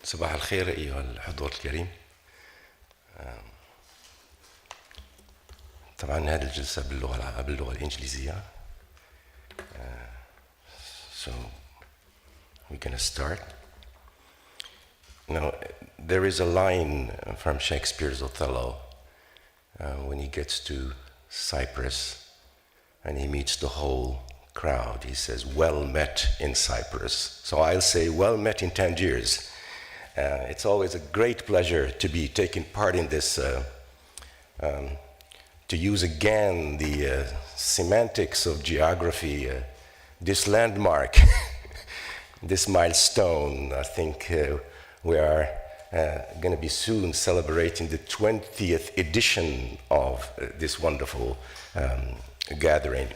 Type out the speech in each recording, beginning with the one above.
صباح الخير أيها الحضور الكريم. طبعا هذه الجلسة باللغة الإنجليزية. So we're going to start. Now, there is a line from Shakespeare's Othello when he gets to Cyprus and he meets the whole crowd. He says, "Well met in Cyprus." So I'll say, "Well met in Tangiers." It's always a great pleasure to be taking part in this, to use again the semantics of geography, this landmark, this milestone. I think we are going to be soon celebrating the 20th edition of this wonderful gathering.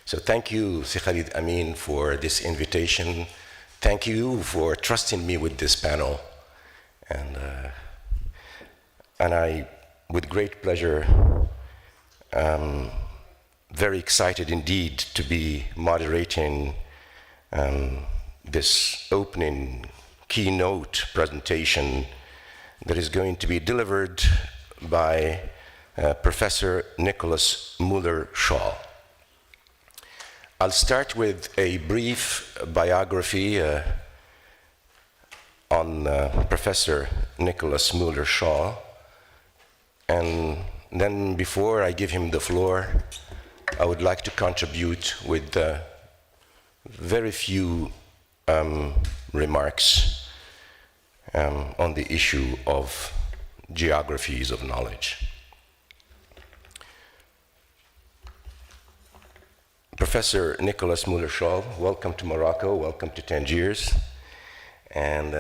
So thank you, Sheikh Khalid Amin, for this invitation. Thank you for trusting me with this panel. And I, with great pleasure, very excited indeed to be moderating this opening keynote presentation that is going to be delivered by Professor Nikolaus Müller-Schöll. I'll start with a brief biography on Professor Nikolaus Müller-Schöll, and then before I give him the floor, I would like to contribute with very few remarks on the issue of geographies of knowledge. Professor Nikolaus Müller-Schöll, welcome to Morocco, welcome to Tangiers. And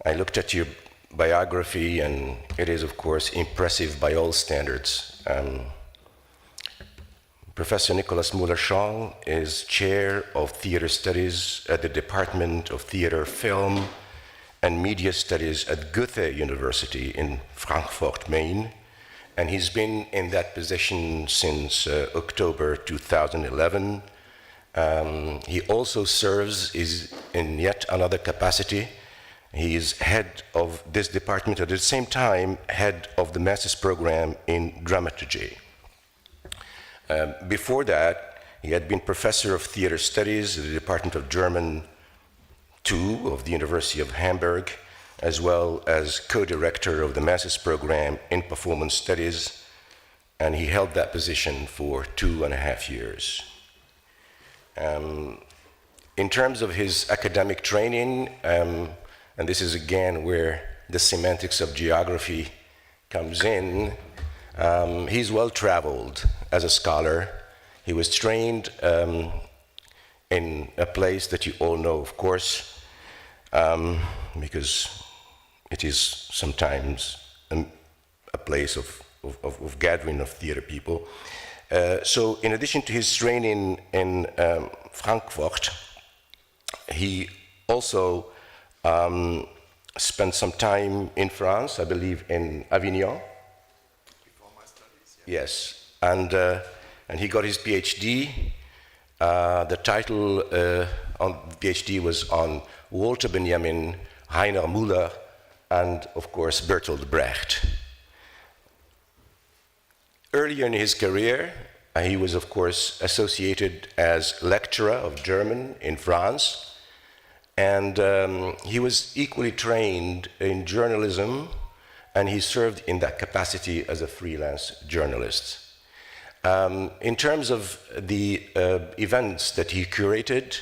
I looked at your biography, and it is, of course, impressive by all standards. Professor Nikolaus Müller-Schöll is Chair of Theater Studies at the Department of Theater, Film, and Media Studies at Goethe-University in Frankfurt, Maine. And he's been in that position since October 2011. He also serves in yet another capacity. He is head of this department, at the same time, head of the master's program in dramaturgy. Before that, he had been professor of theater studies at the Department of German II of the University of Hamburg, as well as co-director of the master's program in performance studies, and he held that position for 2.5 years. In terms of his academic training, and this is again where the semantics of geography comes in, he's well-traveled as a scholar. He was trained in a place that you all know, of course, because it is sometimes a place of gathering of theater people. So in addition to his training in Frankfurt, he also spent some time in France, I believe in Avignon. Before my studies, yeah. Yes, and he got his PhD. The title on the PhD was on Walter Benjamin, Heiner Müller, and of course Bertolt Brecht. Earlier in his career, he was of course associated as lecturer of German in France, and he was equally trained in journalism, and he served in that capacity as a freelance journalist. In terms of the events that he curated,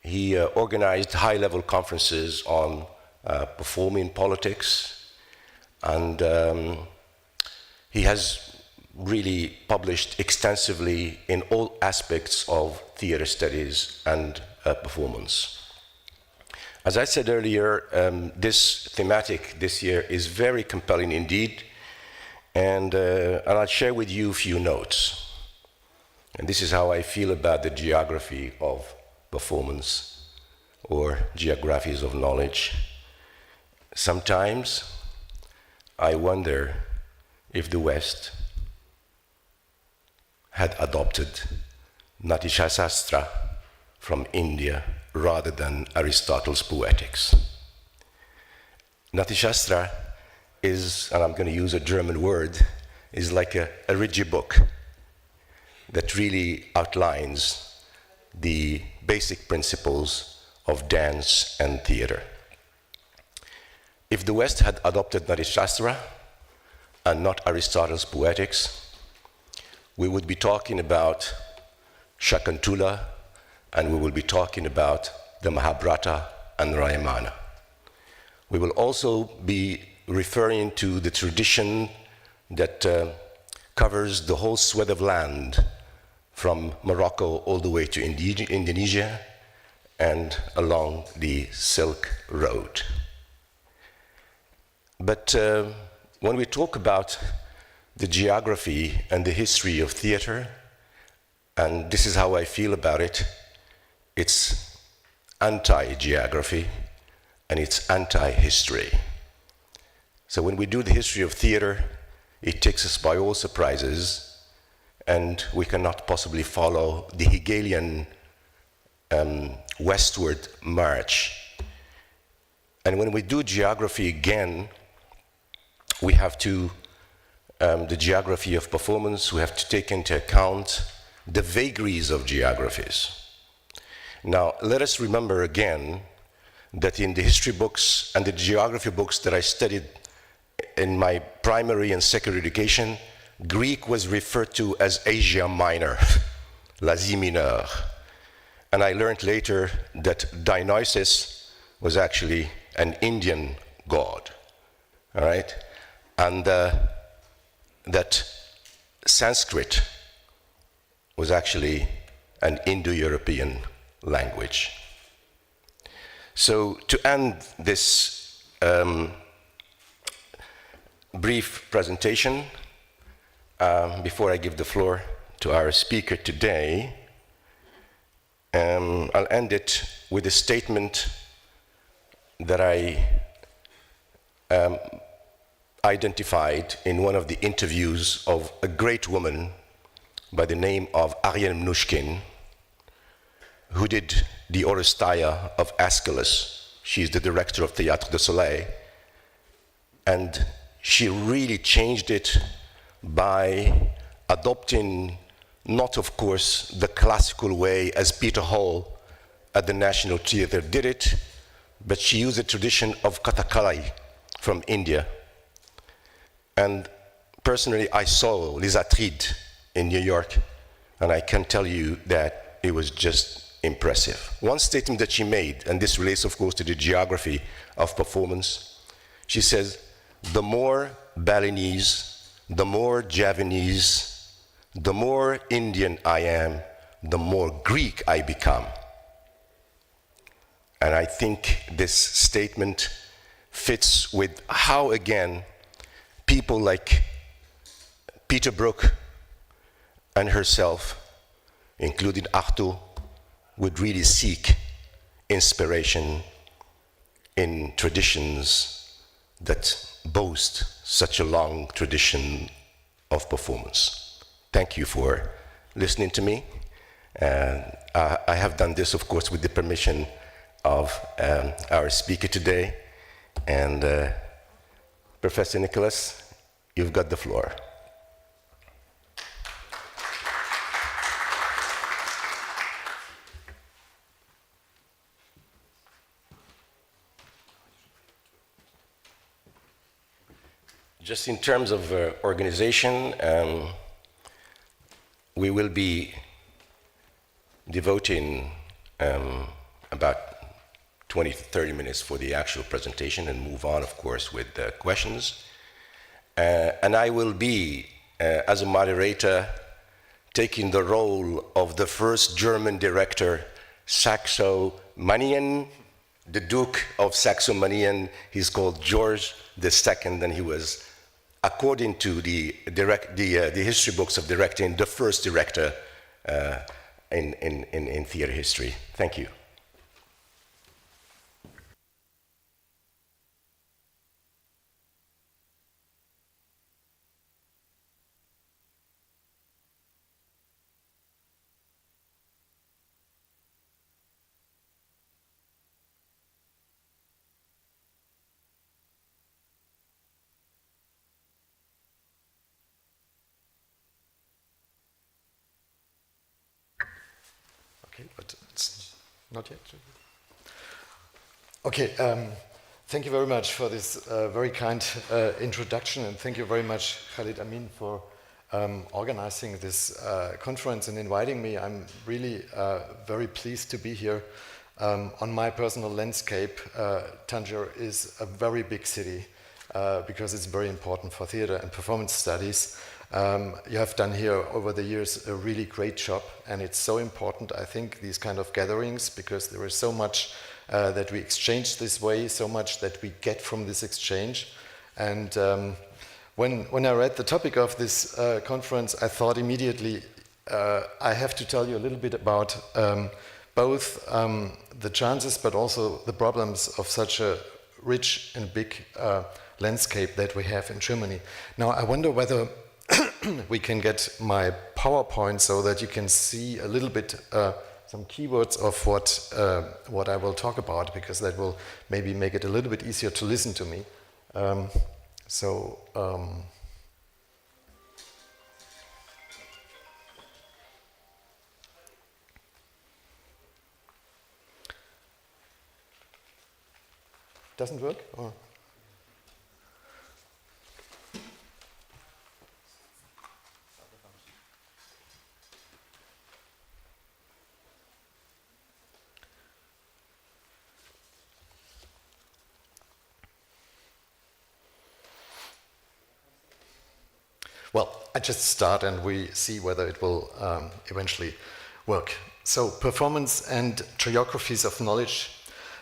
he organized high-level conferences on performing politics, and he has really published extensively in all aspects of theater studies and performance. As I said earlier, this thematic this year is very compelling indeed, and I'll share with you a few notes. And this is how I feel about the geography of performance, or geographies of knowledge. Sometimes I wonder if the West had adopted Natyashastra from India rather than Aristotle's Poetics. Natyashastra is, and I'm going to use a German word, is like a rigid book that really outlines the basic principles of dance and theater. If the West had adopted Natyashastra and not Aristotle's Poetics, we would be talking about Shakuntala, and we will be talking about the Mahabharata and Ramayana. We will also be referring to the tradition that covers the whole swath of land from Morocco all the way to Indonesia and along the Silk Road. But when we talk about the geography and the history of theater, and this is how I feel about it, it's anti-geography and it's anti-history. So when we do the history of theater, it takes us by all surprises, and we cannot possibly follow the Hegelian westward march. And when we do geography again, we have to, the geography of performance, we have to take into account the vagaries of geographies. Now, let us remember again that in the history books and the geography books that I studied in my primary and secondary education, Greek was referred to as Asia Minor, l'Asie Mineure. And I learned later that Dionysus was actually an Indian god, all right? And that Sanskrit was actually an Indo-European language. So to end this brief presentation, before I give the floor to our speaker today, I'll end it with a statement that I identified in one of the interviews of a great woman by the name of Ariel Mnuchin, who did the Oresteia of Aeschylus. She's the director of Théâtre du Soleil. And she really changed it by adopting, not of course, the classical way as Peter Hall at the National Theatre did it, but she used the tradition of Kathakali from India. And personally, I saw Les Atrides in New York, and I can tell you that it was just impressive. One statement that she made, and this relates of course to the geography of performance, she says, the more Balinese, the more Javanese, the more Indian I am, the more Greek I become. And I think this statement fits with how, again, people like Peter Brook and herself, including Artaud, would really seek inspiration in traditions that boast such a long tradition of performance. Thank you for listening to me. I have done this, of course, with the permission of our speaker today. And Professor Nikolaus, you've got the floor. Just in terms of organization, we will be devoting about 20 to 30 minutes for the actual presentation and move on, of course, with questions. And I will be, as a moderator, taking the role of the first German director, Saxo-Manien, the Duke of Saxo-Manien. He's called George II, and he was, according to the history books of directing, the first director in theater history. Thank you. Okay, but it's not yet. Okay, thank you very much for this very kind introduction, and thank you very much, Khalid Amin, for organizing this conference and inviting me. I'm really very pleased to be here. On my personal landscape, Tangier is a very big city because it's very important for theater and performance studies. You have done here over the years a really great job, and it's so important, I think, these kind of gatherings, because there is so much that we exchange this way, so much that we get from this exchange. And when I read the topic of this conference, I thought immediately I have to tell you a little bit about both the chances but also the problems of such a rich and big landscape that we have in Germany. Now, I wonder whether we can get my PowerPoint so that you can see a little bit some keywords of what I will talk about, because that will maybe make it a little bit easier to listen to me. Doesn't work? Or? Well, I just start and we see whether it will eventually work. So, performance and geographies of knowledge.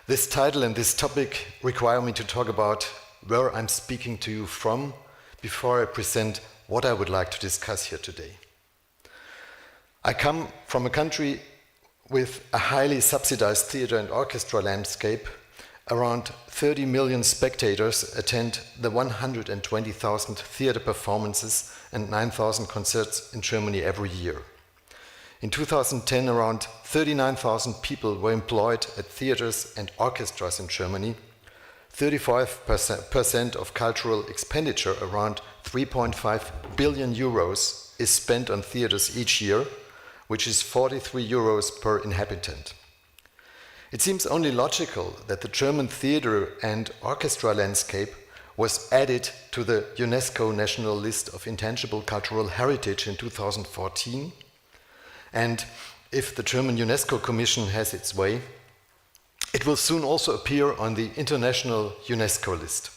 This title and this topic require me to talk about where I'm speaking to you from before I present what I would like to discuss here today. I come from a country with a highly subsidized theater and orchestra landscape. Around 30 million spectators attend the 120,000 theater performances and 9,000 concerts in Germany every year. In 2010, around 39,000 people were employed at theaters and orchestras in Germany. 35% of cultural expenditure, around 3.5 billion euros, is spent on theaters each year, which is 43 euros per inhabitant. It seems only logical that the German theater and orchestra landscape was added to the UNESCO National List of Intangible Cultural Heritage in 2014. And if the German UNESCO Commission has its way, it will soon also appear on the international UNESCO list.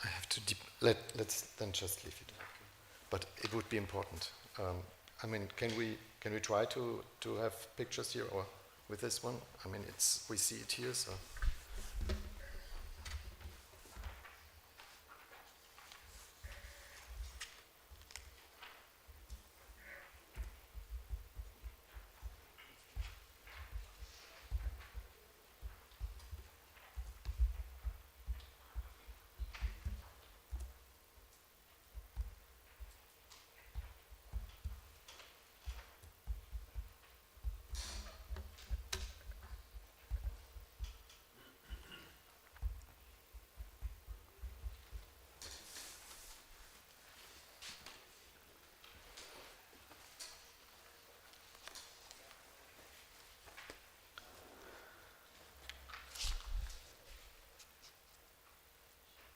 I have to let's then just leave it. But it would be important. I mean, can we try to have pictures here or with this one? I mean, we see it here, so.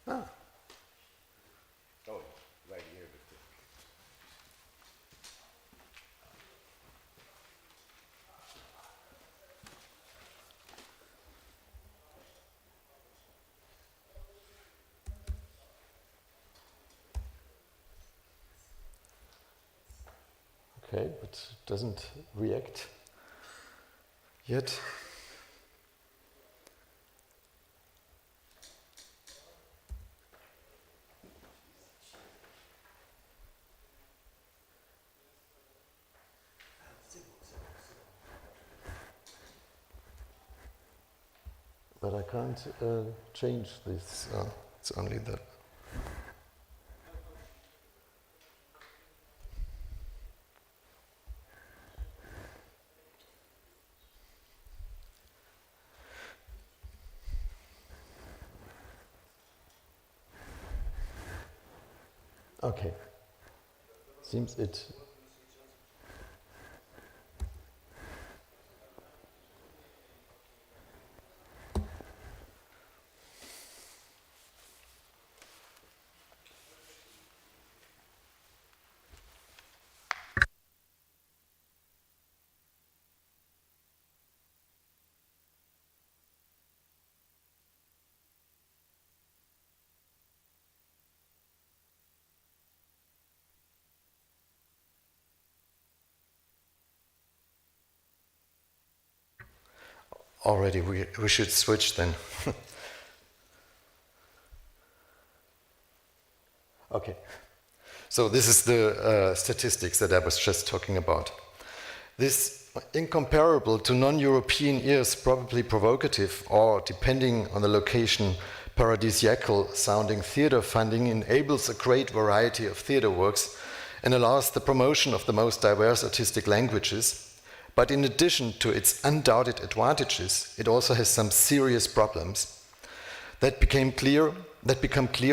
Ah. Oh, right here. Okay, but it doesn't react yet. but I can't change this. It's only the... Okay. Seems it... Already, we should switch then. Okay. So this is the statistics that I was just talking about. This, incomparable to non-European ears, probably provocative or, depending on the location, paradisiacal sounding theater funding enables a great variety of theater works and allows the promotion of the most diverse artistic languages. But in addition to its undoubted advantages, it also has some serious problems that become clear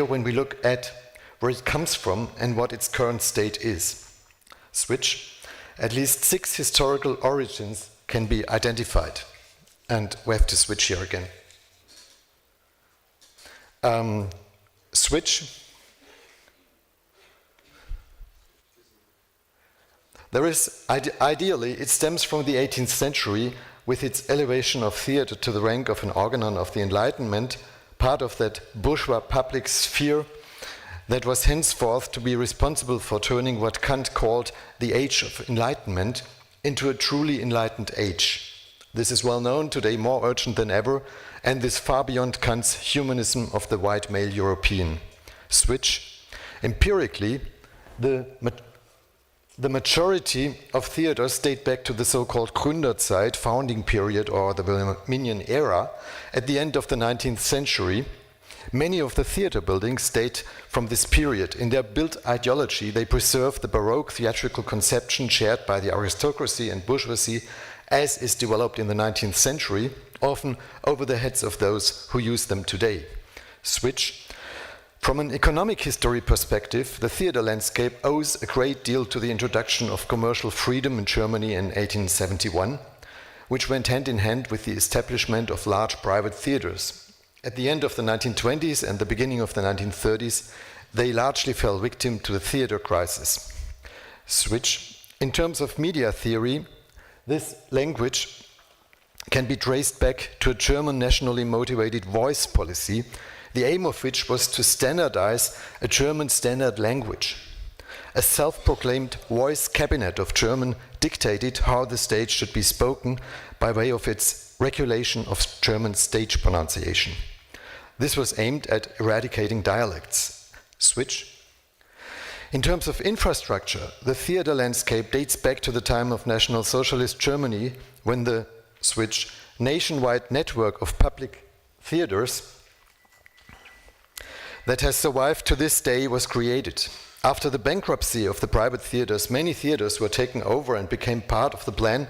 when we look at where it comes from and what its current state is. Switch. At least 6 historical origins can be identified. And we have to switch here again. Switch. There is, ideally, it stems from the 18th century with its elevation of theatre to the rank of an organon of the Enlightenment, part of that bourgeois public sphere that was henceforth to be responsible for turning what Kant called the age of enlightenment into a truly enlightened age. This is well known today, more urgent than ever, and this far beyond Kant's humanism of the white male European. Switch. Empirically, the majority of theaters date back to the so-called Gründerzeit, founding period, or the Wilhelminian era, at the end of the 19th century. Many of the theater buildings date from this period. In their built ideology, they preserve the Baroque theatrical conception shared by the aristocracy and bourgeoisie as is developed in the 19th century, often over the heads of those who use them today. Switch. From an economic history perspective, the theatre landscape owes a great deal to the introduction of commercial freedom in Germany in 1871, which went hand in hand with the establishment of large private theatres. At the end of the 1920s and the beginning of the 1930s, they largely fell victim to the theatre crisis. Switch. In terms of media theory, this language can be traced back to a German nationally motivated voice policy, the aim of which was to standardize a German standard language. A self-proclaimed voice cabinet of German dictated how the stage should be spoken by way of its regulation of German stage pronunciation. This was aimed at eradicating dialects. Switch. In terms of infrastructure, the theatre landscape dates back to the time of National Socialist Germany, when the switch nationwide network of public theatres that has survived to this day was created. After the bankruptcy of the private theatres, many theatres were taken over and became part of the plan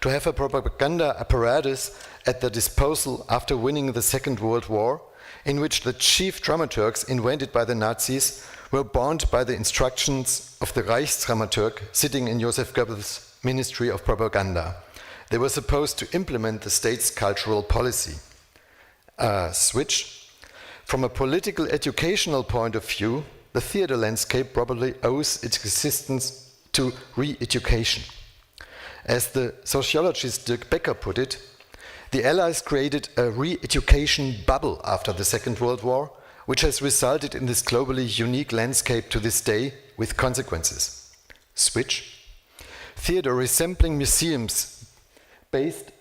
to have a propaganda apparatus at their disposal after winning the Second World War, in which the chief dramaturgs invented by the Nazis were bound by the instructions of the Reichsdramaturg sitting in Joseph Goebbels' Ministry of Propaganda. They were supposed to implement the state's cultural policy. Switch. From a political educational point of view, the theatre landscape probably owes its existence to re-education. As the sociologist Dirk Becker put it, the Allies created a re-education bubble after the Second World War, which has resulted in this globally unique landscape to this day with consequences. Switch. Theatre resembling museums based...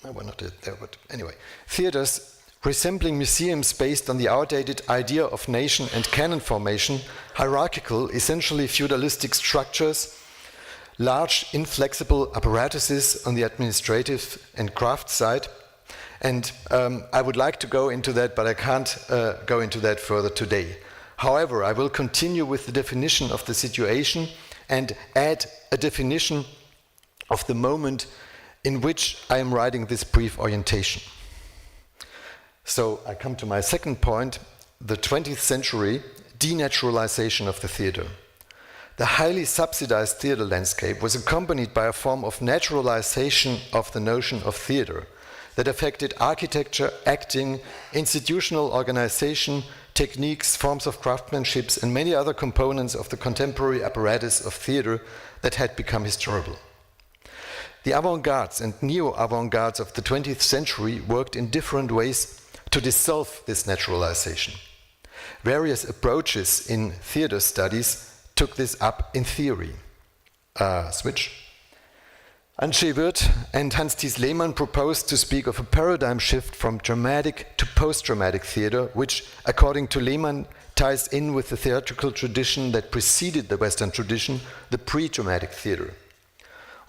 we're not there, but anyway. Theatres resembling museums based on the outdated idea of nation and canon formation, hierarchical, essentially feudalistic structures, large, inflexible apparatuses on the administrative and craft side, And I would like to go into that, but I can't go into that further today. However, I will continue with the definition of the situation and add a definition of the moment in which I am writing this brief orientation. So I come to my second point, the 20th century denaturalization of the theater. The highly subsidized theater landscape was accompanied by a form of naturalization of the notion of theater that affected architecture, acting, institutional organization, techniques, forms of craftsmanship, and many other components of the contemporary apparatus of theater that had become historical. The avant-gardes and neo-avant-gardes of the 20th century worked in different ways to dissolve this naturalization. Various approaches in theater studies took this up in theory. Switch. Anshe Wirth and Hans-Thies Lehmann proposed to speak of a paradigm shift from dramatic to post-dramatic theater, which, according to Lehmann, ties in with the theatrical tradition that preceded the Western tradition, the pre-dramatic theater.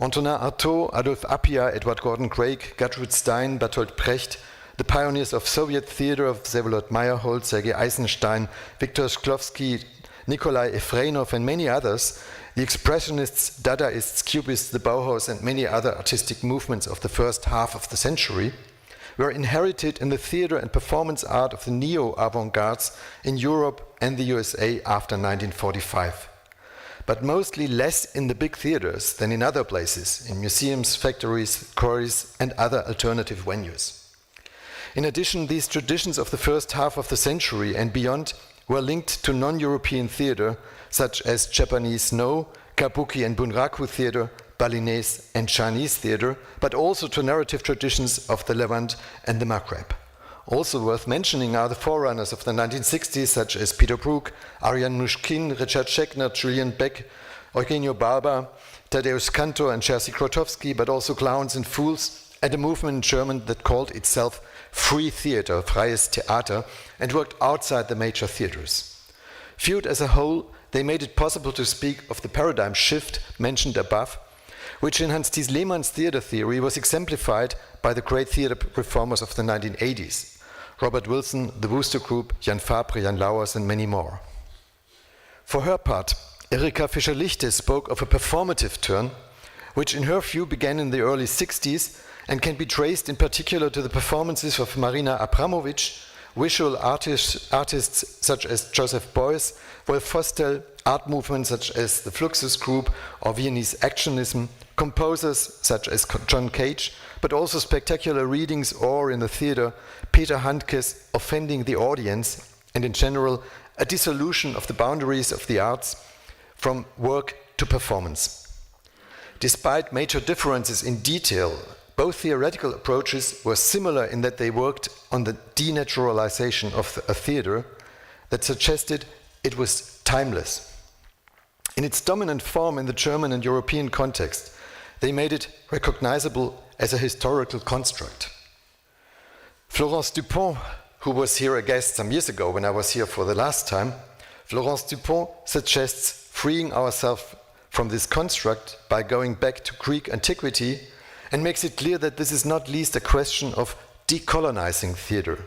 Antonin Artaud, Adolphe Appia, Edward Gordon Craig, Gertrude Stein, Bertolt Brecht, the pioneers of Soviet theater of Vsevolod Meyerhold, Sergei Eisenstein, Viktor Shklovsky, Nikolai Ifrane, and many others, the Expressionists, Dadaists, Cubists, the Bauhaus, and many other artistic movements of the first half of the century were inherited in the theater and performance art of the neo-avant-gardes in Europe and the USA after 1945. But mostly less in the big theaters than in other places, in museums, factories, quarries, and other alternative venues. In addition, these traditions of the first half of the century and beyond were linked to non-European theater, such as Japanese No, Kabuki and Bunraku theater, Balinese and Chinese theater, but also to narrative traditions of the Levant and the Maghreb. Also worth mentioning are the forerunners of the 1960s, such as Peter Brook, Ariane Mnouchkine, Richard Schechner, Julian Beck, Eugenio Barba, Tadeusz Kantor and Jerzy Grotowski, but also Clowns and Fools, and a movement in German that called itself Free Theater, Freies Theater, and worked outside the major theaters. Viewed as a whole, they made it possible to speak of the paradigm shift mentioned above, which in Hans-Thies Lehmann's theater theory was exemplified by the great theater reformers of the 1980s, Robert Wilson, the Wooster Group, Jan Fabre, Jan Lauwers, and many more. For her part, Erika Fischer-Lichte spoke of a performative turn, which in her view began in the early 60s and can be traced in particular to the performances of Marina Abramovic, visual artists such as Joseph Beuys, Wolf Fostel, art movements such as the Fluxus Group or Viennese Actionism, composers such as John Cage, but also spectacular readings or, in the theater, Peter Handke's Offending the Audience, and in general, a dissolution of the boundaries of the arts from work to performance. Despite major differences in detail, both theoretical approaches were similar in that they worked on the denaturalization of a theater that suggested it was timeless. In its dominant form in the German and European context, they made it recognizable as a historical construct. Florence Dupont, who was here a guest some years ago when I was here for the last time, Florence Dupont suggests freeing ourselves from this construct by going back to Greek antiquity and makes it clear that this is not least a question of decolonizing theater.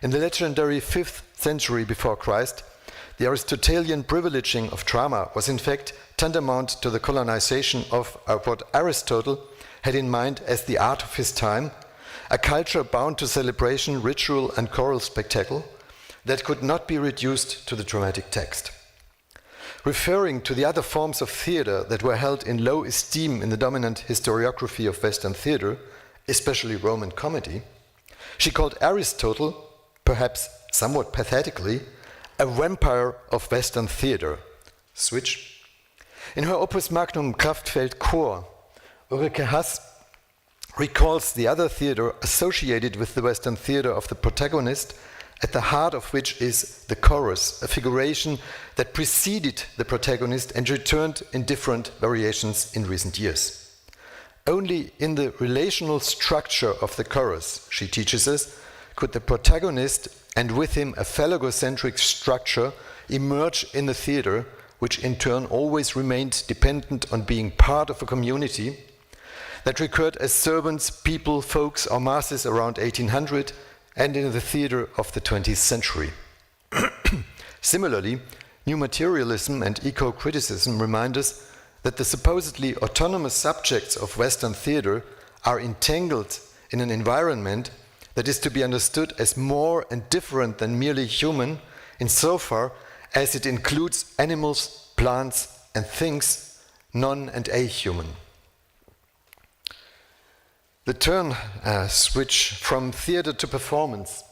In the legendary 5th century before Christ, the Aristotelian privileging of drama was in fact tantamount to the colonization of what Aristotle had in mind as the art of his time, a culture bound to celebration, ritual, and choral spectacle that could not be reduced to the dramatic text. Referring to the other forms of theater that were held in low esteem in the dominant historiography of Western theater, especially Roman comedy, she called Aristotle, perhaps somewhat pathetically, a vampire of Western theater. Switch. In her opus magnum Kraftfeld Chor, Ulrike Hass recalls the other theater associated with the Western theater of the protagonist, at the heart of which is the chorus, a figuration that preceded the protagonist and returned in different variations in recent years. Only in the relational structure of the chorus, she teaches us, could the protagonist and with him a phalangocentric structure emerge in the theater, which in turn always remained dependent on being part of a community. that recurred as servants, people, folks, or masses around 1800 and in the theater of the 20th century. Similarly, new materialism and eco-criticism remind us that the supposedly autonomous subjects of Western theater are entangled in an environment that is to be understood as more and different than merely human, insofar as it includes animals, plants, and things, non- and a-human. The turn switch from theater to performance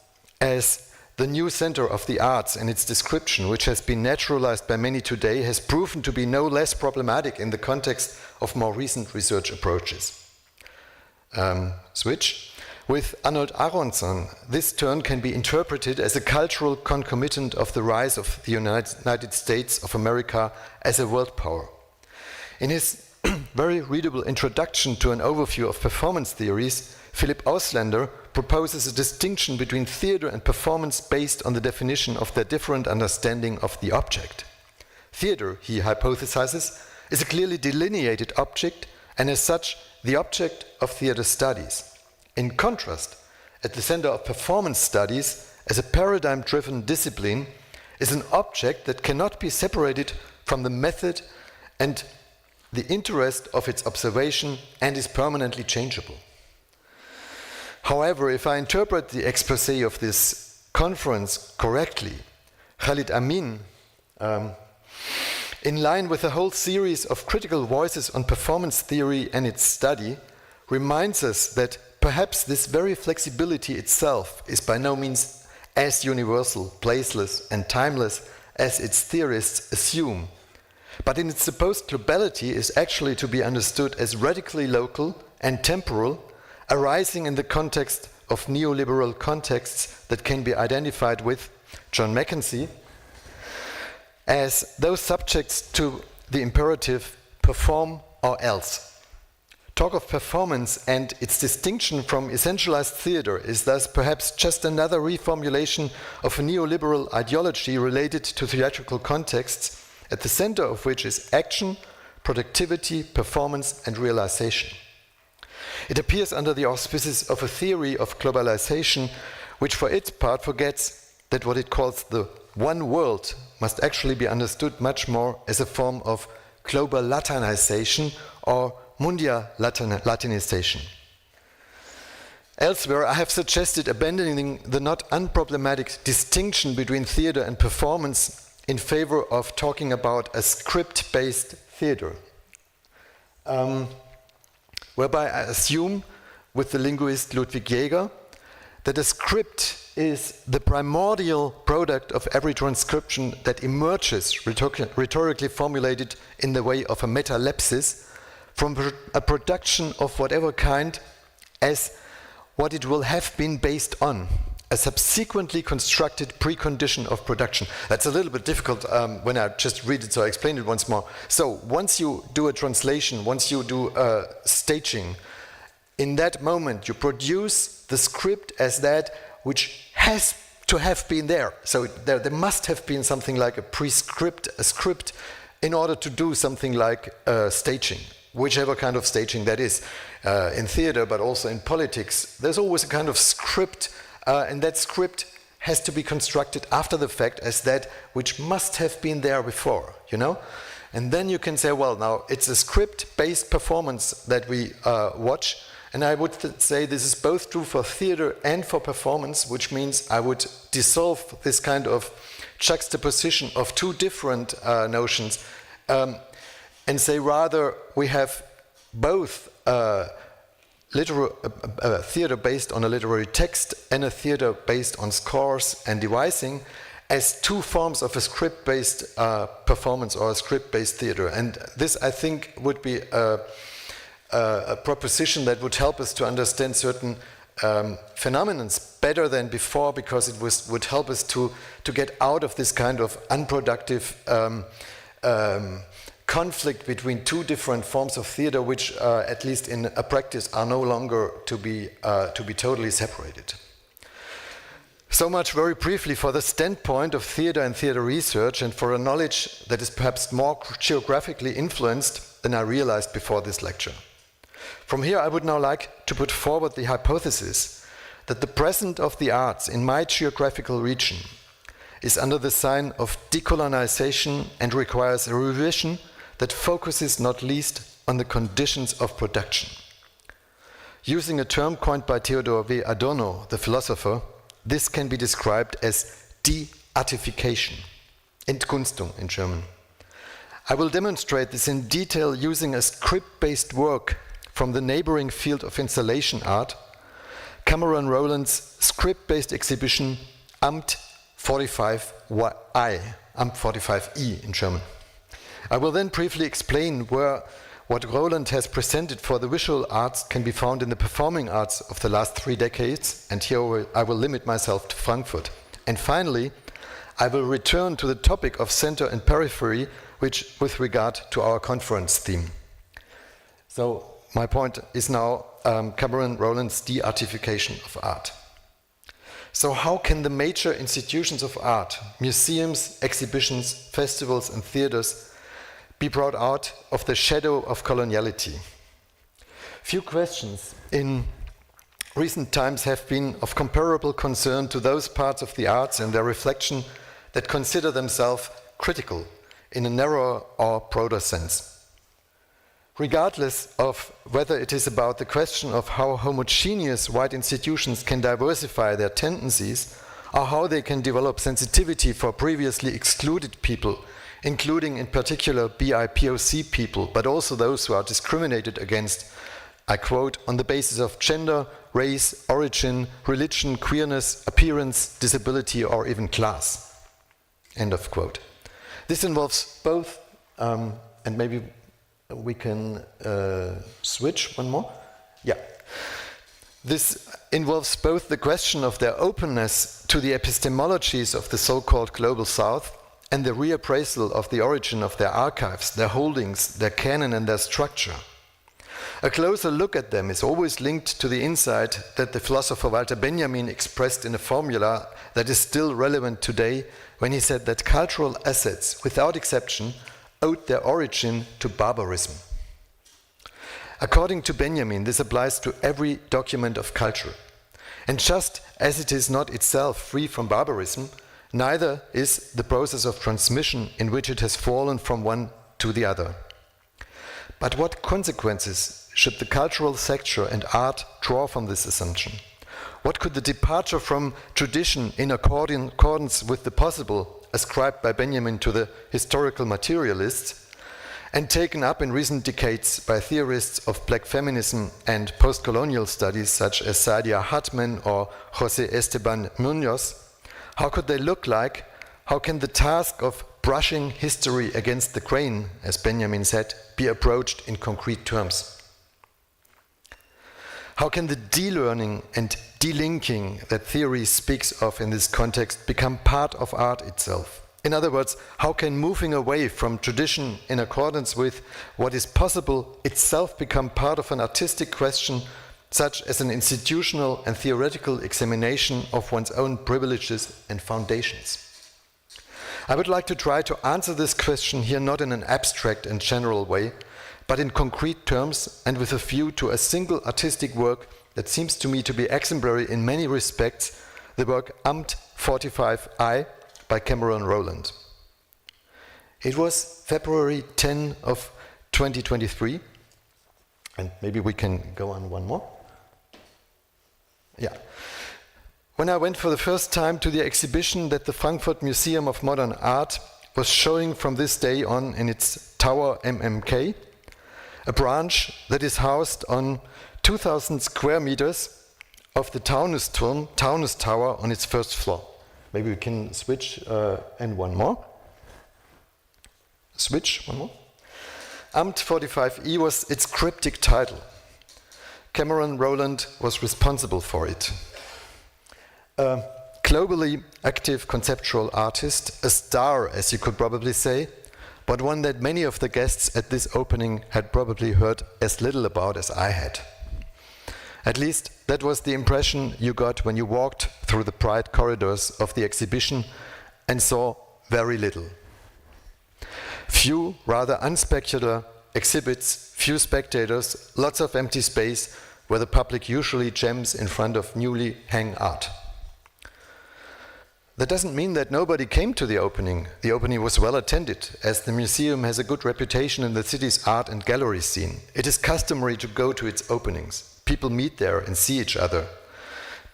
as the new center of the arts and its description, which has been naturalized by many today, has proven to be no less problematic in the context of more recent research approaches. Switch. With Arnold Aronson, this turn can be interpreted as a cultural concomitant of the rise of the United States of America as a world power. In his very readable introduction to an overview of performance theories, Philipp Auslander proposes a distinction between theater and performance based on the definition of their different understanding of the object. Theater, he hypothesizes, is a clearly delineated object and as such the object of theater studies. In contrast, at the center of performance studies, as a paradigm-driven discipline, is an object that cannot be separated from the method and the interest of its observation and is permanently changeable. However, if I interpret the exposé of this conference correctly, Khalid Amin, in line with a whole series of critical voices on performance theory and its study, reminds us that perhaps this very flexibility itself is by no means as universal, placeless, and timeless as its theorists assume, but in its supposed globality is actually to be understood as radically local and temporal, arising in the context of neoliberal contexts that can be identified with John Mackenzie as those subjects to the imperative perform or else. Talk of performance and its distinction from essentialized theater is thus perhaps just another reformulation of a neoliberal ideology related to theatrical contexts, at the center of which is action, productivity, performance, and realization. It appears under the auspices of a theory of globalization, which for its part forgets that what it calls the one world must actually be understood much more as a form of global Latinization or Mundial Latinization. Elsewhere, I have suggested abandoning the not unproblematic distinction between theater and performance in favor of talking about a script-based theater, whereby I assume, with the linguist Ludwig Jäger, that a script is the primordial product of every transcription that emerges, rhetorically formulated in the way of a metalepsis, from a production of whatever kind as what it will have been based on, a subsequently constructed precondition of production. That's a little bit difficult when I just read it, so I explain it once more. So once you do a translation, once you do staging, in that moment you produce the script as that which has to have been there. So there must have been something like a prescript, a script, in order to do something like staging, whichever kind of staging that is. In theater, but also in politics, there's always a kind of script, and that script has to be constructed after the fact as that which must have been there before, you know? And then you can say, well, now it's a script-based performance that we watch, and I would say this is both true for theater and for performance, which means I would dissolve this kind of juxtaposition of two different notions and say rather we have both theater based on a literary text and a theater based on scores and devising as two forms of a script-based performance or a script-based theater. And this, I think, would be a proposition that would help us to understand certain phenomena better than before, because it would help us to get out of this kind of unproductive conflict between two different forms of theater, which at least in a practice are no longer to be totally separated. So much very briefly for the standpoint of theater and theater research, and for a knowledge that is perhaps more geographically influenced than I realized before this lecture. From here, I would now like to put forward the hypothesis that the present of the arts in my geographical region is under the sign of decolonization and requires a revision that focuses not least on the conditions of production. Using a term coined by Theodor W. Adorno, the philosopher, this can be described as de-artification, Entkunstung in German. I will demonstrate this in detail using a script-based work from the neighboring field of installation art, Cameron Rowland's script-based exhibition Amt 45I, Amt 45I in German. I will then briefly explain where what Rowland has presented for the visual arts can be found in the performing arts of the last 3 decades, and here I will limit myself to Frankfurt. And finally, I will return to the topic of center and periphery, which with regard to our conference theme. So my point is now Cameron Rowland's de-artification of art. So how can the major institutions of art, museums, exhibitions, festivals and theaters be brought out of the shadow of coloniality? Few questions in recent times have been of comparable concern to those parts of the arts and their reflection that consider themselves critical in a narrower or broader sense. Regardless of whether it is about the question of how homogeneous white institutions can diversify their tendencies, or how they can develop sensitivity for previously excluded people, including in particular BIPOC people, but also those who are discriminated against, I quote, on the basis of gender, race, origin, religion, queerness, appearance, disability, or even class. End of quote. This involves both, and maybe we can switch one more. Yeah. This involves both the question of their openness to the epistemologies of the so-called Global South and the reappraisal of the origin of their archives, their holdings, their canon and their structure. A closer look at them is always linked to the insight that the philosopher Walter Benjamin expressed in a formula that is still relevant today when he said that cultural assets, without exception, owed their origin to barbarism. According to Benjamin, this applies to every document of culture. And just as it is not itself free from barbarism, neither is the process of transmission in which it has fallen from one to the other. But what consequences should the cultural sector and art draw from this assumption? What could the departure from tradition in accordance with the possible ascribed by Benjamin to the historical materialists and taken up in recent decades by theorists of black feminism and post-colonial studies such as Saidiya Hartman or José Esteban Muñoz, how could they look like? How can the task of brushing history against the grain, as Benjamin said, be approached in concrete terms? How can the de-learning and de-linking that theory speaks of in this context become part of art itself? In other words, how can moving away from tradition in accordance with what is possible itself become part of an artistic question, such as an institutional and theoretical examination of one's own privileges and foundations? I would like to try to answer this question here not in an abstract and general way, but in concrete terms and with a view to a single artistic work that seems to me to be exemplary in many respects, the work Amt 45I by Cameron Rowland. It was February 10 of 2023, and maybe we can go on one more. Yeah. When I went for the first time to the exhibition that the Frankfurt Museum of Modern Art was showing from this day on in its tower MMK, a branch that is housed on 2,000 square meters of the Taunus Tower on its first floor. Maybe we can switch and one more. Switch, one more. Amt 45I was its cryptic title. Cameron Rowland was responsible for it. A globally active conceptual artist, a star, as you could probably say, but one that many of the guests at this opening had probably heard as little about as I had. At least that was the impression you got when you walked through the bright corridors of the exhibition and saw very little. Few rather unspectacular exhibits, few spectators, lots of empty space where the public usually jams in front of newly hung art. That doesn't mean that nobody came to the opening. The opening was well attended, as the museum has a good reputation in the city's art and gallery scene. It is customary to go to its openings. People meet there and see each other.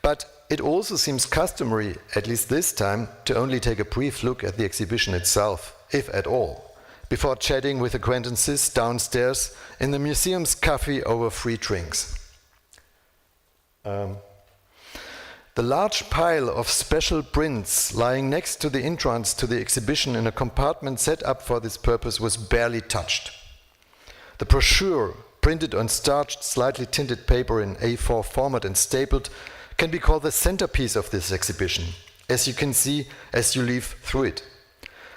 But it also seems customary, at least this time, to only take a brief look at the exhibition itself, if at all, before chatting with acquaintances downstairs in the museum's cafe over free drinks. The large pile of special prints lying next to the entrance to the exhibition in a compartment set up for this purpose was barely touched. The brochure, printed on starched, slightly tinted paper in A4 format and stapled, can be called the centerpiece of this exhibition, as you can see as you leaf through it.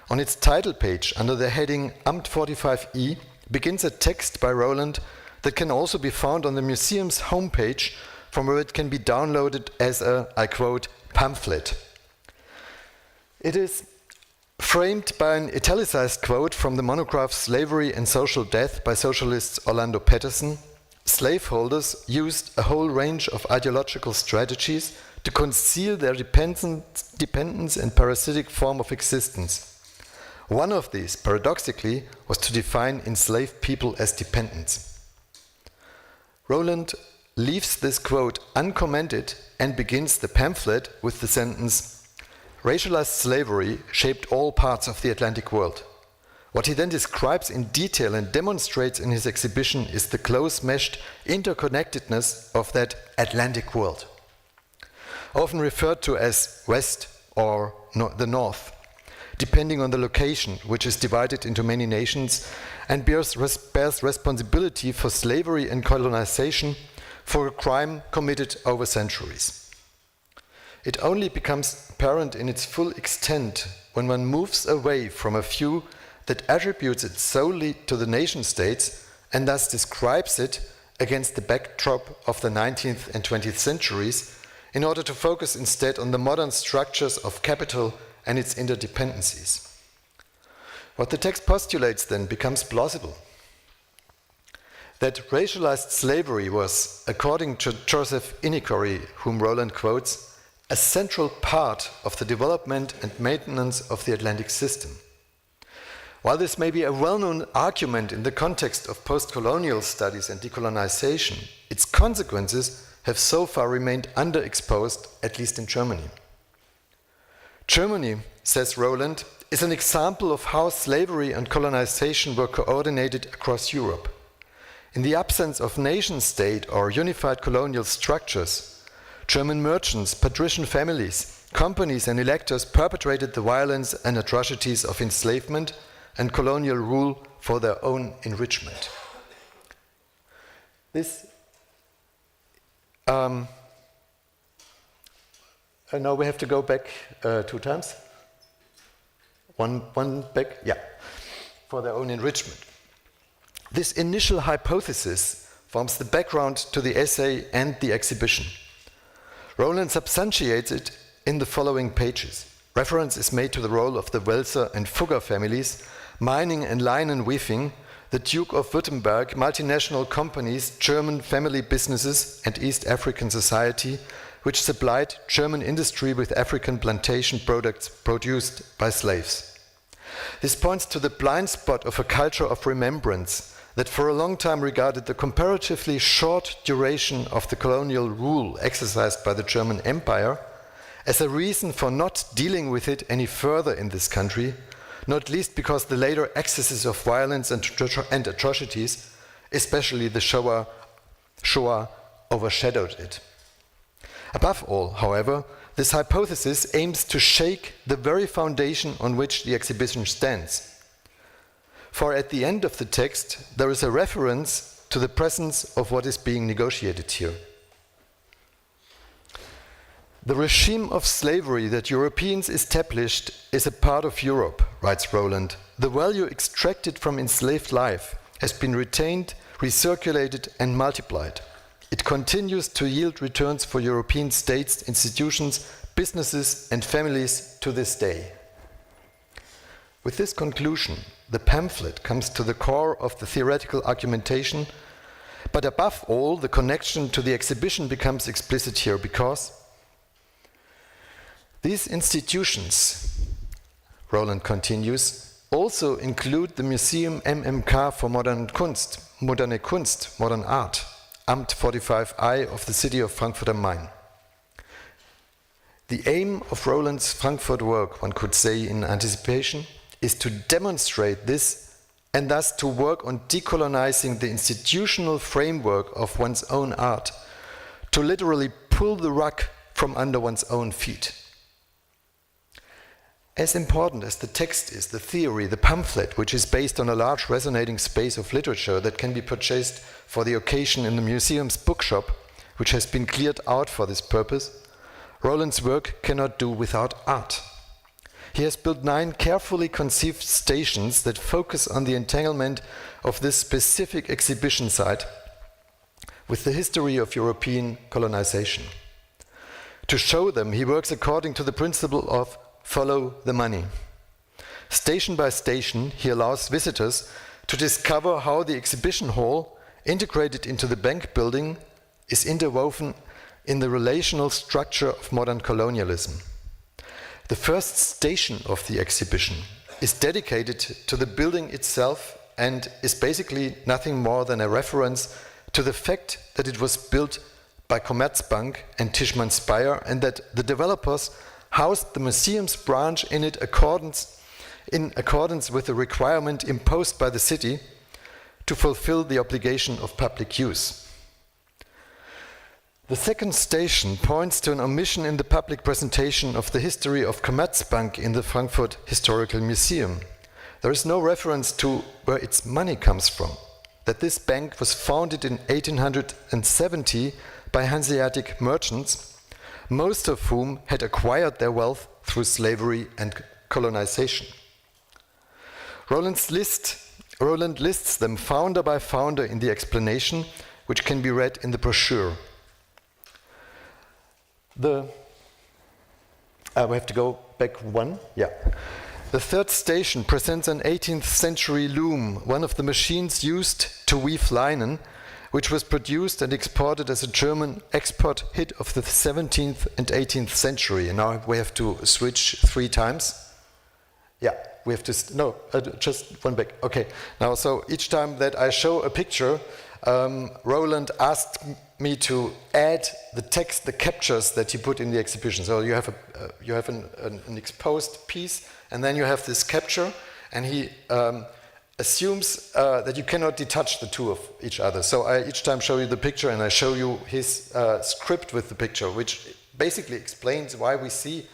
On its title page, under the heading Amt 45E, begins a text by Roland that can also be found on the museum's homepage, from where it can be downloaded as a, I quote, pamphlet. It is framed by an italicized quote from the monograph Slavery and Social Death by socialist Orlando Patterson. Slaveholders used a whole range of ideological strategies to conceal their dependence and parasitic form of existence. One of these, paradoxically, was to define enslaved people as dependents. Roland leaves this quote uncommented and begins the pamphlet with the sentence, "Racialized slavery shaped all parts of the Atlantic world." What he then describes in detail and demonstrates in his exhibition is the close-meshed interconnectedness of that Atlantic world, often referred to as West or the North, depending on the location, which is divided into many nations and bears responsibility for slavery and colonization, for a crime committed over centuries. It only becomes apparent in its full extent when one moves away from a view that attributes it solely to the nation-states and thus describes it against the backdrop of the 19th and 20th centuries, in order to focus instead on the modern structures of capital and its interdependencies. What the text postulates then becomes plausible. That racialized slavery was, according to Joseph Inikori, whom Roland quotes, a central part of the development and maintenance of the Atlantic system. While this may be a well-known argument in the context of post-colonial studies and decolonization, its consequences have so far remained underexposed, at least in Germany. Germany, says Roland, is an example of how slavery and colonization were coordinated across Europe. In the absence of nation-state or unified colonial structures, German merchants, patrician families, companies and electors perpetrated the violence and atrocities of enslavement and colonial rule for their own enrichment. This no, we have to go back 2 times. One back, yeah, for their own enrichment. This initial hypothesis forms the background to the essay and the exhibition. Roland substantiates it in the following pages. Reference is made to the role of the Welser and Fugger families, mining and linen weaving, the Duke of Württemberg, multinational companies, German family businesses, and East African society, which supplied German industry with African plantation products produced by slaves. This points to the blind spot of a culture of remembrance that for a long time regarded the comparatively short duration of the colonial rule exercised by the German Empire as a reason for not dealing with it any further in this country, not least because the later excesses of violence and atrocities, especially the Shoah, overshadowed it. Above all, however, this hypothesis aims to shake the very foundation on which the exhibition stands. For at the end of the text, there is a reference to the presence of what is being negotiated here. The regime of slavery that Europeans established is a part of Europe, writes Roland. The value extracted from enslaved life has been retained, recirculated, and multiplied. It continues to yield returns for European states, institutions, businesses, and families to this day. With this conclusion, the pamphlet comes to the core of the theoretical argumentation, but above all, the connection to the exhibition becomes explicit here because these institutions, Roland continues, also include the Museum MMK for Moderne Kunst, Modern Art, Amt 45I of the city of Frankfurt am Main. The aim of Roland's Frankfurt work, one could say in anticipation, is to demonstrate this and thus to work on decolonizing the institutional framework of one's own art, to literally pull the rug from under one's own feet. As important as the text is, the theory, the pamphlet, which is based on a large resonating space of literature that can be purchased for the occasion in the museum's bookshop, which has been cleared out for this purpose, Roland's work cannot do without art. He has built 9 carefully conceived stations that focus on the entanglement of this specific exhibition site with the history of European colonization. To show them, he works according to the principle of follow the money. Station by station, he allows visitors to discover how the exhibition hall, integrated into the bank building, is interwoven in the relational structure of modern colonialism. The first station of the exhibition is dedicated to the building itself and is basically nothing more than a reference to the fact that it was built by Commerzbank and Tishman Speyer and that the developers housed the museum's branch in accordance with the requirement imposed by the city to fulfill the obligation of public use. The second station points to an omission in the public presentation of the history of Commerzbank in the Frankfurt Historical Museum. There is no reference to where its money comes from, that this bank was founded in 1870 by Hanseatic merchants, most of whom had acquired their wealth through slavery and colonization. Roland lists them founder by founder in the explanation, which can be read in the brochure. We have to go back one. Yeah. The third station presents an 18th century loom, one of the machines used to weave linen, which was produced and exported as a German export hit of the 17th and 18th century. And now we have to switch 3 times. Yeah, we have to, just one back. Okay, now so each time that I show a picture, Roland asked me to add the text, the captures that he put in the exhibition. So you have an exposed piece, and then you have this capture, and he assumes that you cannot detach the two of each other. So I each time show you the picture, and I show you his script with the picture, which basically explains why we see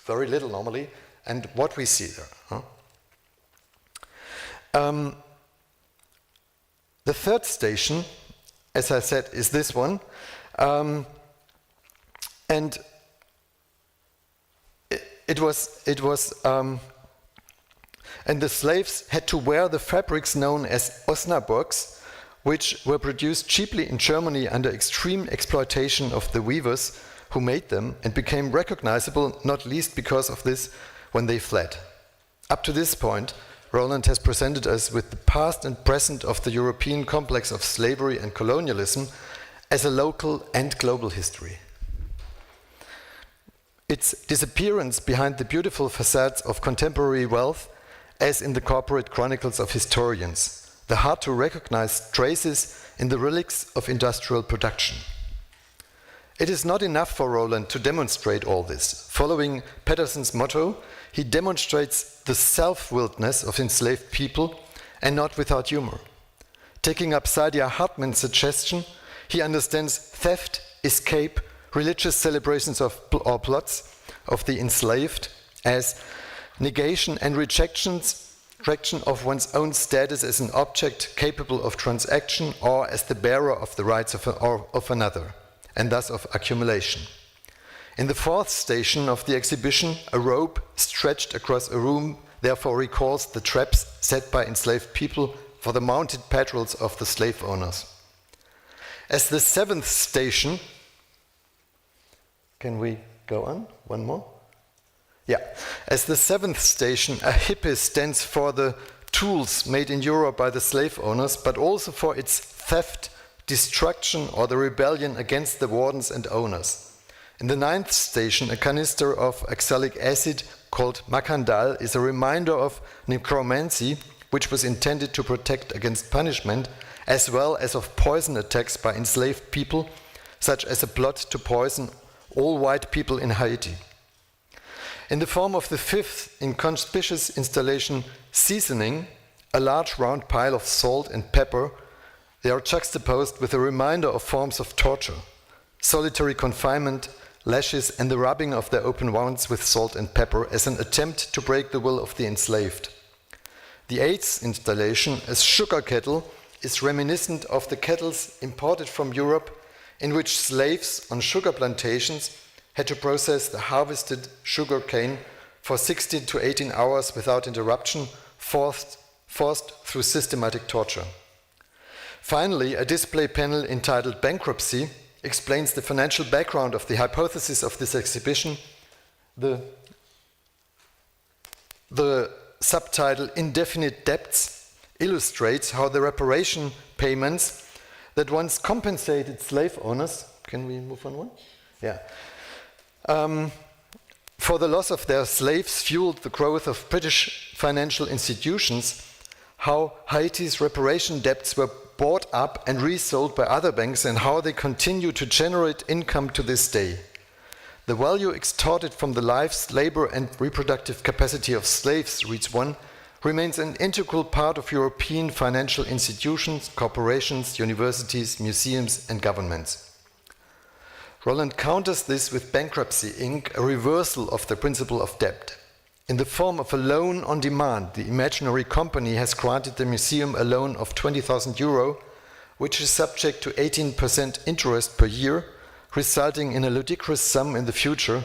very little normally, and what we see there. Huh? The third station, as I said, is this one. And and the slaves had to wear the fabrics known as Osnaburgs, which were produced cheaply in Germany under extreme exploitation of the weavers who made them, and became recognizable not least because of this when they fled. Up to this point, Roland has presented us with the past and present of the European complex of slavery and colonialism as a local and global history. Its disappearance behind the beautiful facades of contemporary wealth, as in the corporate chronicles of historians, the hard to recognize traces in the relics of industrial production. It is not enough for Roland to demonstrate all this. Following Patterson's motto, he demonstrates the self-willedness of enslaved people, and not without humor. Taking up Saidiya Hartman's suggestion, he understands theft, escape, religious celebrations or plots of the enslaved as negation and rejection of one's own status as an object capable of transaction or as the bearer of the rights of another, and thus of accumulation. In the fourth station of the exhibition, a rope stretched across a room therefore recalls the traps set by enslaved people for the mounted patrols of the slave owners. As the seventh station, can we go on? One more? Yeah, as the seventh station, a hippie stands for the tools made in Europe by the slave owners, but also for its theft, destruction, or the rebellion against the wardens and owners. In the ninth station, a canister of oxalic acid called Macandal is a reminder of necromancy, which was intended to protect against punishment, as well as of poison attacks by enslaved people, such as a plot to poison all white people in Haiti. In the form of the fifth inconspicuous installation, seasoning, a large round pile of salt and pepper, they are juxtaposed with a reminder of forms of torture, solitary confinement, lashes, and the rubbing of their open wounds with salt and pepper as an attempt to break the will of the enslaved. The eighth installation, a sugar kettle, is reminiscent of the kettles imported from Europe in which slaves on sugar plantations had to process the harvested sugar cane for 16 to 18 hours without interruption, forced through systematic torture. Finally, a display panel entitled Bankruptcy explains the financial background of the hypothesis of this exhibition. The subtitle Indefinite Debts illustrates how the reparation payments that once compensated slave owners, can we move on one? Yeah. For the loss of their slaves fueled the growth of British financial institutions, how Haiti's reparation debts were bought up and resold by other banks, and how they continue to generate income to this day. The value extorted from the lives, labor, and reproductive capacity of slaves, reads one, remains an integral part of European financial institutions, corporations, universities, museums, and governments. Roland counters this with Bankruptcy, Inc., a reversal of the principle of debt. In the form of a loan on demand, the imaginary company has granted the museum a loan of €20,000, which is subject to 18% interest per year, resulting in a ludicrous sum in the future,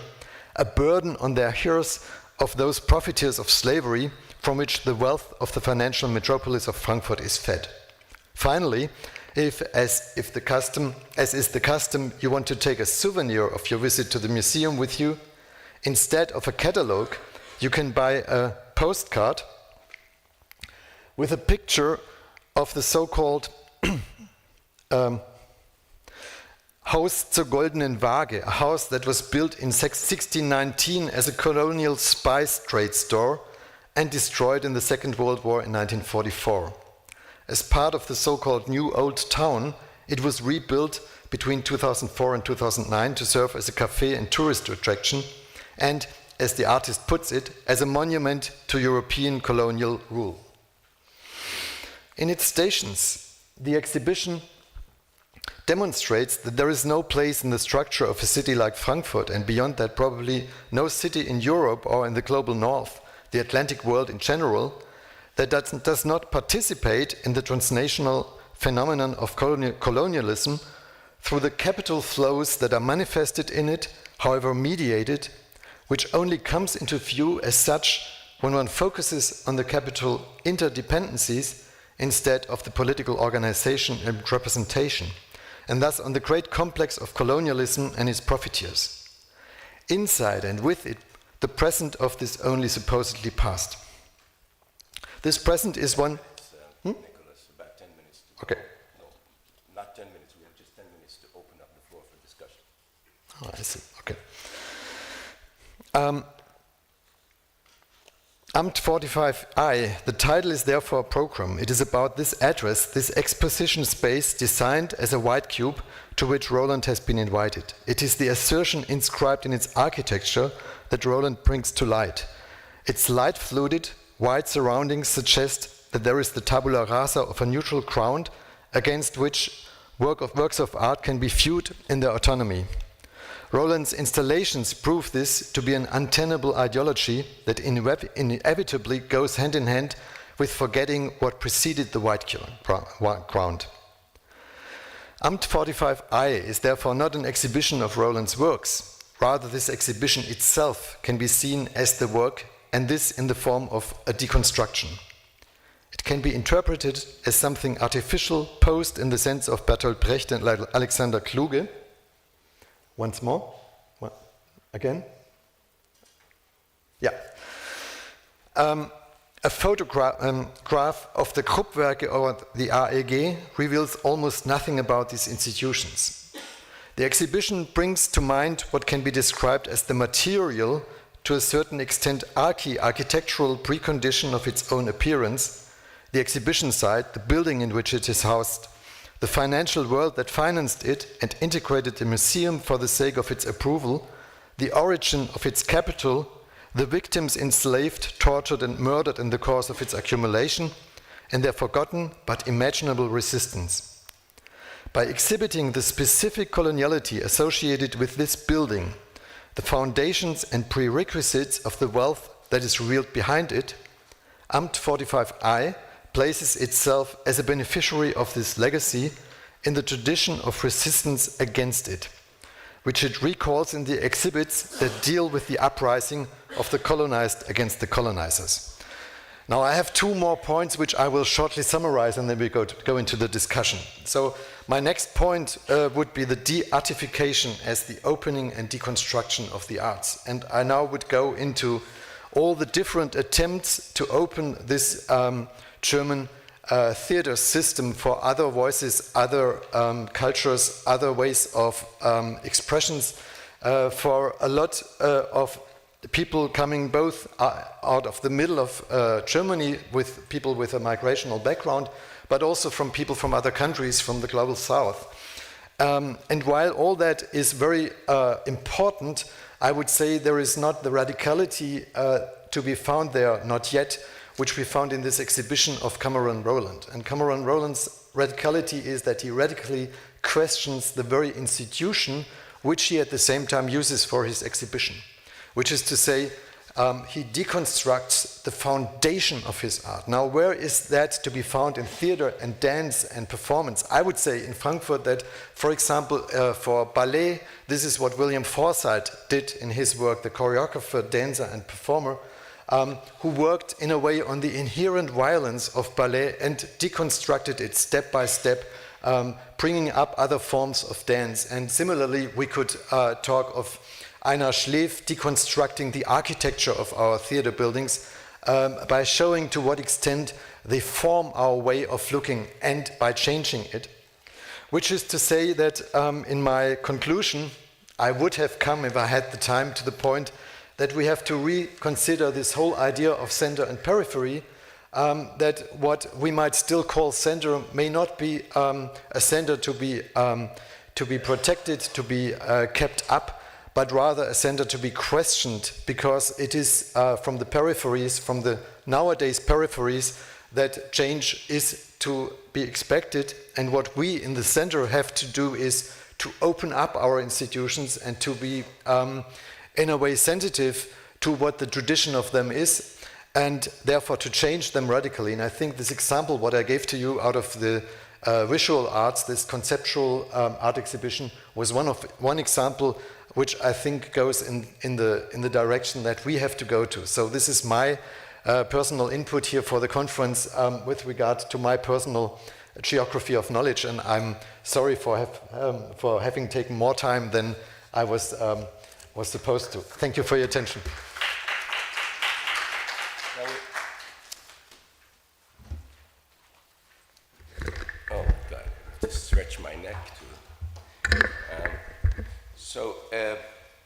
a burden on the heirs of those profiteers of slavery from which the wealth of the financial metropolis of Frankfurt is fed. Finally, as is the custom, you want to take a souvenir of your visit to the museum with you, instead of a catalogue, you can buy a postcard with a picture of the so-called Haus zur Goldenen Waage, a house that was built in 1619 as a colonial spice trade store and destroyed in the Second World War in 1944. As part of the so-called New Old Town, it was rebuilt between 2004 and 2009 to serve as a cafe and tourist attraction, and, as the artist puts it, as a monument to European colonial rule. In its stations, the exhibition demonstrates that there is no place in the structure of a city like Frankfurt, and beyond that probably no city in Europe or in the global north, the Atlantic world in general, that does not participate in the transnational phenomenon of colonialism through the capital flows that are manifested in it, however mediated, which only comes into view as such when one focuses on the capital interdependencies instead of the political organization and representation, and thus on the great complex of colonialism and its profiteers. Inside and with it, the present of this only supposedly past. This present is one... Nicholas, about 10 minutes. Okay. No, not 10 minutes. We have just 10 minutes to open up the floor for discussion. Oh, I see. Okay. Amt 45I, the title is therefore a program. It is about this address, this exposition space designed as a white cube to which Roland has been invited. It is the assertion inscribed in its architecture that Roland brings to light. Its light-fluted, white surroundings suggest that there is the tabula rasa of a neutral ground against which works of art can be viewed in their autonomy. Roland's installations prove this to be an untenable ideology that inevitably goes hand in hand with forgetting what preceded the white ground. Amt 45I is therefore not an exhibition of Roland's works. Rather, this exhibition itself can be seen as the work, and this in the form of a deconstruction. It can be interpreted as something artificial, posed in the sense of Bertolt Brecht and Alexander Kluge. Once more. Again. Yeah. A photograph of the Kruppwerke or the AEG reveals almost nothing about these institutions. The exhibition brings to mind what can be described as the material, to a certain extent architectural precondition of its own appearance, the exhibition site, the building in which it is housed, the financial world that financed it and integrated the museum for the sake of its approval, the origin of its capital, the victims enslaved, tortured and murdered in the course of its accumulation, and their forgotten but imaginable resistance. By exhibiting the specific coloniality associated with this building, the foundations and prerequisites of the wealth that is revealed behind it, Amt 45I places itself as a beneficiary of this legacy in the tradition of resistance against it, which it recalls in the exhibits that deal with the uprising of the colonized against the colonizers. Now I have two more points which I will shortly summarize and then we go into the discussion. So my next point would be the de-artification as the opening and deconstruction of the arts. And I now would go into all the different attempts to open this German theater system for other voices, other cultures, other ways of expressions for a lot of people coming both out of the middle of Germany with people with a migrational background, but also from people from other countries from the global south. And while all that is very important, I would say there is not the radicality to be found there, not yet, which we found in this exhibition of Cameron Rowland. And Cameron Rowland's radicality is that he radically questions the very institution which he at the same time uses for his exhibition, which is to say, he deconstructs the foundation of his art. Now, where is that to be found in theater and dance and performance? I would say in Frankfurt that, for example, for ballet, this is what William Forsythe did in his work, the choreographer, dancer, and performer, who worked in a way on the inherent violence of ballet and deconstructed it step by step, bringing up other forms of dance. And similarly, we could talk of Einar Schleef deconstructing the architecture of our theater buildings by showing to what extent they form our way of looking and by changing it. Which is to say that in my conclusion, I would have come, if I had the time, to the point that we have to reconsider this whole idea of center and periphery, that what we might still call center may not be a center to be protected, to be kept up, but rather a center to be questioned, because it is from the peripheries, from the nowadays peripheries, that change is to be expected. And what we in the center have to do is to open up our institutions and to be in a way sensitive to what the tradition of them is, and therefore to change them radically. And I think this example, what I gave to you out of the visual arts, this conceptual art exhibition, was one example which I think goes in the direction that we have to go to. So this is my personal input here for the conference with regard to my personal geography of knowledge, and I'm sorry for having taken more time than I was supposed to. Thank you for your attention. Oh, God, just stretch my neck too.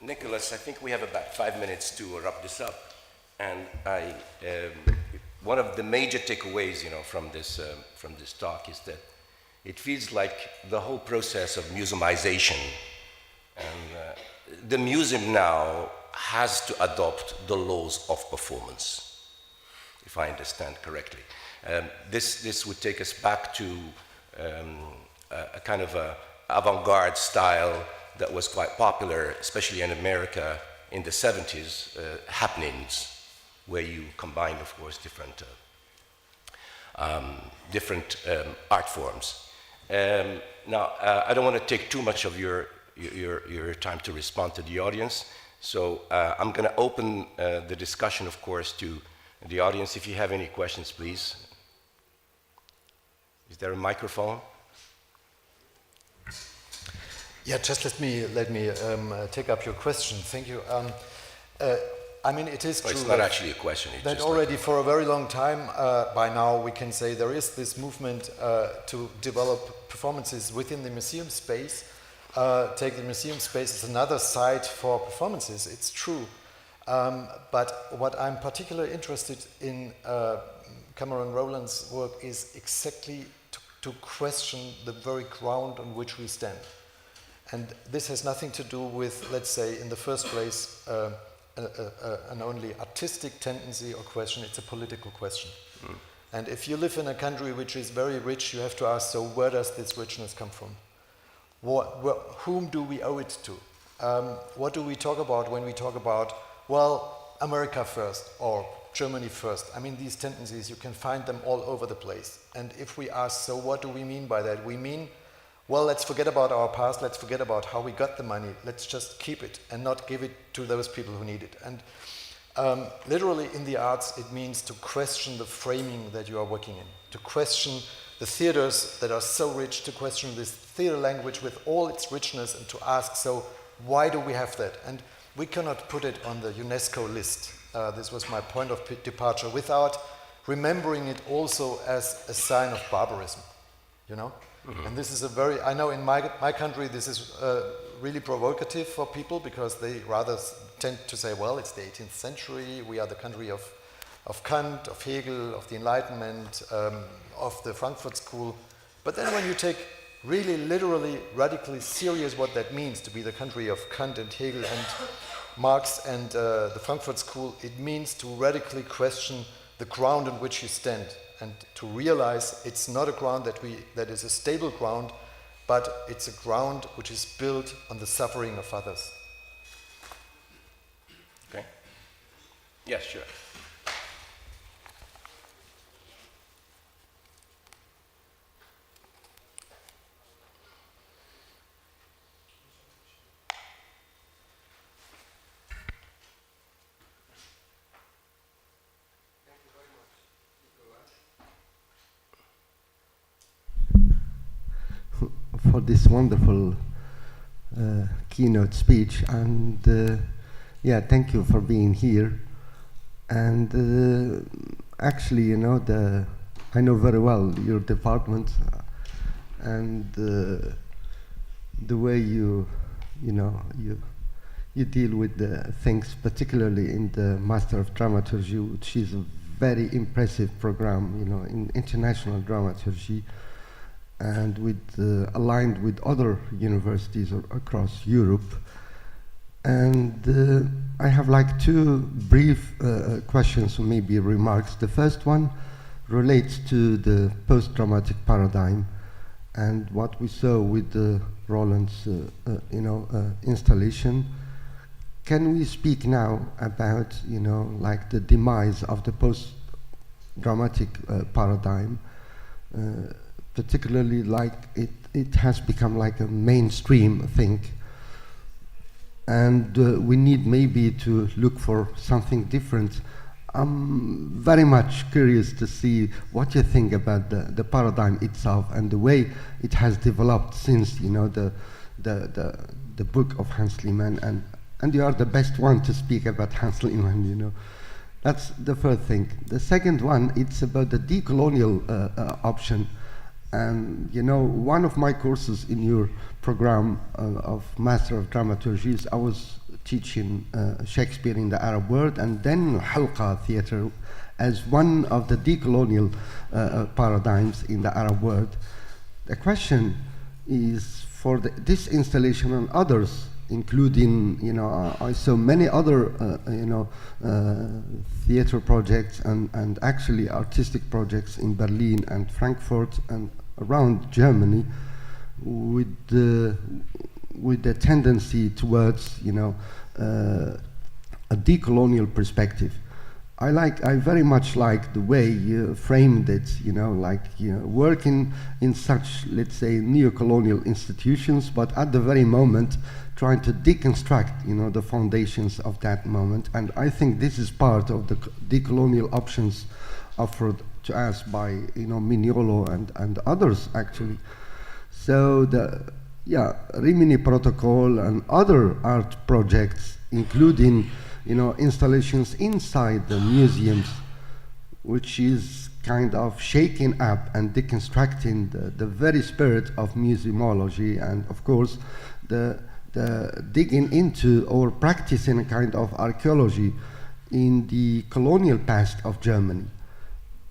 Nikolaus, I think we have about 5 minutes to wrap this up. And one of the major takeaways, from this talk is that it feels like the whole process of museumization, and the museum now has to adopt the laws of performance, if I understand correctly. This would take us back to a kind of a avant-garde style that was quite popular, especially in America in the 70s, happenings, where you combine, of course, different art forms. Now, I don't want to take too much of your time to respond to the audience, so I'm going to open the discussion, of course, to the audience. If you have any questions, please. Is there a microphone? Yeah, just let me take up your question. Thank you. I mean, it is Well, true. it's not actually a question. It's That just already for a very long time, by now, we can say there is this movement to develop performances within the museum space. Take the museum space as another site for performances. It's true. But what I'm particularly interested in Cameron Rowland's work is exactly to question the very ground on which we stand. And this has nothing to do with, let's say, in the first place, an only artistic tendency or question. It's a political question. Mm. And if you live in a country which is very rich, you have to ask, so where does this richness come from? Whom do we owe it to? What do we talk about when we talk about, well, America first or Germany first? I mean, these tendencies, you can find them all over the place. And if we ask, so what do we mean by that? We mean, well, let's forget about our past, let's forget about how we got the money, let's just keep it and not give it to those people who need it. And literally in the arts, it means to question the framing that you are working in, to question the theaters that are so rich, to question this theater language with all its richness and to ask, so why do we have that? And we cannot put it on the UNESCO list. This was my point of departure, without remembering it also as a sign of barbarism, you know? Mm-hmm. And this is a very, I know in my country this is really provocative for people because they rather tend to say, well, it's the 18th century, we are the country of Kant, of Hegel, of the Enlightenment, of the Frankfurt School. But then when you take really literally, radically serious what that means to be the country of Kant and Hegel and Marx and the Frankfurt School, it means to radically question the ground on which you stand and to realize it's not a ground that is a stable ground, but it's a ground which is built on the suffering of others. Okay. Yes, sure. For this wonderful keynote speech, and yeah, thank you for being here. And actually, you know, I know very well your department and the way you deal with the things, particularly in the Master of Dramaturgy, which is a very impressive program, you know, in international dramaturgy, and aligned with other universities across Europe. And I have like two brief questions or maybe remarks. The first one relates to the post-dramatic paradigm and what we saw with Roland's installation. Can we speak now about, you know, like the demise of the post-dramatic paradigm? Particularly like it has become like a mainstream thing, and we need maybe to look for something different. I'm very much curious to see what you think about the paradigm itself and the way it has developed since, you know, the book of Hans Liemann, and you are the best one to speak about Hans Liemann, you know. That's the first thing. The second one, it's about the decolonial option. And you know, one of my courses in your program of Master of Dramaturgy is I was teaching Shakespeare in the Arab world and then Halqa theater as one of the decolonial paradigms in the Arab world. The question is for this installation and others, including, you know, I saw many other, theater projects and actually artistic projects in Berlin and Frankfurt and around Germany with the tendency towards, you know, a decolonial perspective. I very much like the way you framed it, you know, like, you know, working in such, let's say, neo-colonial institutions, but at the very moment trying to deconstruct, you know, the foundations of that moment. And I think this is part of the decolonial options offered to us by, you know, Mignolo and others, actually. So Rimini Protocol and other art projects, including, installations inside the museums, which is kind of shaking up and deconstructing the very spirit of museumology, and of course the digging into or practicing a kind of archaeology in the colonial past of Germany.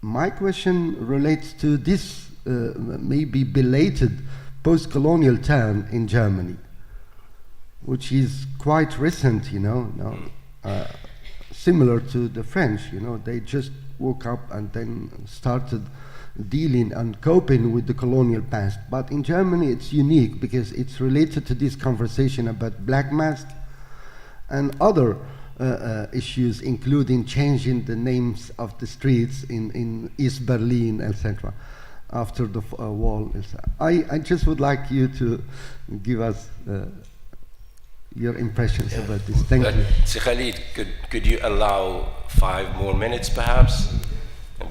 My question relates to this maybe belated post-colonial turn in Germany, which is quite recent, similar to the French. They just woke up and then started dealing and coping with the colonial past. But in Germany it's unique because it's related to this conversation about Black Mask and other issues, including changing the names of the streets in East Berlin, etc. after the wall. I just would like you to give us your impressions about this. Thank you. Sir Khalid, could you allow 5 more minutes perhaps?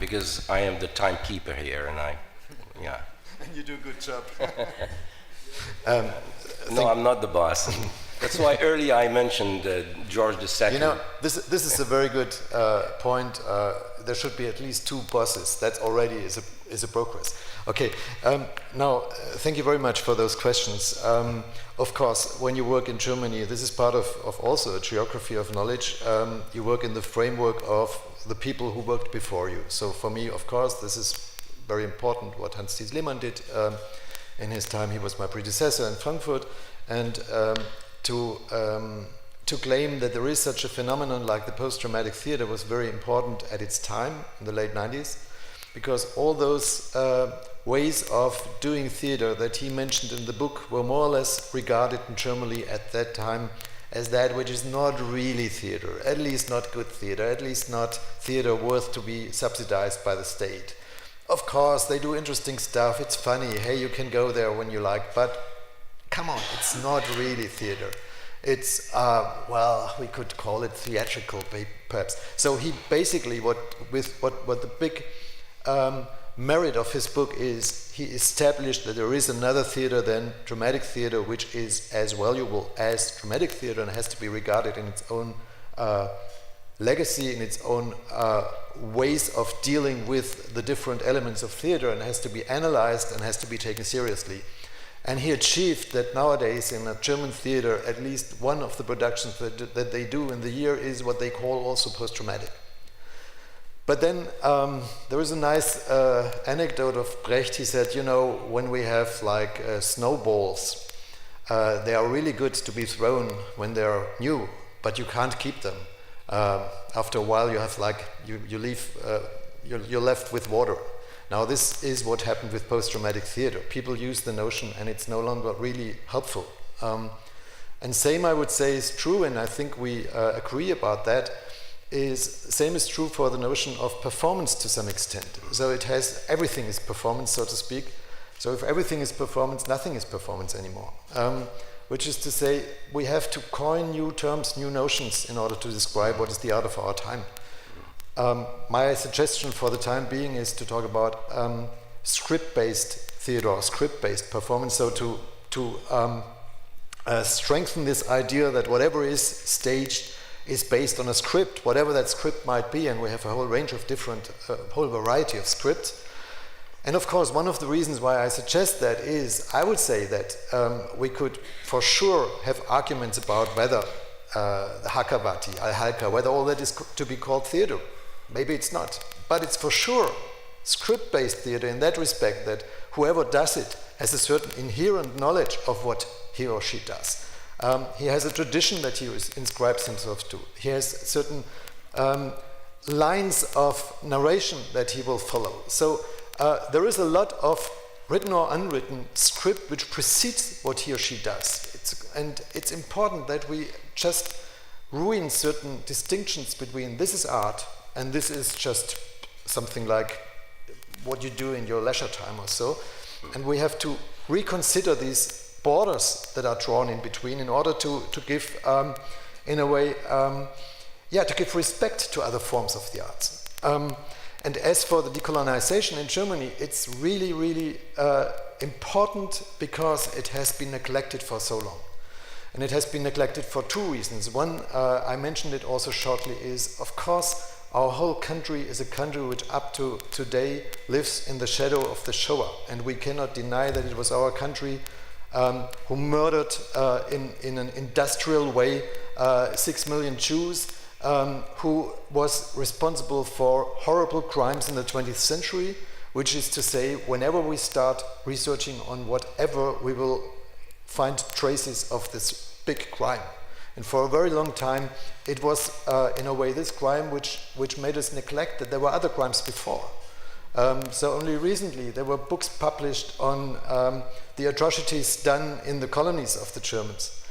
Because I am the timekeeper here, and And you do a good job. No, I'm not the boss. That's why earlier I mentioned George II. This is a very good point. There should be at least 2 bosses. That already is a progress. Okay. Now, thank you very much for those questions. Of course, when you work in Germany, this is part of also a geography of knowledge. You work in the framework of the people who worked before you. So for me, of course, this is very important what Hans Thies Lehmann did. In his time, he was my predecessor in Frankfurt. And to claim that there is such a phenomenon like the post-traumatic theater was very important at its time, in the late 90s, because all those ways of doing theater that he mentioned in the book were more or less regarded in Germany at that time as that which is not really theater, at least not good theater, at least not theater worth to be subsidized by the state. Of course, they do interesting stuff, it's funny, hey, you can go there when you like, but come on, it's not really theater. It's, we could call it theatrical, perhaps. So he basically, what the big merit of his book is, he established that there is another theater than dramatic theater, which is as valuable as dramatic theater and has to be regarded in its own legacy, in its own ways of dealing with the different elements of theater, and has to be analyzed and has to be taken seriously. And he achieved that nowadays in a German theater, at least one of the productions that they do in the year is what they call also post-traumatic. But then there is a nice anecdote of Brecht. He said, when we have like snowballs, they are really good to be thrown when they're new, but you can't keep them. After a while, you have you're left with water. Now, this is what happened with post-traumatic theater. People use the notion, and it's no longer really helpful. And same, I would say, is true, and I think we agree about that. Same is true for the notion of performance to some extent. So everything is performance, so to speak. So if everything is performance, nothing is performance anymore. Which is to say, we have to coin new terms, new notions in order to describe what is the art of our time. My suggestion for the time being is to talk about script-based theater or script-based performance, so to strengthen this idea that whatever is staged is based on a script, whatever that script might be, and we have a whole range of different, whole variety of scripts. And of course, one of the reasons why I suggest that is, I would say that we could for sure have arguments about whether the Hakawati, Al-Halka, whether all that is to be called theater. Maybe it's not, but it's for sure script-based theater in that respect, that whoever does it has a certain inherent knowledge of what he or she does. He has a tradition that he inscribes himself to. He has certain lines of narration that he will follow. So there is a lot of written or unwritten script which precedes what he or she does. And it's important that we just ruin certain distinctions between this is art and this is just something like what you do in your leisure time or so. And we have to reconsider these borders that are drawn in between in order to give, in a way, to give respect to other forms of the arts. And as for the decolonization in Germany, it's really, really important because it has been neglected for so long. And it has been neglected for two reasons. One, I mentioned it also shortly, is of course our whole country is a country which up to today lives in the shadow of the Shoah. And we cannot deny that it was our country who murdered in an industrial way 6 million Jews, who was responsible for horrible crimes in the 20th century, which is to say, whenever we start researching on whatever, we will find traces of this big crime. And for a very long time, it was, in a way, this crime which made us neglect that there were other crimes before. So only recently there were books published on the atrocities done in the colonies of the Germans.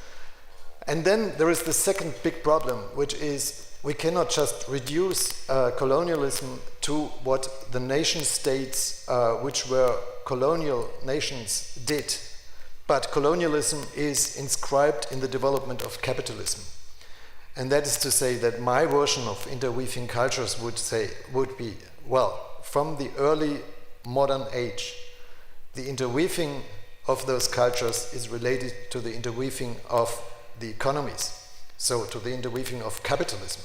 And then there is the second big problem, which is we cannot just reduce colonialism to what the nation states, which were colonial nations, did. But colonialism is inscribed in the development of capitalism. And that is to say that my version of interweaving cultures would be, well, from the early modern age, the interweaving of those cultures is related to the interweaving of the economies, so to the interweaving of capitalism.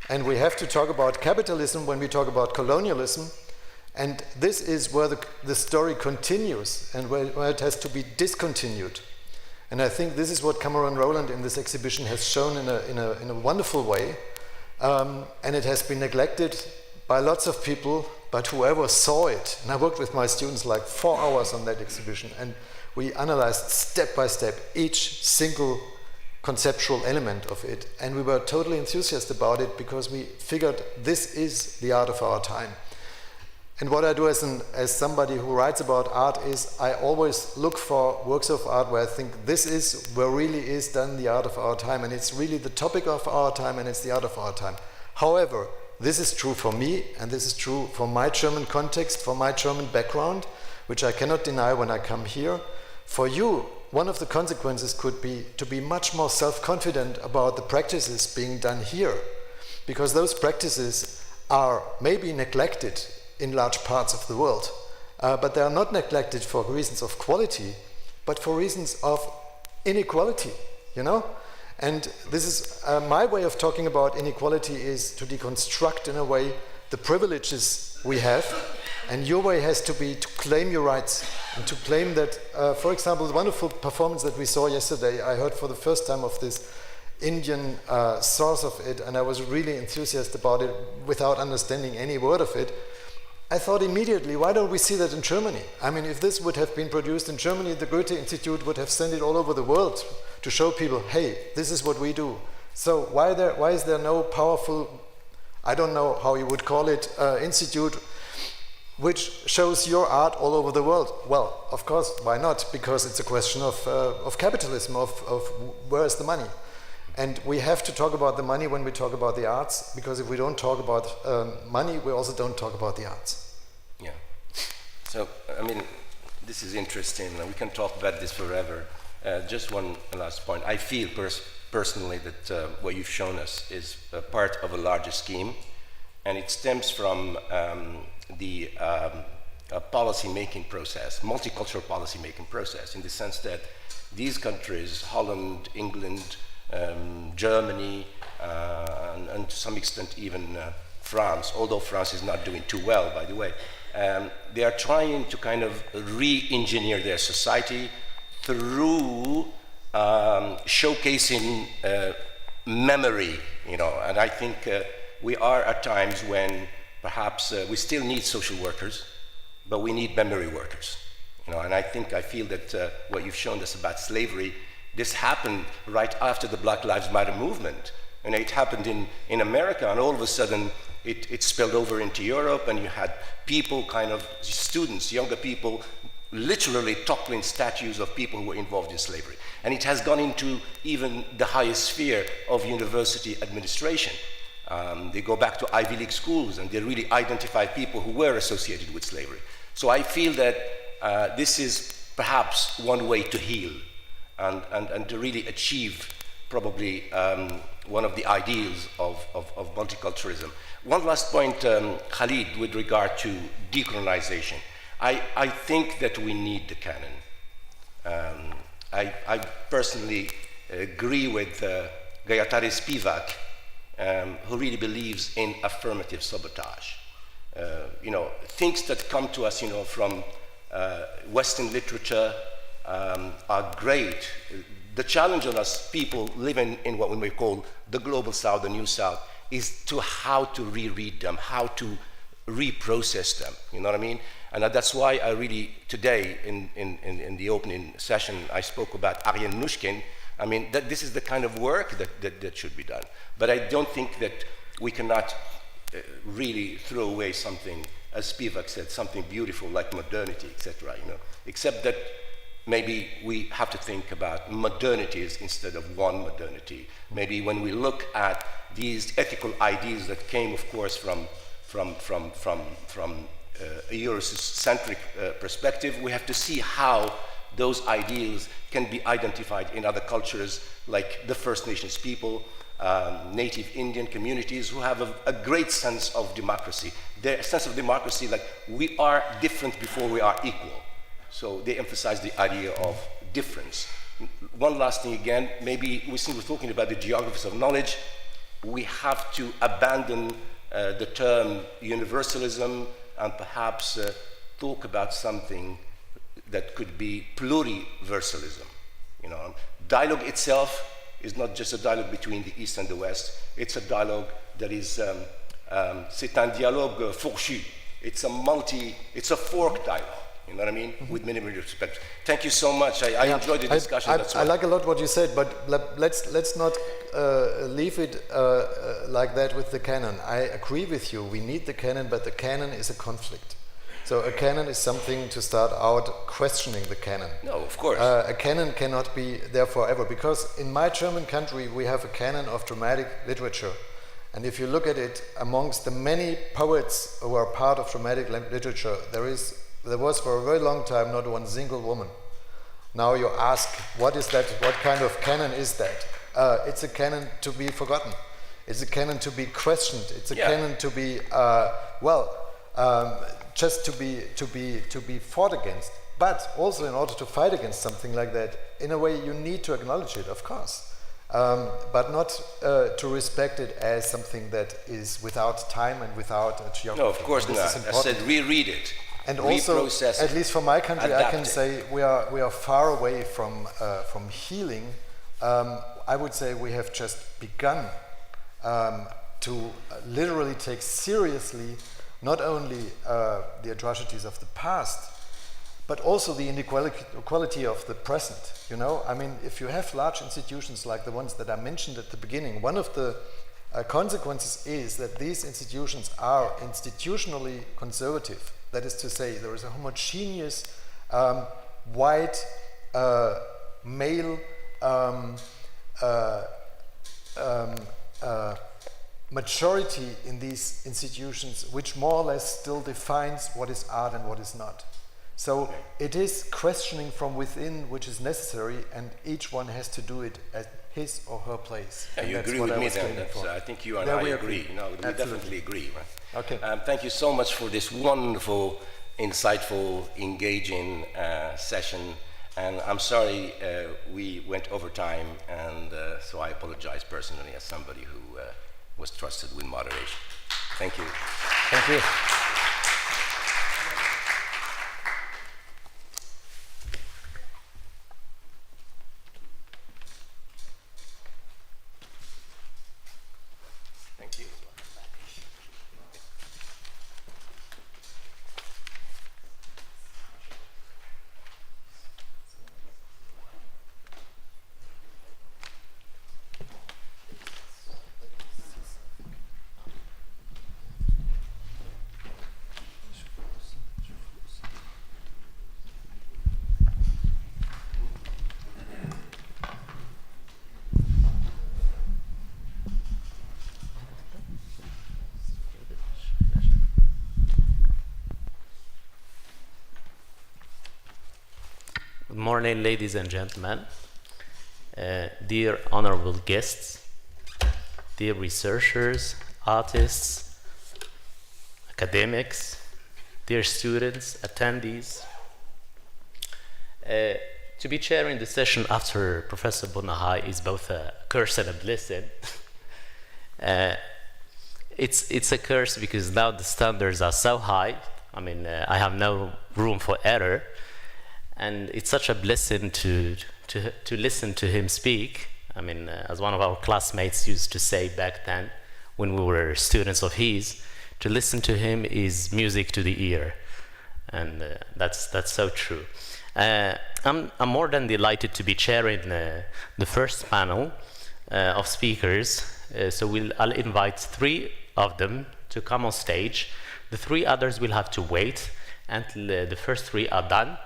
And we have to talk about capitalism when we talk about colonialism, and this is where the story continues and where it has to be discontinued. And I think this is what Cameron Rowland in this exhibition has shown in a wonderful way, and it has been neglected by lots of people, but whoever saw it, and I worked with my students like 4 hours on that exhibition, and we analyzed step by step each single conceptual element of it, and we were totally enthusiastic about it because we figured this is the art of our time. And what I do as somebody who writes about art is I always look for works of art where I think this is where really is done the art of our time, and it's really the topic of our time and it's the art of our time. However, this is true for me, and this is true for my German context, for my German background, which I cannot deny when I come here. For you, one of the consequences could be to be much more self-confident about the practices being done here, because those practices are maybe neglected in large parts of the world, but they are not neglected for reasons of quality, but for reasons of inequality, you know? And this is my way of talking about inequality is to deconstruct in a way the privileges we have, and your way has to be to claim your rights and to claim that, for example, the wonderful performance that we saw yesterday, I heard for the first time of this Indian source of it, and I was really enthusiastic about it without understanding any word of it. I thought immediately, why don't we see that in Germany? I mean, if this would have been produced in Germany, the Goethe Institute would have sent it all over the world to show people, hey, this is what we do. So why is there no powerful, I don't know how you would call it, institute which shows your art all over the world? Well, of course, why not? Because it's a question of capitalism, of where is the money? And we have to talk about the money when we talk about the arts, because if we don't talk about money, we also don't talk about the arts. Yeah. So, I mean, this is interesting. We can talk about this forever. Just one last point. I feel personally that what you've shown us is a part of a larger scheme, and it stems from the policy-making process, multicultural policy-making process, in the sense that these countries, Holland, England, Germany, and to some extent even France, although France is not doing too well, by the way, they are trying to kind of re-engineer their society through showcasing memory, you know, and I think we are at times when perhaps we still need social workers, but we need memory workers, you know, and I feel that what you've shown us about slavery, this happened right after the Black Lives Matter movement, and it happened in America, and all of a sudden it spilled over into Europe, and you had people, kind of students, younger people, literally toppling statues of people who were involved in slavery. And it has gone into even the highest sphere of university administration. They go back to Ivy League schools, and they really identify people who were associated with slavery. So I feel that this is perhaps one way to heal and to really achieve probably one of the ideals of multiculturalism. One last point, Khalid, with regard to decolonization. I think that we need the canon. I personally agree with Gayatari Spivak, who really believes in affirmative sabotage. Things that come to us, from Western literature are great. The challenge on us people living in what we may call the global South, the New South, is to how to reread them, how to reprocess them, you know what I mean? And that's why I really, today, in the opening session, I spoke about Ariel Mnouchkine. I mean, this is the kind of work that should be done. But I don't think that we cannot really throw away something, as Spivak said, something beautiful like modernity, etc., except that maybe we have to think about modernities instead of one modernity. Maybe when we look at these ethical ideas that came, of course, from a Eurocentric perspective, we have to see how those ideals can be identified in other cultures, like the First Nations people, native Indian communities who have a great sense of democracy. Their sense of democracy, like we are different before we are equal. So they emphasize the idea of difference. One last thing again, maybe we're talking about the geographies of knowledge. We have to abandon the term universalism and perhaps talk about something that could be pluriversalism. Dialogue itself is not just a dialogue between the East and the West. It's a dialogue that is, c'est un dialogue fourchu. It's a fork dialogue. You know what I mean? With many respect. Thank you so much. I enjoyed the discussion. I like a lot what you said, but let's not leave it like that with the canon. I agree with you. We need the canon, but the canon is a conflict. So a canon is something to start out questioning the canon. No, of course. A canon cannot be there forever, because in my German country we have a canon of dramatic literature. And if you look at it, amongst the many poets who are part of dramatic literature, there was for a very long time not one single woman. Now you ask, what is that? What kind of canon is that? It's a canon to be forgotten. It's a canon to be questioned. It's a canon to be, just to be fought against. But also, in order to fight against something like that, in a way you need to acknowledge it, of course, but not to respect it as something that is without time and without a geography. No, of course not. I said reread it. And also, at least for my country, I can say we are far away from healing. I would say we have just begun to literally take seriously not only the atrocities of the past, but also the inequality of the present. I mean, if you have large institutions like the ones that I mentioned at the beginning, one of the consequences is that these institutions are institutionally conservative. That is to say, there is a homogeneous, white, male majority in these institutions, which more or less still defines what is art and what is not. So it is questioning from within which is necessary, and each one has to do it at his or her place. Yeah, you agree with me then. I think you and I agree. We definitely agree. Right? Okay. Thank you so much for this wonderful, insightful, engaging session. And I'm sorry we went over time, and so I apologize personally as somebody who was trusted with moderation. Thank you. Thank you. Thank you. Good morning, ladies and gentlemen, dear honorable guests, dear researchers, artists, academics, dear students, attendees. to be chairing the session after Professor Bonahai is both a curse and a blessing. It's a curse because now the standards are so high. I mean, I have no room for error, and it's such a blessing to listen to him speak. I mean, as one of our classmates used to say back then, when we were students of his, to listen to him is music to the ear, and that's so true. I'm more than delighted to be chairing the first panel of speakers. So I'll invite 3 of them to come on stage. The 3 others will have to wait until the first 3 are done.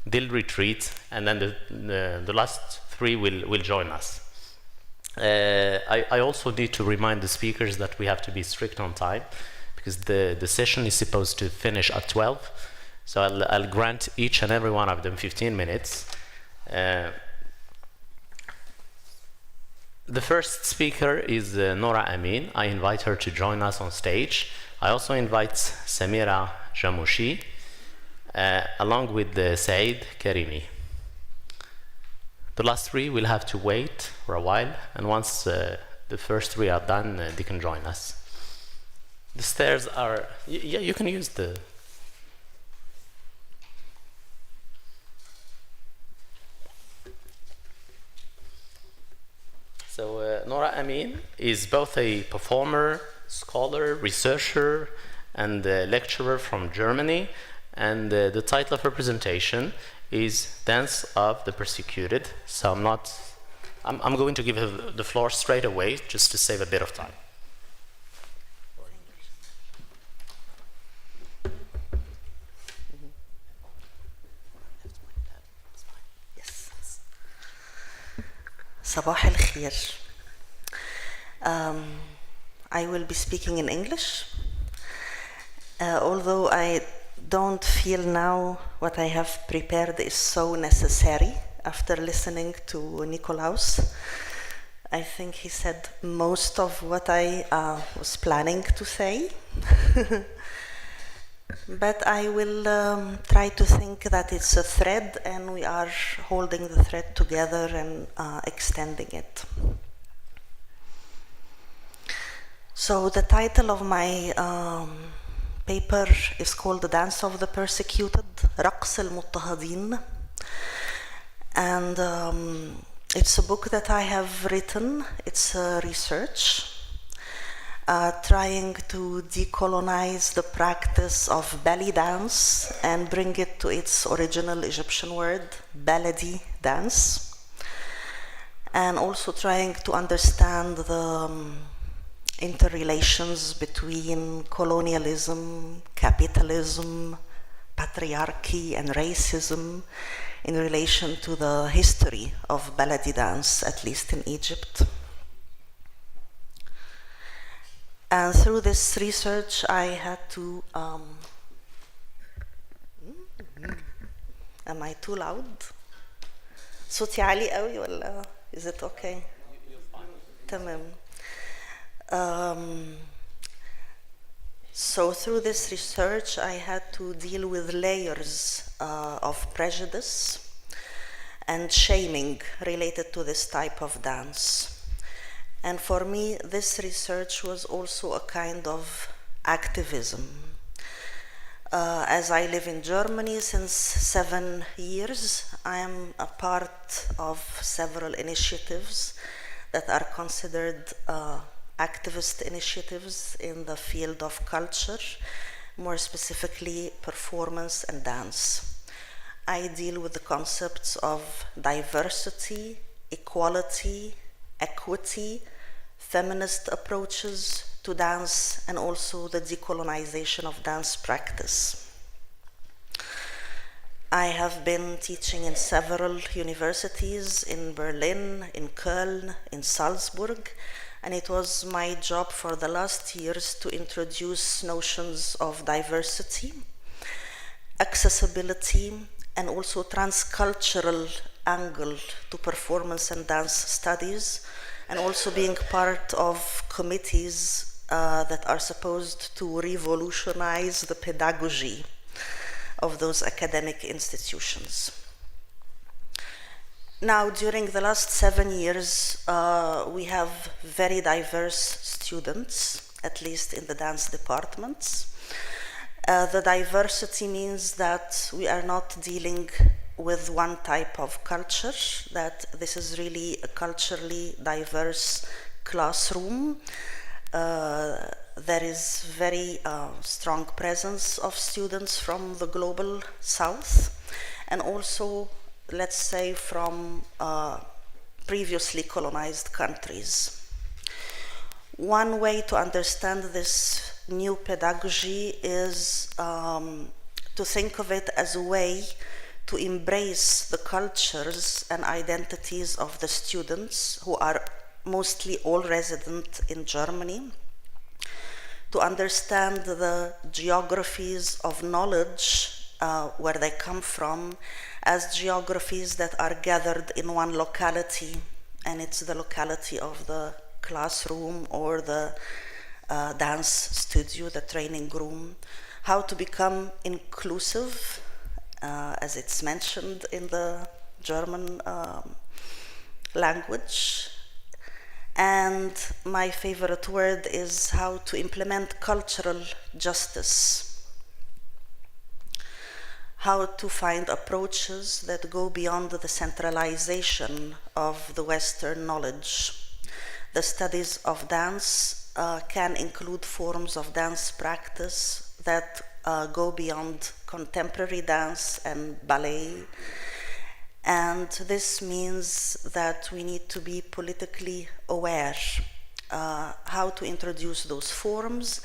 They'll retreat, and then the last 3 will join us. I also need to remind the speakers that we have to be strict on time, because the session is supposed to finish at 12. So I'll grant each and every one of them 15 minutes. The first speaker is Nora Amin. I invite her to join us on stage. I also invite Samira Jamouchi, along with Saeed Karimi. The last 3 will have to wait for a while, and once the first 3 are done, they can join us. The stairs are... Yeah, you can use the... So Nora Amin is both a performer, scholar, researcher, and lecturer from Germany, and the title of her presentation is Dance of the Persecuted. So I'm going to give her the floor straight away, just to save a bit of time. صباح الخير. I will be speaking in English, although I don't feel now what I have prepared is so necessary after listening to Nikolaus. I think he said most of what I was planning to say. But I will try to think that it's a thread, and we are holding the thread together and extending it. So the title of my paper is called The Dance of the Persecuted, رقص المضطهدين. And it's a book that I have written. It's a research trying to decolonize the practice of belly dance and bring it to its original Egyptian word, baladi dance, and also trying to understand the interrelations between colonialism, capitalism, patriarchy, and racism in relation to the history of baladi dance, at least in Egypt. And through this research, I had to... Am I too loud? صوتي عالي قوي ولا is it okay? تمام. So through this research, I had to deal with layers of prejudice and shaming related to this type of dance. And for me, this research was also a kind of activism. As I live in Germany since 7 years, I am a part of several initiatives that are considered activist initiatives in the field of culture, more specifically performance and dance. I deal with the concepts of diversity, equality, equity, feminist approaches to dance, and also the decolonization of dance practice. I have been teaching in several universities in Berlin, in Köln, in Salzburg, and it was my job for the last years to introduce notions of diversity, accessibility, and also transcultural angle to performance and dance studies, and also being part of committees that are supposed to revolutionize the pedagogy of those academic institutions. Now, during the last 7 years, we have very diverse students, at least in the dance departments. The diversity means that we are not dealing with one type of culture, that this is really a culturally diverse classroom. There is very strong presence of students from the global south, and also, let's say, from previously colonized countries. One way to understand this new pedagogy is to think of it as a way to embrace the cultures and identities of the students, who are mostly all resident in Germany, to understand the geographies of knowledge where they come from as geographies that are gathered in one locality, and it's the locality of the classroom or the dance studio, the training room. How to become inclusive, as it's mentioned in the German language. And my favorite word is how to implement cultural justice. How to find approaches that go beyond the centralization of the Western knowledge. The studies of dance can include forms of dance practice that go beyond contemporary dance and ballet. And this means that we need to be politically aware how to introduce those forms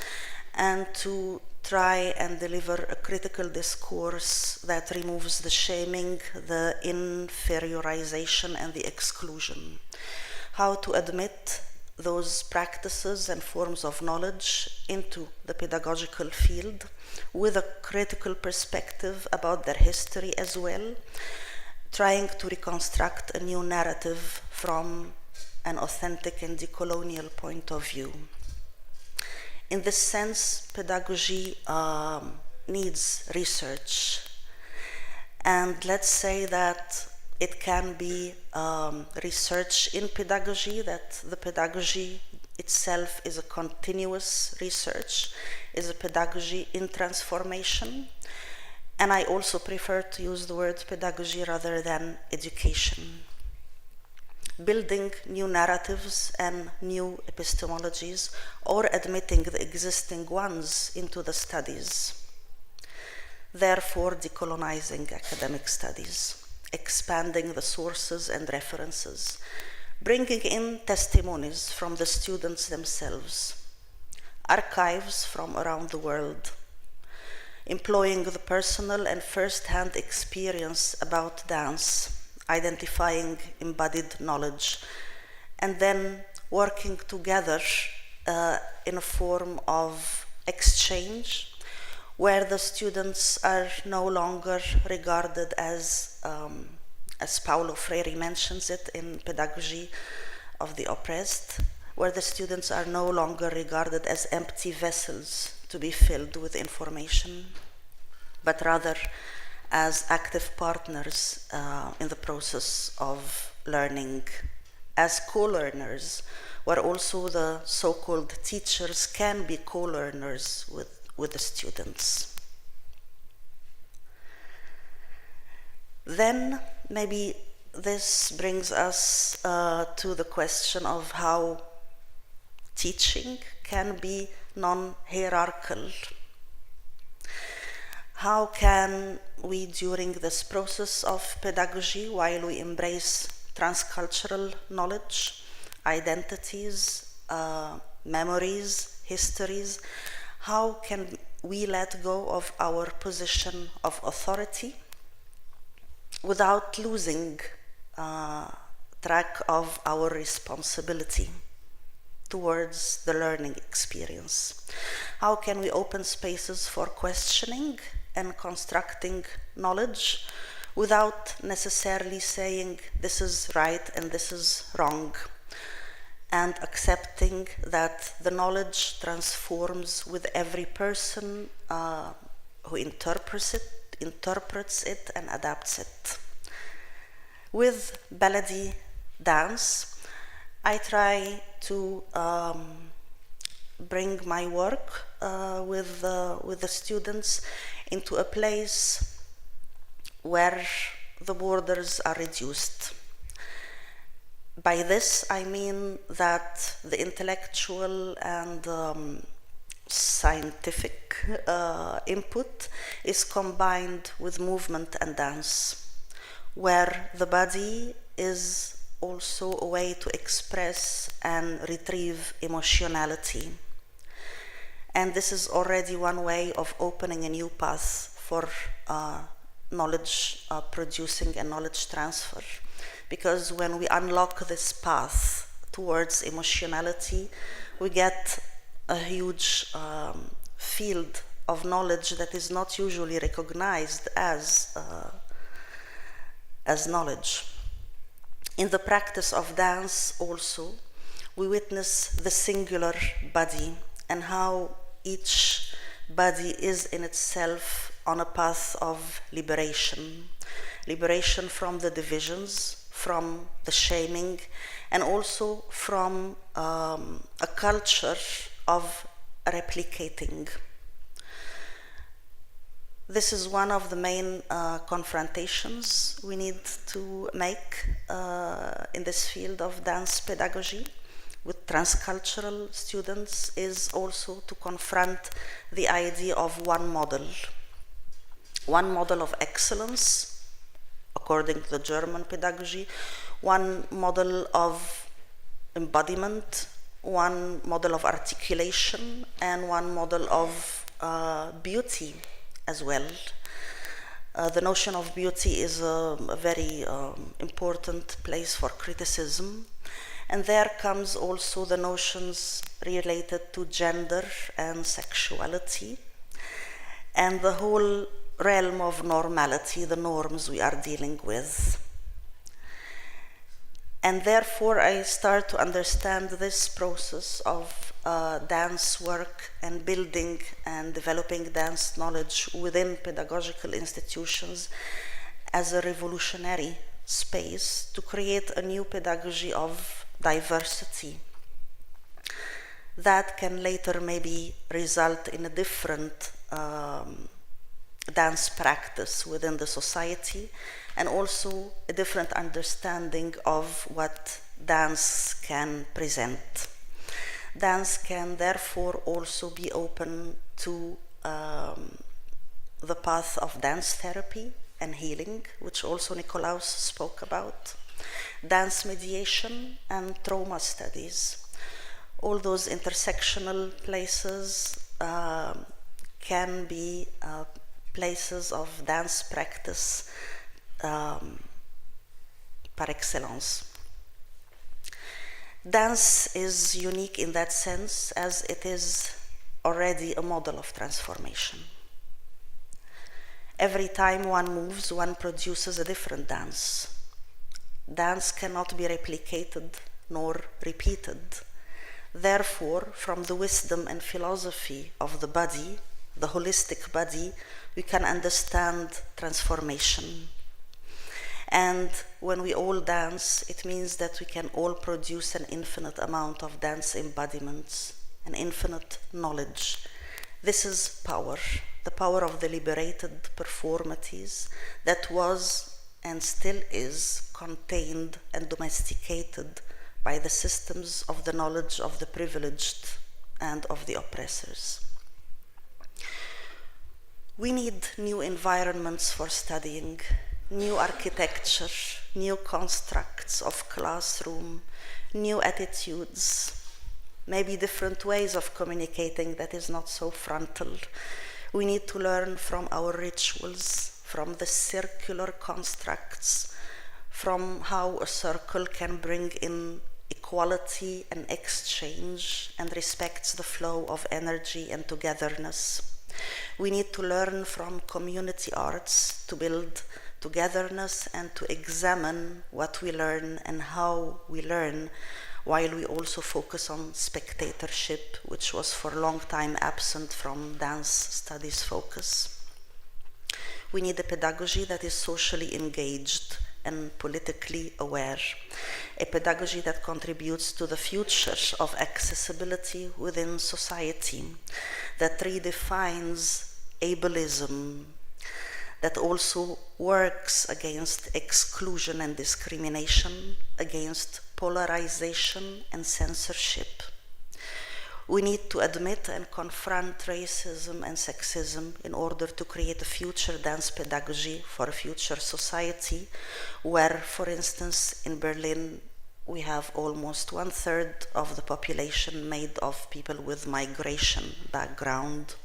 and to try and deliver a critical discourse that removes the shaming, the inferiorization, and the exclusion. How to admit those practices and forms of knowledge into the pedagogical field with a critical perspective about their history as well, trying to reconstruct a new narrative from an authentic and decolonial point of view. In this sense, pedagogy needs research. And let's say that it can be research in pedagogy, that the pedagogy itself is a continuous research, is a pedagogy in transformation. And I also prefer to use the word pedagogy rather than education. Building new narratives and new epistemologies, or admitting the existing ones into the studies. Therefore, decolonizing academic studies, expanding the sources and references, bringing in testimonies from the students themselves, archives from around the world, employing the personal and first-hand experience about dance, identifying embodied knowledge, and then working together in a form of exchange where the students are no longer regarded as Paulo Freire mentions it in Pedagogy of the Oppressed, where the students are no longer regarded as empty vessels to be filled with information, but rather as active partners in the process of learning, as co-learners, where also the so-called teachers can be co-learners with the students. Then maybe this brings us to the question of how teaching can be non-hierarchical. How can we, during this process of pedagogy, while we embrace transcultural knowledge, identities, memories, histories, how can we let go of our position of authority without losing track of our responsibility towards the learning experience? How can we open spaces for questioning and constructing knowledge without necessarily saying this is right and this is wrong, and accepting that the knowledge transforms with every person who interprets it and adapts it. With baladi dance, I try to bring my work with the students into a place where the borders are reduced. By this, I mean that the intellectual and scientific input is combined with movement and dance, where the body is also a way to express and retrieve emotionality. And this is already one way of opening a new path for knowledge producing and knowledge transfer. Because when we unlock this path towards emotionality, we get a huge field of knowledge that is not usually recognized as knowledge. In the practice of dance also, we witness the singular body and how each body is in itself on a path of liberation. Liberation from the divisions, from the shaming, and also from a culture of replicating. This is one of the main confrontations we need to make in this field of dance pedagogy with transcultural students, is also to confront the idea of one model of excellence, according to the German pedagogy, one model of embodiment, one model of articulation, and one model of beauty as well. The notion of beauty is a very important place for criticism, and there comes also the notions related to gender and sexuality, and the whole realm of normality, the norms we are dealing with. And therefore I start to understand this process of dance work and building and developing dance knowledge within pedagogical institutions as a revolutionary space to create a new pedagogy of diversity that can later maybe result in a different dance practice within the society, and also a different understanding of what dance can present. Dance can therefore also be open to the path of dance therapy and healing, which also Nikolaus spoke about, dance mediation and trauma studies. All those intersectional places can be places of dance practice par excellence. Dance is unique in that sense as it is already a model of transformation. Every time one moves, one produces a different dance. Dance cannot be replicated nor repeated. Therefore, from the wisdom and philosophy of the body, the holistic body, we can understand transformation. And when we all dance, it means that we can all produce an infinite amount of dance embodiments, an infinite knowledge. This is power, the power of the liberated performaties that was and still is contained and domesticated by the systems of the knowledge of the privileged and of the oppressors. We need new environments for studying, new architecture, new constructs of classroom, new attitudes, maybe different ways of communicating that is not so frontal. We need to learn from our rituals, from the circular constructs, from how a circle can bring in equality and exchange and respects the flow of energy and togetherness. We need to learn from community arts to build togetherness and to examine what we learn and how we learn, while we also focus on spectatorship, which was for a long time absent from dance studies focus. We need a pedagogy that is socially engaged, and politically aware, a pedagogy that contributes to the future of accessibility within society, that redefines ableism, that also works against exclusion and discrimination, against polarization and censorship. We need to admit and confront racism and sexism in order to create a future dance pedagogy for a future society where, for instance, in Berlin, we have almost 1/3 of the population made of people with migration background.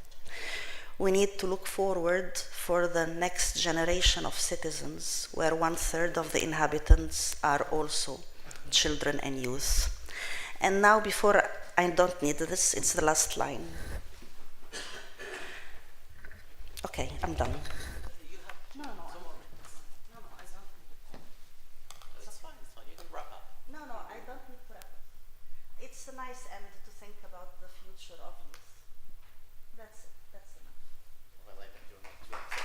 We need to look forward for the next generation of citizens where 1/3 of the inhabitants are also children and youth. And now, before I don't need this, it's the last line. Okay, I'm done. No, I don't. That's fine, you can wrap up. No, I don't need to wrap up. It's a nice end to think about the future of youth. That's enough. Well, I think you're not too upset.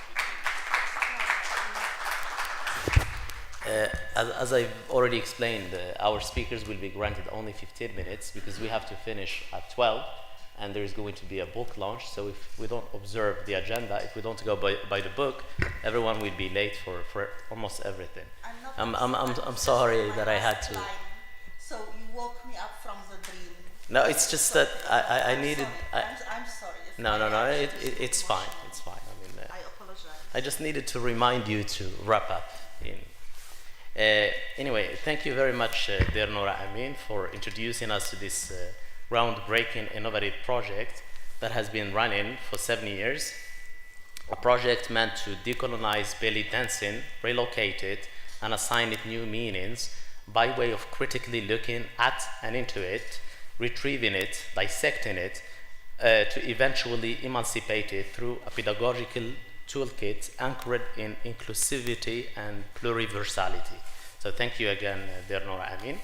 As I've already explained, our speakers will be granted only 15 minutes because we have to finish at 12 and there's going to be a book launch. So if we don't observe the agenda, if we don't go by the book, everyone will be late for almost everything. I'm sorry that I had to. So you woke me up from the dream. No, it's just that I needed. I'm sorry. No, it's fine. It's fine. I mean, I apologize. I just needed to remind you to wrap up. Anyway, thank you very much, dear Noura Amin, for introducing us to this groundbreaking, innovative project that has been running for 7 years. A project meant to decolonize belly dancing, relocate it, and assign it new meanings by way of critically looking at and into it, retrieving it, dissecting it, to eventually emancipate it through a pedagogical toolkit anchored in inclusivity and pluriversality. So thank you again, dear Noura Amin.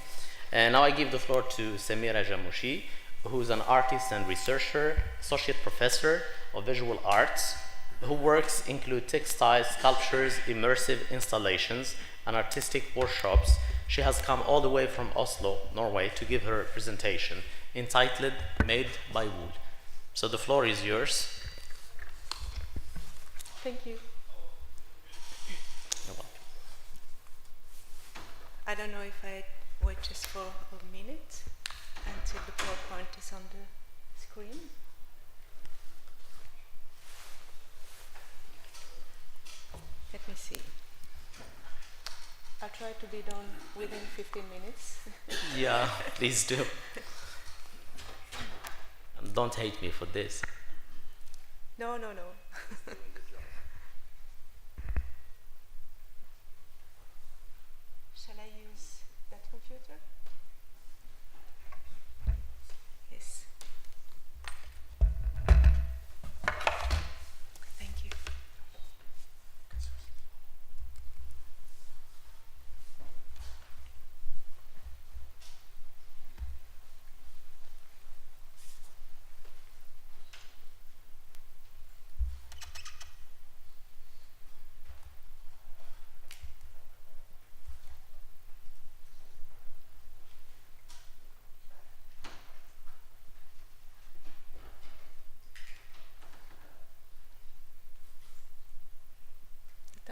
And now I give the floor to Samira Jamouchi, who is an artist and researcher, associate professor of visual arts, who works include textiles, sculptures, immersive installations, and artistic workshops. She has come all the way from Oslo, Norway, to give her presentation entitled Made by Wool. So the floor is yours. Thank you. I don't know if I wait just for a minute until the PowerPoint is on the screen. Let me see. I'll try to be done within 15 minutes. Yeah, please do. And don't hate me for this. No. Shall I use that computer? Yes. Thank you.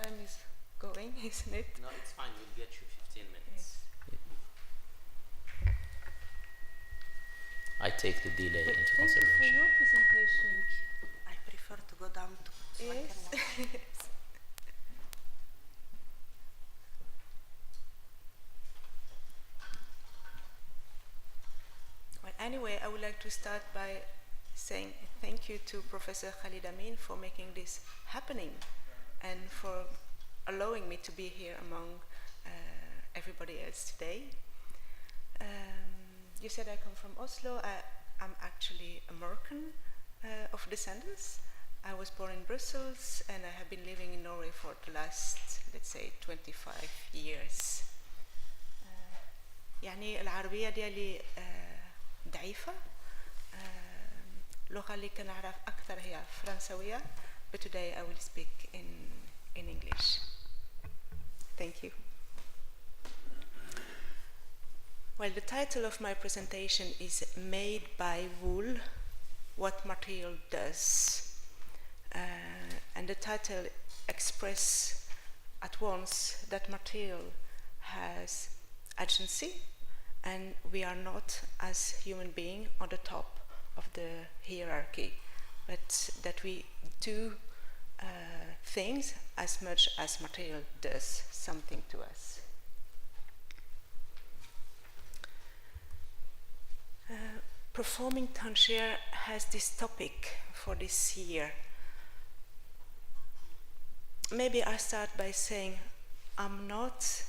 Time is going, isn't it? No, it's fine. We'll get you 15 minutes. Yes. I take the delay into Thank you for consideration. your presentation. I prefer to go down to so I Yes. can watch. Well, anyway, I would like to start by saying thank you to Professor Khalid Amin for making this happening and for allowing me to be here among everybody else today. You said I come from Oslo. I'm actually American of descendants. I was born in Brussels and I have been living in Norway for the last, let's say, 25 years. يعني العربية ديالي ضعيفة. اللغة اللي كنعرف أكثر هي فرنسوية. But today I will speak in English. Thank you. Well, the title of my presentation is Made by Wool, What Material Does. And the title expresses at once that material has agency, and we are not, as human beings, on the top of the hierarchy, but that we do things as much as material does something to us. Performing Tangier has this topic for this year. Maybe I start by saying I'm not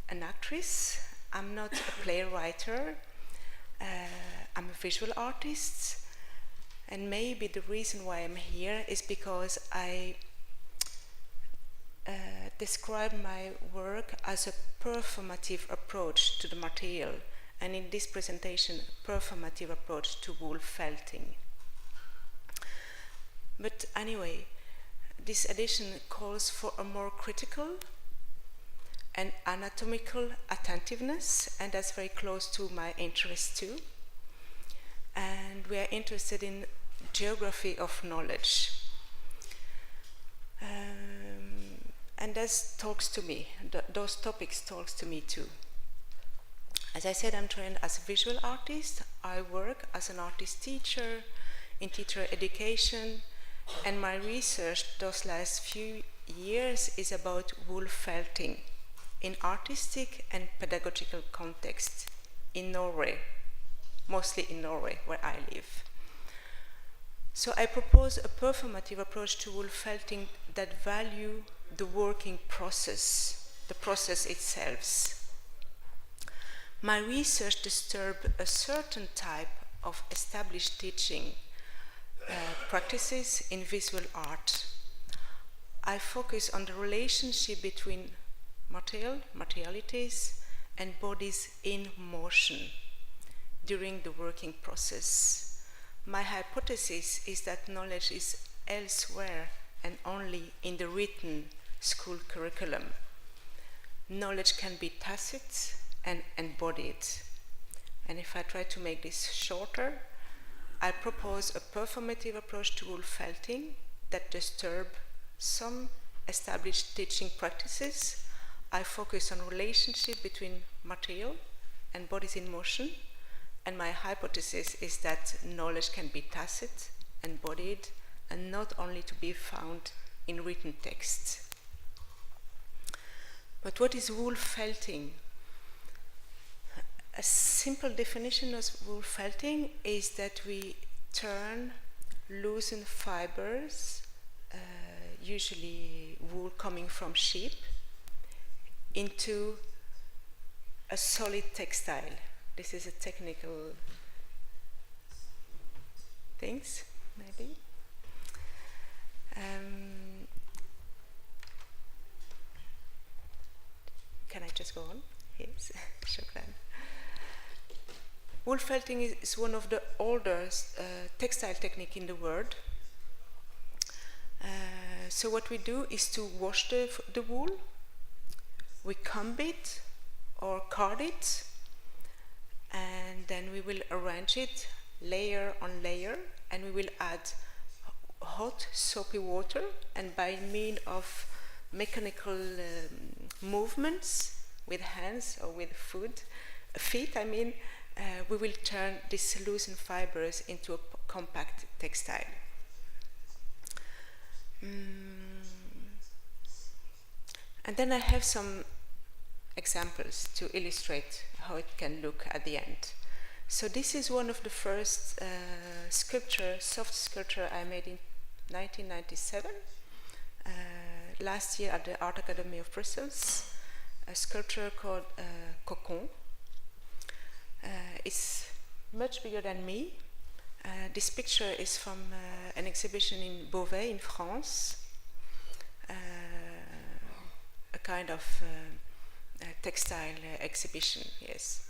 an actress, I'm not a playwright, I'm a visual artist, and maybe the reason why I'm here is because I describe my work as a performative approach to the material, and in this presentation, performative approach to wool felting. But anyway, this edition calls for a more critical and anatomical attentiveness, and that's very close to my interest too. And we are interested in geography of knowledge. And that talks to me, those topics talks to me too. As I said, I'm trained as a visual artist. I work as an artist teacher in teacher education, and my research those last few years is about wool felting in artistic and pedagogical context in Norway, mostly in Norway, where I live. So I propose a performative approach to wool felting that value the working process, the process itself. My research disturbs a certain type of established teaching practices in visual art. I focus on the relationship between materialities and bodies in motion during the working process. My hypothesis is that knowledge is elsewhere and only in the written school curriculum. Knowledge can be tacit and embodied. And if I try to make this shorter, I propose a performative approach to wool felting that disturbs some established teaching practices. I focus on relationship between material and bodies in motion, and my hypothesis is that knowledge can be tacit, embodied, and not only to be found in written texts. But what is wool felting? A simple definition of wool felting is that we turn loosened fibers, usually wool coming from sheep, into a solid textile. This is a technical things, maybe. Can I just go on? Yes, shukran. Wool felting is one of the oldest textile techniques in the world. So what we do is to wash the wool, we comb it or card it, and then we will arrange it layer on layer, and we will add hot soapy water, and by means of mechanical movements with hands or with feet, we will turn these loosened fibers into a compact textile. And then I have some examples to illustrate how it can look at the end. So this is one of the first soft sculpture I made in 1997, last year at the Art Academy of Brussels, a sculpture called Cocon. It's much bigger than me. This picture is from an exhibition in Beauvais in France, a kind of textile exhibition, yes.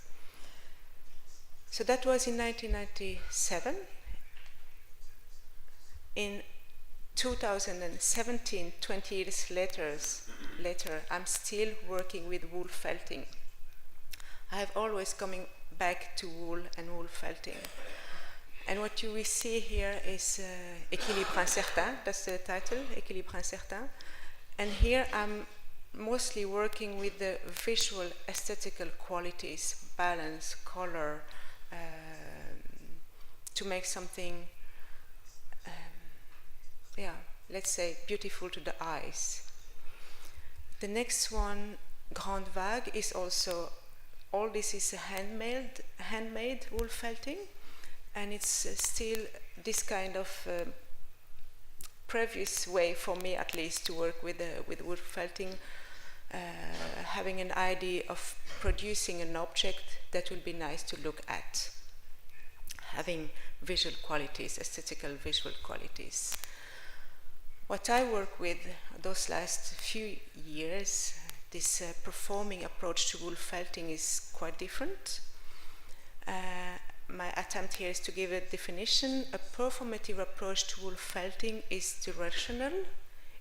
So that was in 1997. In 2017, 20 years later, I'm still working with wool felting. I have always coming back to wool and wool felting. And what you will see here is Équilibre incertain, that's the title, Équilibre incertain. And here I'm mostly working with the visual aesthetical qualities, balance, color, to make something, let's say, beautiful to the eyes. The next one, Grande Vague, is also, all this is a handmade wool felting, and it's still this kind of previous way, for me at least, to work with wool felting, having an idea of producing an object that will be nice to look at, having visual qualities, aesthetical visual qualities. What I work with those last few years, this performing approach to wool felting is quite different. My attempt here is to give a definition. A performative approach to wool felting is directional.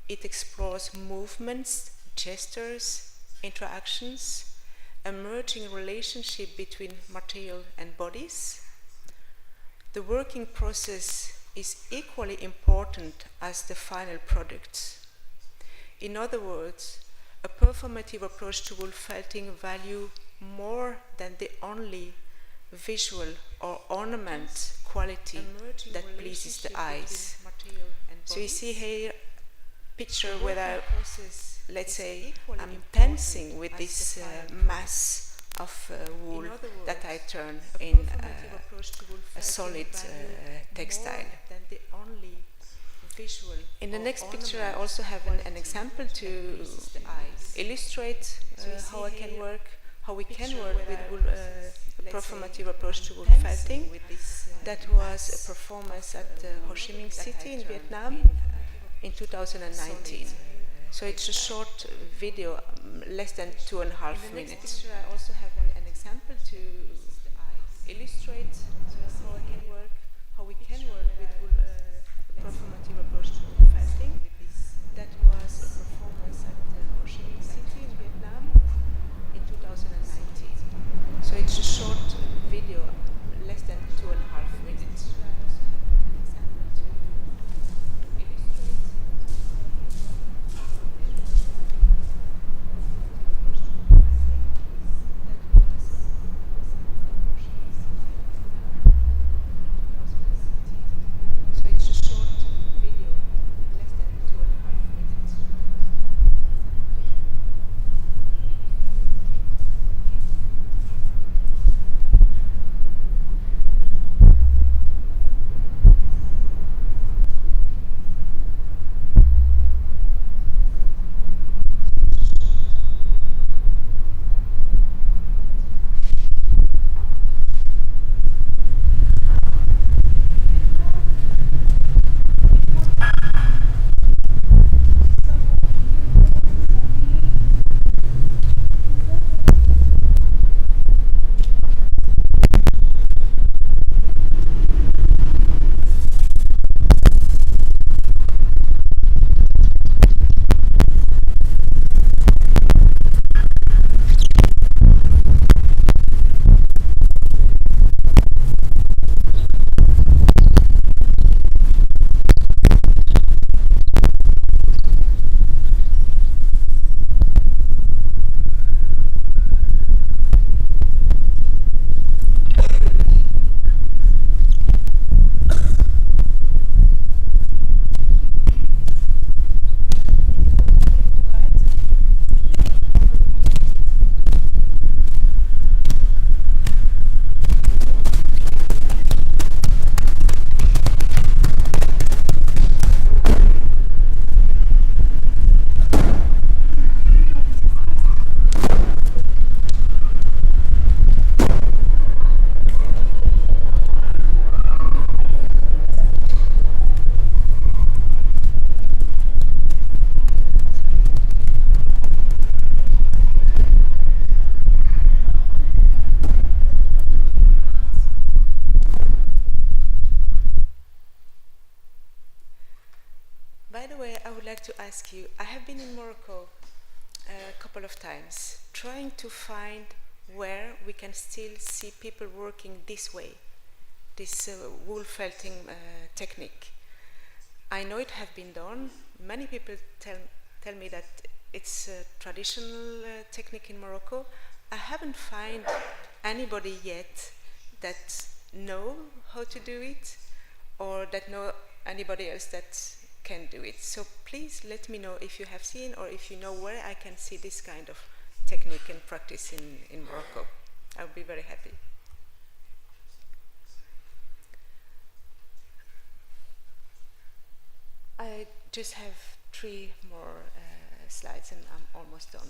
It explores movements, gestures, interactions, emerging relationship between material and bodies. The working process is equally important as the final product. In other words, a performative approach to wool felting value more than the only visual or ornament quality that pleases the eyes. So you see here a picture where I, let's say, I'm dancing with this mass of wool that I turn in a solid textile. In the next picture I also have an example to illustrate how I can work, how we can work with wool, performative approach to wool felting. That was a performance at Ho Chi Minh City in Vietnam in 2019. So it's a short video, less than 2.5 minutes. I also have an example to illustrate how I can work, how we can work with performative approach to wool felting. That was a performance at Ho Chi Minh City in Vietnam in 2019. So it's a short video, less than 2.5 minutes. By the way, I would like to ask you, I have been in Morocco a couple of times, trying to find where we can still see people working this way, this wool felting technique. I know it has been done. Many people tell me that it's a traditional technique in Morocco. I haven't found anybody yet that know how to do it, or that know anybody else that can do it. So please let me know if you have seen, or if you know where I can see this kind of technique and practice in Morocco. I would be very happy. I just have 3 more slides and I'm almost done.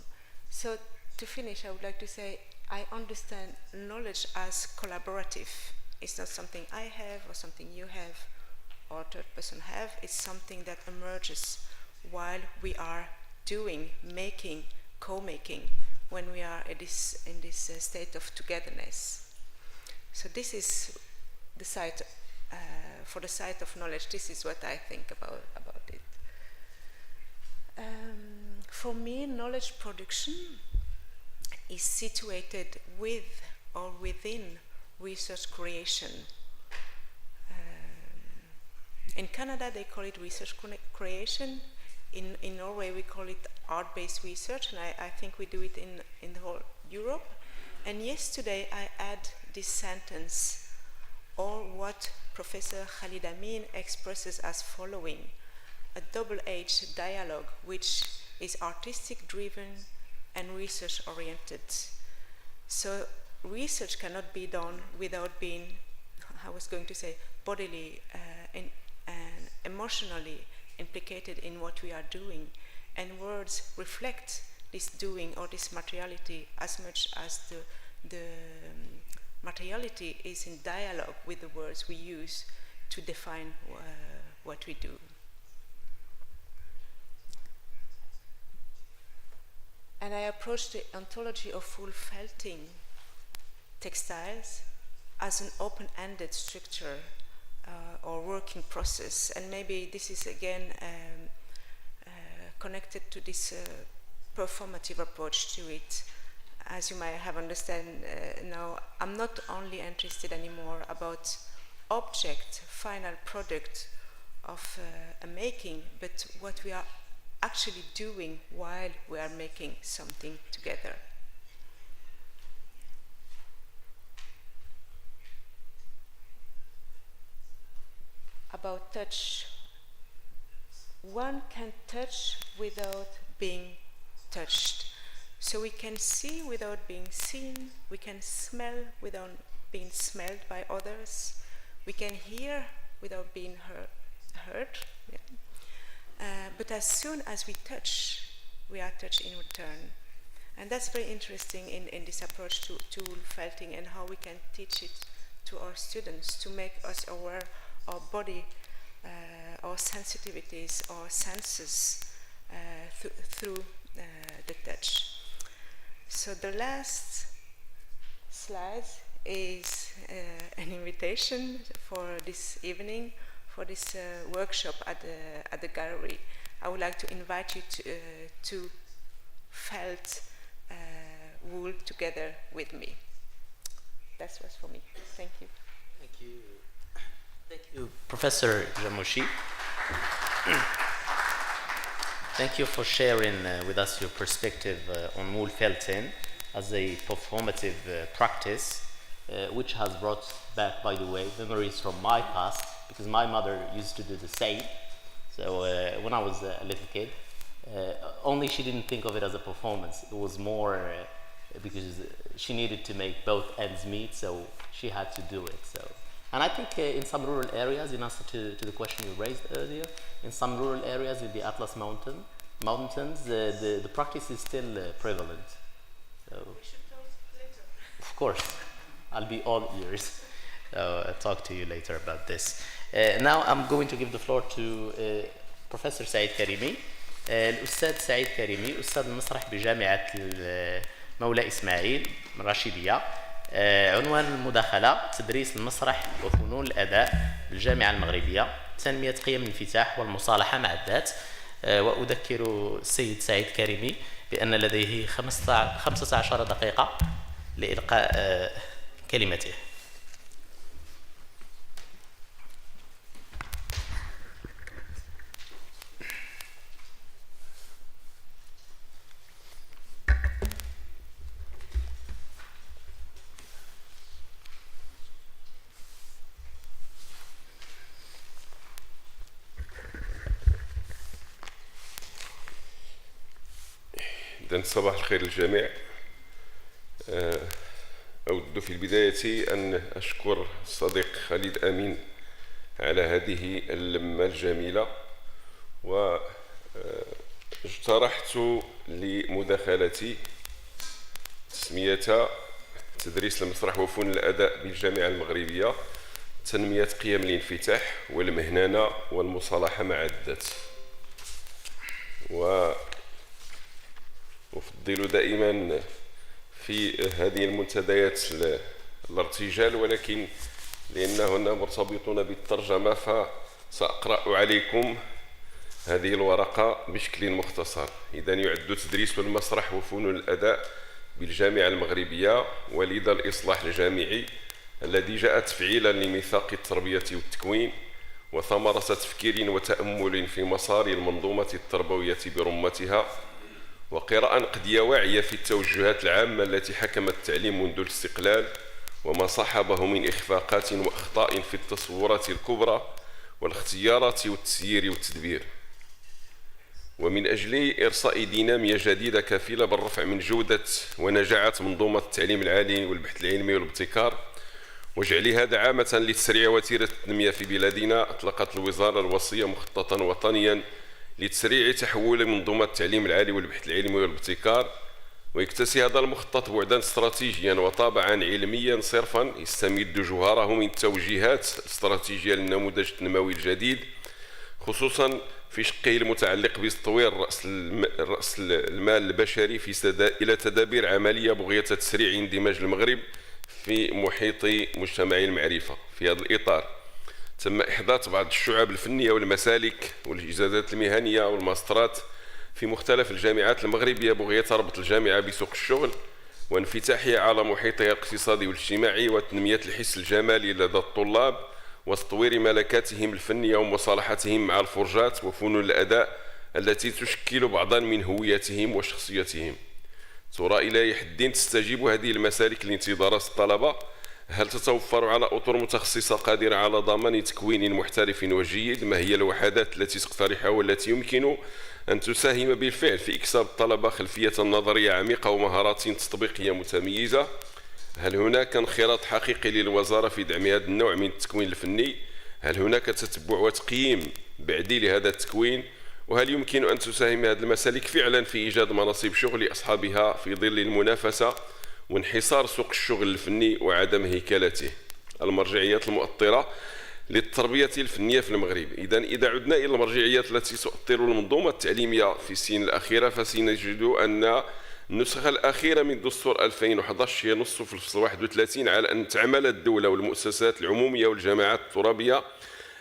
So to finish, I would like to say I understand knowledge as collaborative. It's not something I have or something you have or third person have. It's something that emerges while we are doing, making, co-making, when we are in this state of togetherness. So this is the site, for the site of knowledge, this is what I think about it. For me, knowledge production is situated with or within research creation. In Canada, they call it research creation. In Norway, we call it art-based research, and I think we do it in the whole Europe. And yesterday, I add this sentence, or what Professor Khalid Amin expresses as following: a double-edged dialogue which is artistic-driven and research-oriented. So research cannot be done without being, I was going to say, bodily and emotionally implicated in what we are doing. And words reflect this doing or this materiality as much as the materiality is in dialogue with the words we use to define what we do. And I approach the ontology of full felting textiles as an open-ended structure or working process. And maybe this is again connected to this performative approach to it. As you might have understand now, I'm not only interested anymore about object, final product of a making, but what we are actually doing while we are making something together. About touch. One can touch without being touched. So we can see without being seen, we can smell without being smelled by others, we can hear without being heard. Yeah. But as soon as we touch, we are touched in return. And that's very interesting in this approach to felting, and how we can teach it to our students to make us aware of our body, our sensitivities, our senses through the touch. So the last slide is an invitation for this evening, for this workshop at the gallery. I would like to invite you to felt wool together with me. That's what's for me. Thank you. Thank you. Thank you, Professor Jamouchi. Thank you for sharing with us your perspective on wool felting as a performative practice, which has brought back, by the way, memories from my past, because my mother used to do the same. So when I was a little kid, only she didn't think of it as a performance. It was more because she needed to make both ends meet, so she had to do it. So, and I think in some rural areas, in answer to the question you raised earlier, in some rural areas in the Atlas Mountains, the practice is still prevalent. So, We should talk later. of course, I'll be all ears. So I'll talk to you later about this. Now I'm going to give the floor to Professor سعيد كريمي. الأستاذ سعيد كريمي أستاذ المسرح بجامعة المولى إسماعيل من رشيدية. عنوان المداخلة: تدريس المسرح وفنون الأداء بالجامعة المغربية، تنمية قيم الانفتاح والمصالحة مع الذات. وأذكر السيد سعيد كريمي بأن لديه 15 دقيقة لإلقاء كلمته. صباح الخير للجميع. أود في البداية أن أشكر الصديق خالد أمين على هذه اللمة الجميلة، واجترحت لمداخلتي تسميتها تدريس المسرح وفنون الأداء بالجامعة المغربية، تنمية قيم الانفتاح والمهنانة والمصالحة مع الذات. أفضل دائما في هذه المنتديات الارتجال، ولكن لأنهن مرتبطون بالترجمة فسأقرأ عليكم هذه الورقة بشكل مختصر. إذن يعد تدريس المسرح وفنون الأداء بالجامعة المغربية ولذا الإصلاح الجامعي الذي جاء تفعيلا لميثاق التربية والتكوين وثمرة تفكير وتأمل في مسار المنظومة التربوية برمتها، وقراءة نقدية واعية في التوجهات العامة التي حكمت التعليم منذ الاستقلال وما صاحبه من إخفاقات وأخطاء في التصورات الكبرى والاختيارات والتسيير والتدبير، ومن أجل إرساء دينامية جديدة كفيلة بالرفع من جودة ونجاعة منظومة التعليم العالي والبحث العلمي والابتكار وجعلها دعامة لتسريع وتيرة التنمية في بلادنا، أطلقت الوزارة الوصية مخططا وطنيا لتسريع تحول منظومة التعليم العالي والبحث العلمي والابتكار، ويكتسي هذا المخطط بعدا استراتيجيا وطابعا علميا صرفا يستمد جوهره من التوجيهات الاستراتيجية للنموذج التنموي الجديد، خصوصا في شقه المتعلق بتطوير رأس المال البشري إلى تدابير عملية بغية تسريع اندماج المغرب في محيط مجتمعي المعرفة. في هذا الإطار تم إحداث بعض الشعب الفنية والمسالك والإجازات المهنية والماسترات في مختلف الجامعات المغربية بغية ربط الجامعة بسوق الشغل وانفتاحها على محيطها الاقتصادي والاجتماعي وتنمية الحس الجمالي لدى الطلاب وتطوير ملكاتهم الفنية ومصالحتهم مع الفرجات وفنون الأداء التي تشكل بعضا من هويتهم وشخصيتهم. ترى إلى أي حد تستجيب هذه المسالك لانتظارات الطلبة؟ هل تتوفر على أطر متخصصة قادرة على ضمان تكوين محترف وجيد؟ ما هي الوحدات التي تقترحها والتي يمكن أن تساهم بالفعل في إكساب الطلبة خلفية نظرية عميقة ومهارات تطبيقية متميزة؟ هل هناك انخراط حقيقي للوزارة في دعم هذا النوع من التكوين الفني؟ هل هناك تتبع وتقييم بعدي لهذا التكوين؟ وهل يمكن أن تساهم هذه المسالك فعلا في إيجاد مناصب شغل لأصحابها في ظل المنافسة وانحصار سوق الشغل الفني وعدم هيكلته؟ المرجعيات المؤطرة للتربية الفنية في المغرب. إذا عدنا إلى المرجعيات التي تؤطر المنظومة التعليمية في السنين الأخيرة فسنجد أن النسخة الأخيرة من دستور 2011 هي نص في الفصل 31 على أن تعمل الدولة والمؤسسات العمومية والجماعات الترابية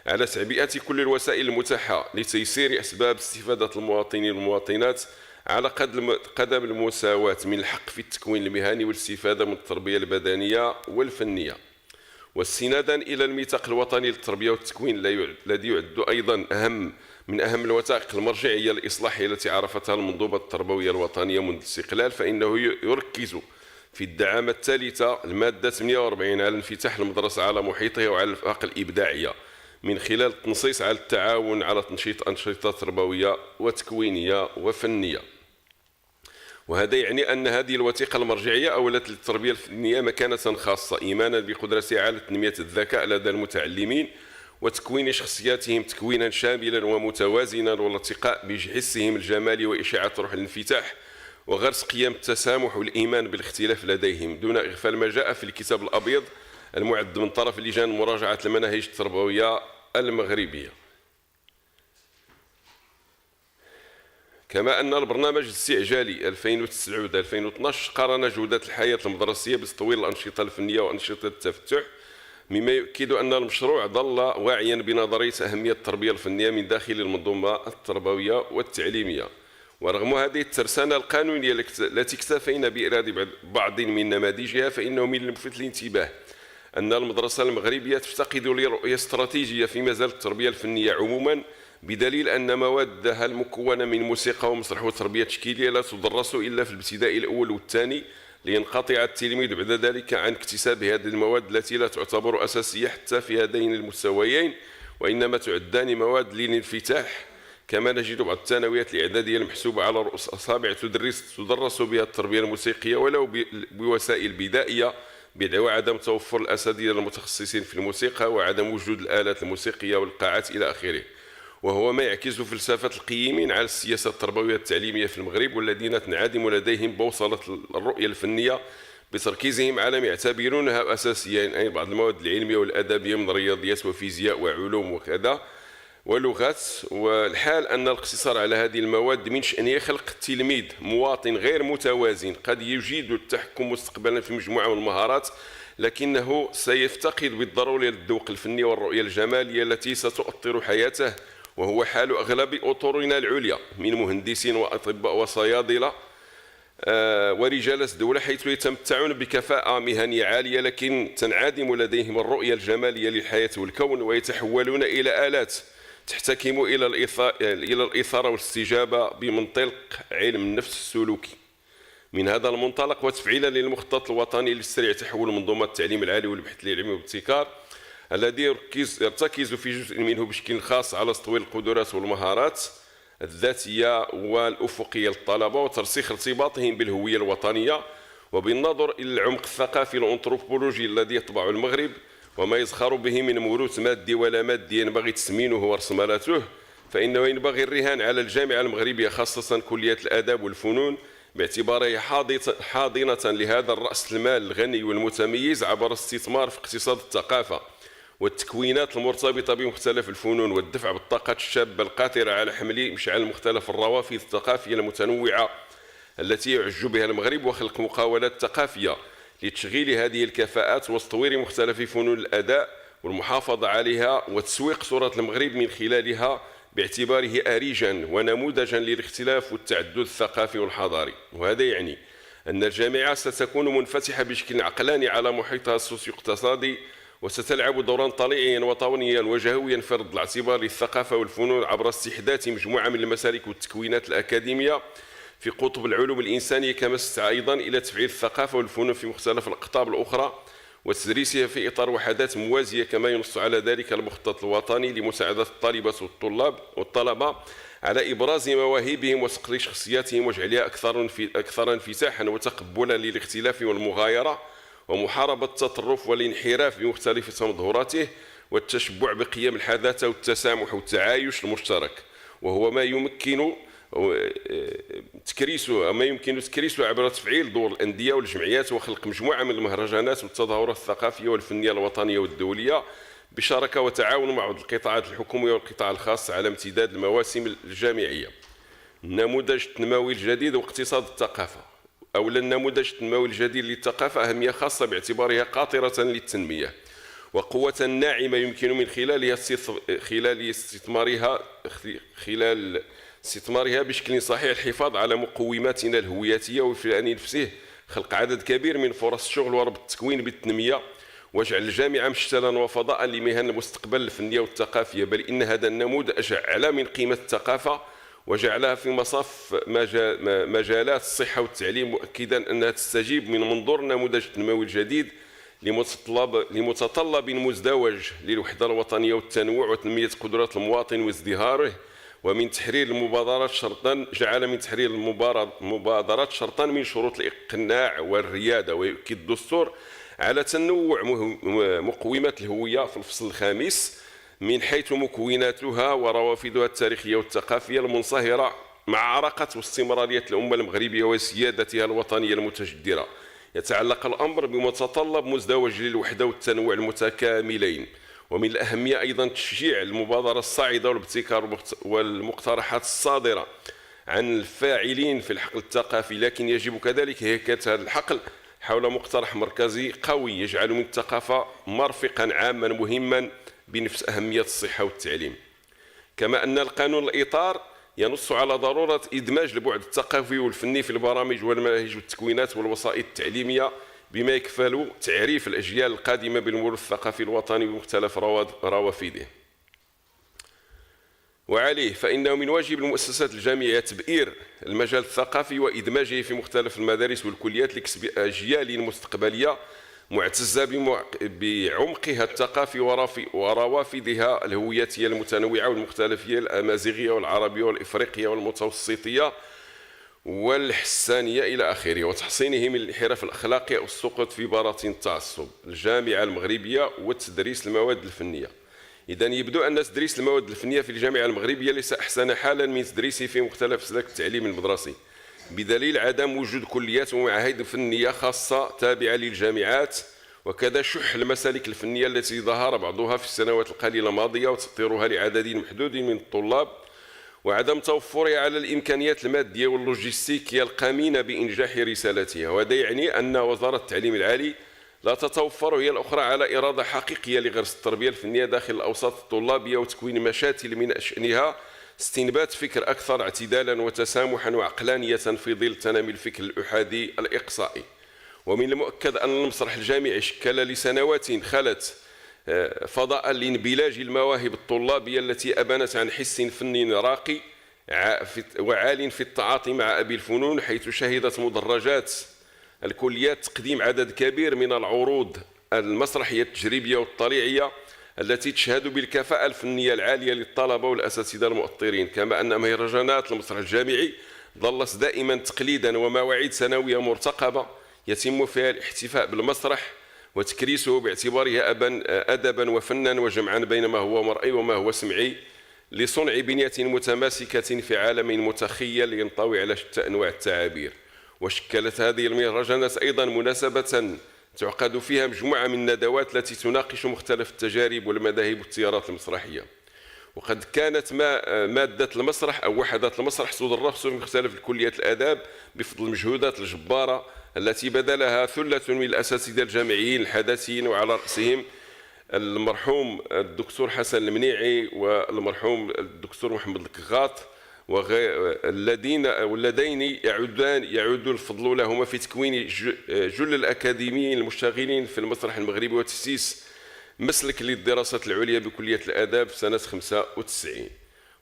على تعبئة كل الوسائل المتاحة لتيسير أسباب استفادة المواطنين والمواطنات على قدم المساواة من الحق في التكوين المهني والاستفادة من التربية البدنية والفنية، واستنادا إلى الميثاق الوطني للتربية والتكوين الذي يعد أيضا من أهم الوثائق المرجعية الإصلاحية التي عرفتها المنظومة التربوية الوطنية منذ الاستقلال، فإنه يركز في الدعامة الثالثة المادة 48 على انفتاح المدرسة على محيطها وعلى الآفاق الإبداعية من خلال التنصيص على التعاون على تنشيط أنشطة تربوية وتكوينية وفنية. وهذا يعني أن هذه الوثيقة المرجعية أولت للتربية الفنية مكانة خاصة إيمانا بقدرتها على تنمية الذكاء لدى المتعلمين وتكوين شخصياتهم تكوينا شاملا ومتوازنا والارتقاء بحسهم الجمالي وإشاعة روح الانفتاح وغرس قيم التسامح والإيمان بالاختلاف لديهم دون إغفال ما جاء في الكتاب الأبيض المعد من طرف لجان مراجعة المناهج التربوية المغربية. كما أن البرنامج الاستعجالي 2009-2012 قارن جودة الحياة المدرسية بتطوير الأنشطة الفنية وأنشطة التفتح، مما يؤكد أن المشروع ظل واعيا بنظرية أهمية التربية الفنية من داخل المنظومة التربوية والتعليمية. ورغم هذه الترسانة القانونية التي اكتفينا بإيراد بعض من نماذجها، فإنه من الملفت الانتباه أن المدرسة المغربية تفتقد لرؤية استراتيجية في مجال التربية الفنية عموما، بدليل أن موادها المكونة من موسيقى ومسرح وتربية تشكيلية لا تدرس إلا في الابتدائي الأول والثاني، لينقطع التلميذ بعد ذلك عن اكتساب هذه المواد التي لا تعتبر أساسية حتى في هذين المستويين، وإنما تعدان مواد للانفتاح. كما نجد بعض الثانويات الإعدادية المحسوبة على رؤوس أصابع تدرس بها التربية الموسيقية ولو بوسائل بدائية، بدعوى عدم توفر الأساتذة المتخصصين في الموسيقى وعدم وجود الآلات الموسيقية والقاعات إلى آخره، وهو ما يعكس فلسفة القيمين على السياسة التربوية التعليمية في المغرب، والذين تنعدم لديهم بوصلة الرؤية الفنية بتركيزهم على ما يعتبرونها أساسيا، أي بعض المواد العلمية والأدبية من رياضيات وفيزياء وعلوم وكذا ولغات. والحال أن الاقتصار على هذه المواد من شأنه خلق التلميذ مواطن غير متوازن قد يجيد التحكم مستقبلا في مجموعة من المهارات، لكنه سيفتقد بالضرورة للذوق الفني والرؤية الجمالية التي ستؤطر حياته، وهو حال أغلب أطورنا العليا من مهندسين وأطباء وصيادلة ورجال الدولة، حيث يتمتعون بكفاءة مهنية عالية لكن تنعدم لديهم الرؤية الجمالية للحياة والكون، ويتحولون إلى آلات تحتكم إلى الإثارة والاستجابة بمنطلق علم النفس السلوكي. من هذا المنطلق وتفعيلا للمخطط الوطني لتسريع تحول منظومة التعليم العالي والبحث العلمي والابتكار الذي يرتكز في جزء منه بشكل خاص على تطوير القدرات والمهارات الذاتية والأفقية للطلبة وترسيخ ارتباطهم بالهوية الوطنية، وبالنظر إلى العمق الثقافي الأنثروبولوجي الذي يطبع المغرب وما يزخر به من موروث مادي ولا مادي ينبغي تسمينه ورسملته، فإنه ينبغي الرهان على الجامعة المغربية خاصة كلية الآداب والفنون باعتبارها حاضنة لهذا الرأس المال الغني والمتميز عبر الاستثمار في اقتصاد الثقافة والتكوينات المرتبطة بمختلف الفنون، والدفع بالطاقة الشابة القاطرة على حمل مشعل مختلف الروافد الثقافية المتنوعة التي يعج بها المغرب، وخلق مقاولات ثقافية لتشغيل هذه الكفاءات وتطوير مختلف فنون الأداء والمحافظة عليها وتسويق صورة المغرب من خلالها باعتباره أريجا ونموذجا للاختلاف والتعدد الثقافي والحضاري. وهذا يعني أن الجامعة ستكون منفتحة بشكل عقلاني على محيطها السوسيو اقتصادي، وستلعب دورا طليعيا وطونيا وجهويا في رد الاعتبار للثقافة والفنون عبر استحداث مجموعة من المسالك والتكوينات الأكاديمية في قطب العلوم الإنسانية، كما تسعى أيضا إلى تفعيل الثقافة والفنون في مختلف الأقطاب الأخرى وتدريسها في إطار وحدات موازية، كما ينص على ذلك المخطط الوطني لمساعدة الطالبة والطلبة على إبراز مواهبهم وصقل شخصياتهم وجعلها أكثر انفتاحا وتقبلا للاختلاف والمغايرة، ومحاربة التطرف والانحراف بمختلف مظهوراته، والتشبع بقيم الحداثة والتسامح والتعايش المشترك، وهو ما يمكن تكريسه عبر تفعيل دور الأندية والجمعيات وخلق مجموعة من المهرجانات والتظاهرات الثقافية والفنية الوطنية والدولية بشراكة وتعاون مع القطاعات الحكومية والقطاع الخاص على امتداد المواسم الجامعية. النموذج التنموي الجديد واقتصاد الثقافة. أولا، النموذج التنموي الجديد للثقافة أهمية خاصة باعتبارها قاطرة للتنمية وقوة ناعمة يمكن من خلال استثمارها بشكل صحيح الحفاظ على مقوماتنا الهوياتية، وفي الآن نفسه خلق عدد كبير من فرص الشغل وربط التكوين بالتنمية، وجعل الجامعة مشتلا وفضاء لمهن المستقبل الفنية والثقافية. بل إن هذا النموذج أعلى من قيمة الثقافة وجعلها في مصاف مجالات الصحة والتعليم، مؤكدا أنها تستجيب من منظور النموذج التنموي الجديد لمتطلب مزدوج للوحدة الوطنية والتنوع وتنمية قدرات المواطن وازدهاره، ومن تحرير المبادرات شرطا جعل من تحرير المبادرات شرطا من شروط الإقناع والريادة. ويؤكد الدستور على تنوع مقومات الهوية في الفصل الخامس من حيث مكوناتها وروافدها التاريخية والثقافية المنصهرة مع عراقة واستمرارية الأمة المغربية وسيادتها الوطنية المتجدرة. يتعلق الأمر بمتطلب مزدوج للوحدة والتنوع المتكاملين، ومن الأهمية أيضا تشجيع المبادرة الصاعدة والابتكار والمقترحات الصادرة عن الفاعلين في الحقل الثقافي، لكن يجب كذلك هيكلة هذا الحقل حول مقترح مركزي قوي يجعل من الثقافة مرفقا عاما مهما بنفس أهمية الصحة والتعليم. كما أن القانون الإطار ينص على ضرورة إدماج البعد الثقافي والفني في البرامج والمناهج والتكوينات والوسائط التعليمية بما يكفل تعريف الأجيال القادمة بالموروث الثقافي الوطني بمختلف روافده. وعليه فإنه من واجب المؤسسات الجامعية تبئير المجال الثقافي وإدماجه في مختلف المدارس والكليات لكسب أجيال مستقبلية معتزة بعمقها الثقافي وروافدها الهوياتية المتنوعة والمختلفية الأمازيغية والعربية والإفريقية والمتوسطية والحسانية إلى آخره، وتحصينه من الانحراف الأخلاقي أو السقوط في براثن التعصب. الجامعة المغربية وتدريس المواد الفنية. إذن يبدو أن تدريس المواد الفنية في الجامعة المغربية ليس أحسن حالا من تدريسه في مختلف أسلاك التعليم المدرسي، بدليل عدم وجود كليات ومعاهد فنية خاصة تابعة للجامعات، وكذا شح المسالك الفنية التي ظهر بعضها في السنوات القليلة الماضية وتسطيرها لعدد محدود من الطلاب، وعدم توفرها على الإمكانيات المادية واللوجستيكية القامينة بإنجاح رسالتها. وهذا يعني أن وزارة التعليم العالي لا تتوفر هي الأخرى على إرادة حقيقية لغرس التربية الفنية داخل الأوساط الطلابية وتكوين مشاتل من شأنها استنبات فكر أكثر اعتدالا وتسامحا وعقلانية في ظل تنامي الفكر الأحادي الإقصائي. ومن المؤكد أن المسرح الجامعي شكل لسنوات خلت فضاء لانبلاج المواهب الطلابية التي أبانت عن حس فني راقي وعال في التعاطي مع أبي الفنون، حيث شهدت مدرجات الكليات تقديم عدد كبير من العروض المسرحية التجريبية والطليعية التي تشهد بالكفاءة الفنية العالية للطلبة والأساتذة المؤطرين، كما أن مهرجانات المسرح الجامعي ظلت دائما تقليدا ومواعيد سنوية مرتقبة يتم فيها الاحتفاء بالمسرح وتكريسه باعتبارها أدبا وفنا وجمعا بين ما هو مرئي وما هو سمعي لصنع بنية متماسكة في عالم متخيل ينطوي على شتى أنواع التعابير. وشكلت هذه المهرجانات أيضا مناسبة تعقد فيها مجموعة من الندوات التي تناقش مختلف التجارب والمذاهب والتيارات المسرحية. وقد كانت مادة المسرح أو وحدات المسرح تدرس في مختلف الكليات الآداب بفضل المجهودات الجبارة التي بذلها ثلة من الأساتذة الجامعيين الحداثيين، وعلى رأسهم المرحوم الدكتور حسن المنيعي والمرحوم الدكتور محمد الكغاط، واللذين يعود الفضل لهما في تكوين جل الأكاديميين المشتغلين في المسرح المغربي وتأسيس مسلك للدراسات العليا بكلية الآداب سنة 95.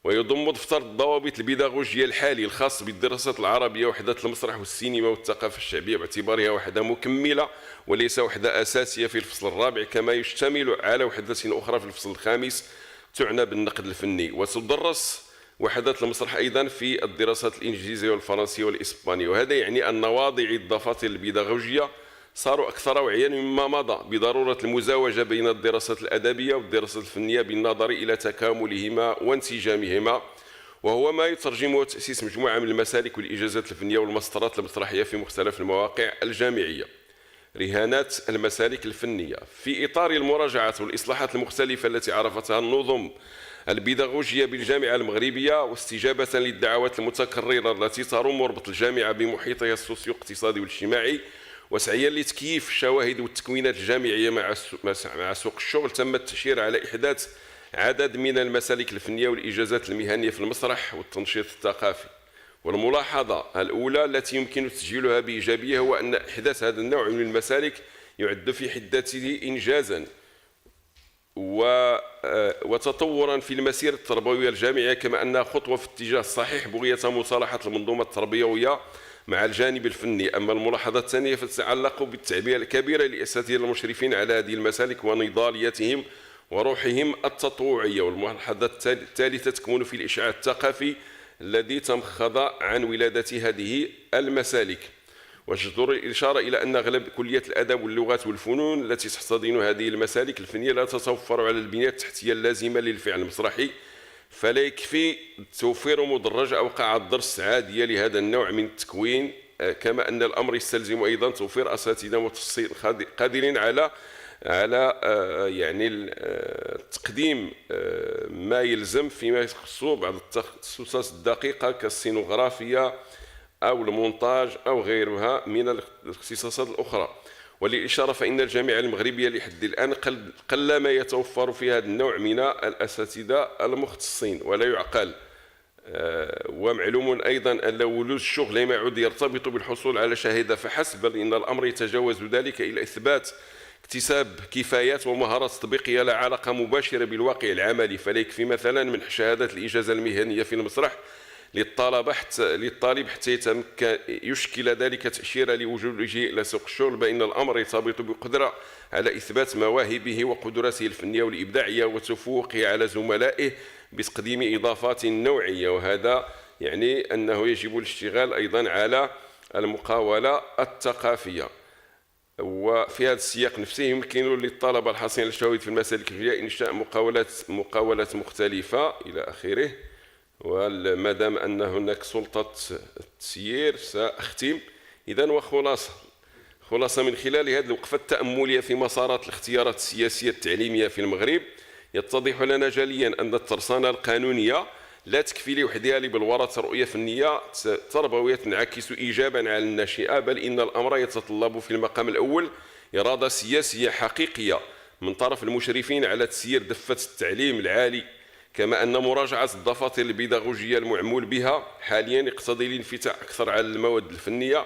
ويضم دفتر الضوابط البيداغوجية الحالي الخاص بالدراسات العربية وحدات المسرح والسينما والثقافة الشعبية باعتبارها وحدة مكملة وليس وحدة أساسية في الفصل الرابع، كما يشتمل على وحدة أخرى في الفصل الخامس تعنى بالنقد الفني. وتدرس وحدات المسرح أيضا في الدراسات الإنجليزية والفرنسية والإسبانية. وهذا يعني أن واضعي الدفاتر البيداغوجية صاروا أكثر وعيا مما مضى بضرورة المزاوجة بين الدراسات الأدبية والدراسات الفنية بالنظر إلى تكاملهما وانسجامهما، وهو ما يترجمه تأسيس مجموعة من المسالك والإجازات الفنية والمسطرات المسرحية في مختلف المواقع الجامعية. رهانات المسالك الفنية في إطار المراجعات والإصلاحات المختلفة التي عرفتها النظم البيداغوجية بالجامعة المغربية، واستجابة للدعوات المتكررة التي تروم ربط الجامعة بمحيطها السوسيو اقتصادي والاجتماعي، وسعيا لتكييف الشواهد والتكوينات الجامعية مع سوق الشغل، تم التشير على إحداث عدد من المسالك الفنية والإجازات المهنية في المسرح والتنشيط الثقافي. والملاحظة الأولى التي يمكن تسجيلها بإيجابية هو أن إحداث هذا النوع من المسالك يعد في حد ذاته إنجازا وتطورا في المسيرة التربوية الجامعية، كما أنها خطوة في الاتجاه الصحيح بغية مصالحة المنظومة التربوية مع الجانب الفني. أما الملاحظة الثانية فتتعلق بالتعبئة الكبيرة للأساتذة المشرفين على هذه المسالك ونضاليتهم وروحهم التطوعية. والملاحظة الثالثة تكمن في الإشعاع الثقافي الذي تمخض عن ولادة هذه المسالك. وجدر الإشارة إلى أن أغلب كليات الأدب واللغات والفنون التي تحتضن هذه المسالك الفنية لا تتوفر على البنية التحتية اللازمة للفعل المسرحي، فلا يكفي توفير مدرج أو قاعة درس عادية لهذا النوع من التكوين، كما أن الأمر يستلزم أيضا توفير أساتذة متخصصين قادرين على يعني تقديم ما يلزم فيما يخص بعض التخصصات الدقيقة كالسينوغرافيا أو المونتاج أو غيرها من الاختصاصات الأخرى. وللإشارة فإن الجامعة المغربية لحد الآن قل ما يتوفر في هذا النوع من الأساتذة المختصين، ولا يعقل ومعلوم أيضا أن وجود الشغل لم يعد يرتبط بالحصول على شهادة فحسب، بل إن الأمر يتجاوز ذلك إلى إثبات اكتساب كفايات ومهارات تطبيقية لا علاقة مباشرة بالواقع العملي. فلا يكفي مثلا من شهادة الإجازة المهنية في المسرح للطالب حتى يشكل ذلك تأشيرة لوجوده إلى سوق الشغل، بأن الأمر يرتبط بقدرة على إثبات مواهبه وقدراته الفنية والإبداعية وتفوقه على زملائه بتقديم إضافات نوعية. وهذا يعني أنه يجب الاشتغال أيضا على المقاولة الثقافية. وفي هذا السياق نفسه يمكن للطلبة الحاصلين على الشهادة في المسالك الكلية إنشاء مقاولات مختلفة إلى آخره. وما دام أن هناك سلطة التسيير سأختم إذن. خلاصة من خلال هذه الوقفة التأملية في مسارات الاختيارات السياسية التعليمية في المغرب يتضح لنا جليا أن الترسانة القانونية لا تكفي لوحدها لبلورة رؤية فنية تربوية تنعكس إيجابا على الناشئة، بل إن الأمر يتطلب في المقام الأول إرادة سياسية حقيقية من طرف المشرفين على تسيير دفة التعليم العالي، كما أن مراجعة الدفاتر البيداغوجية المعمول بها حاليا يقتضي الانفتاح أكثر على المواد الفنية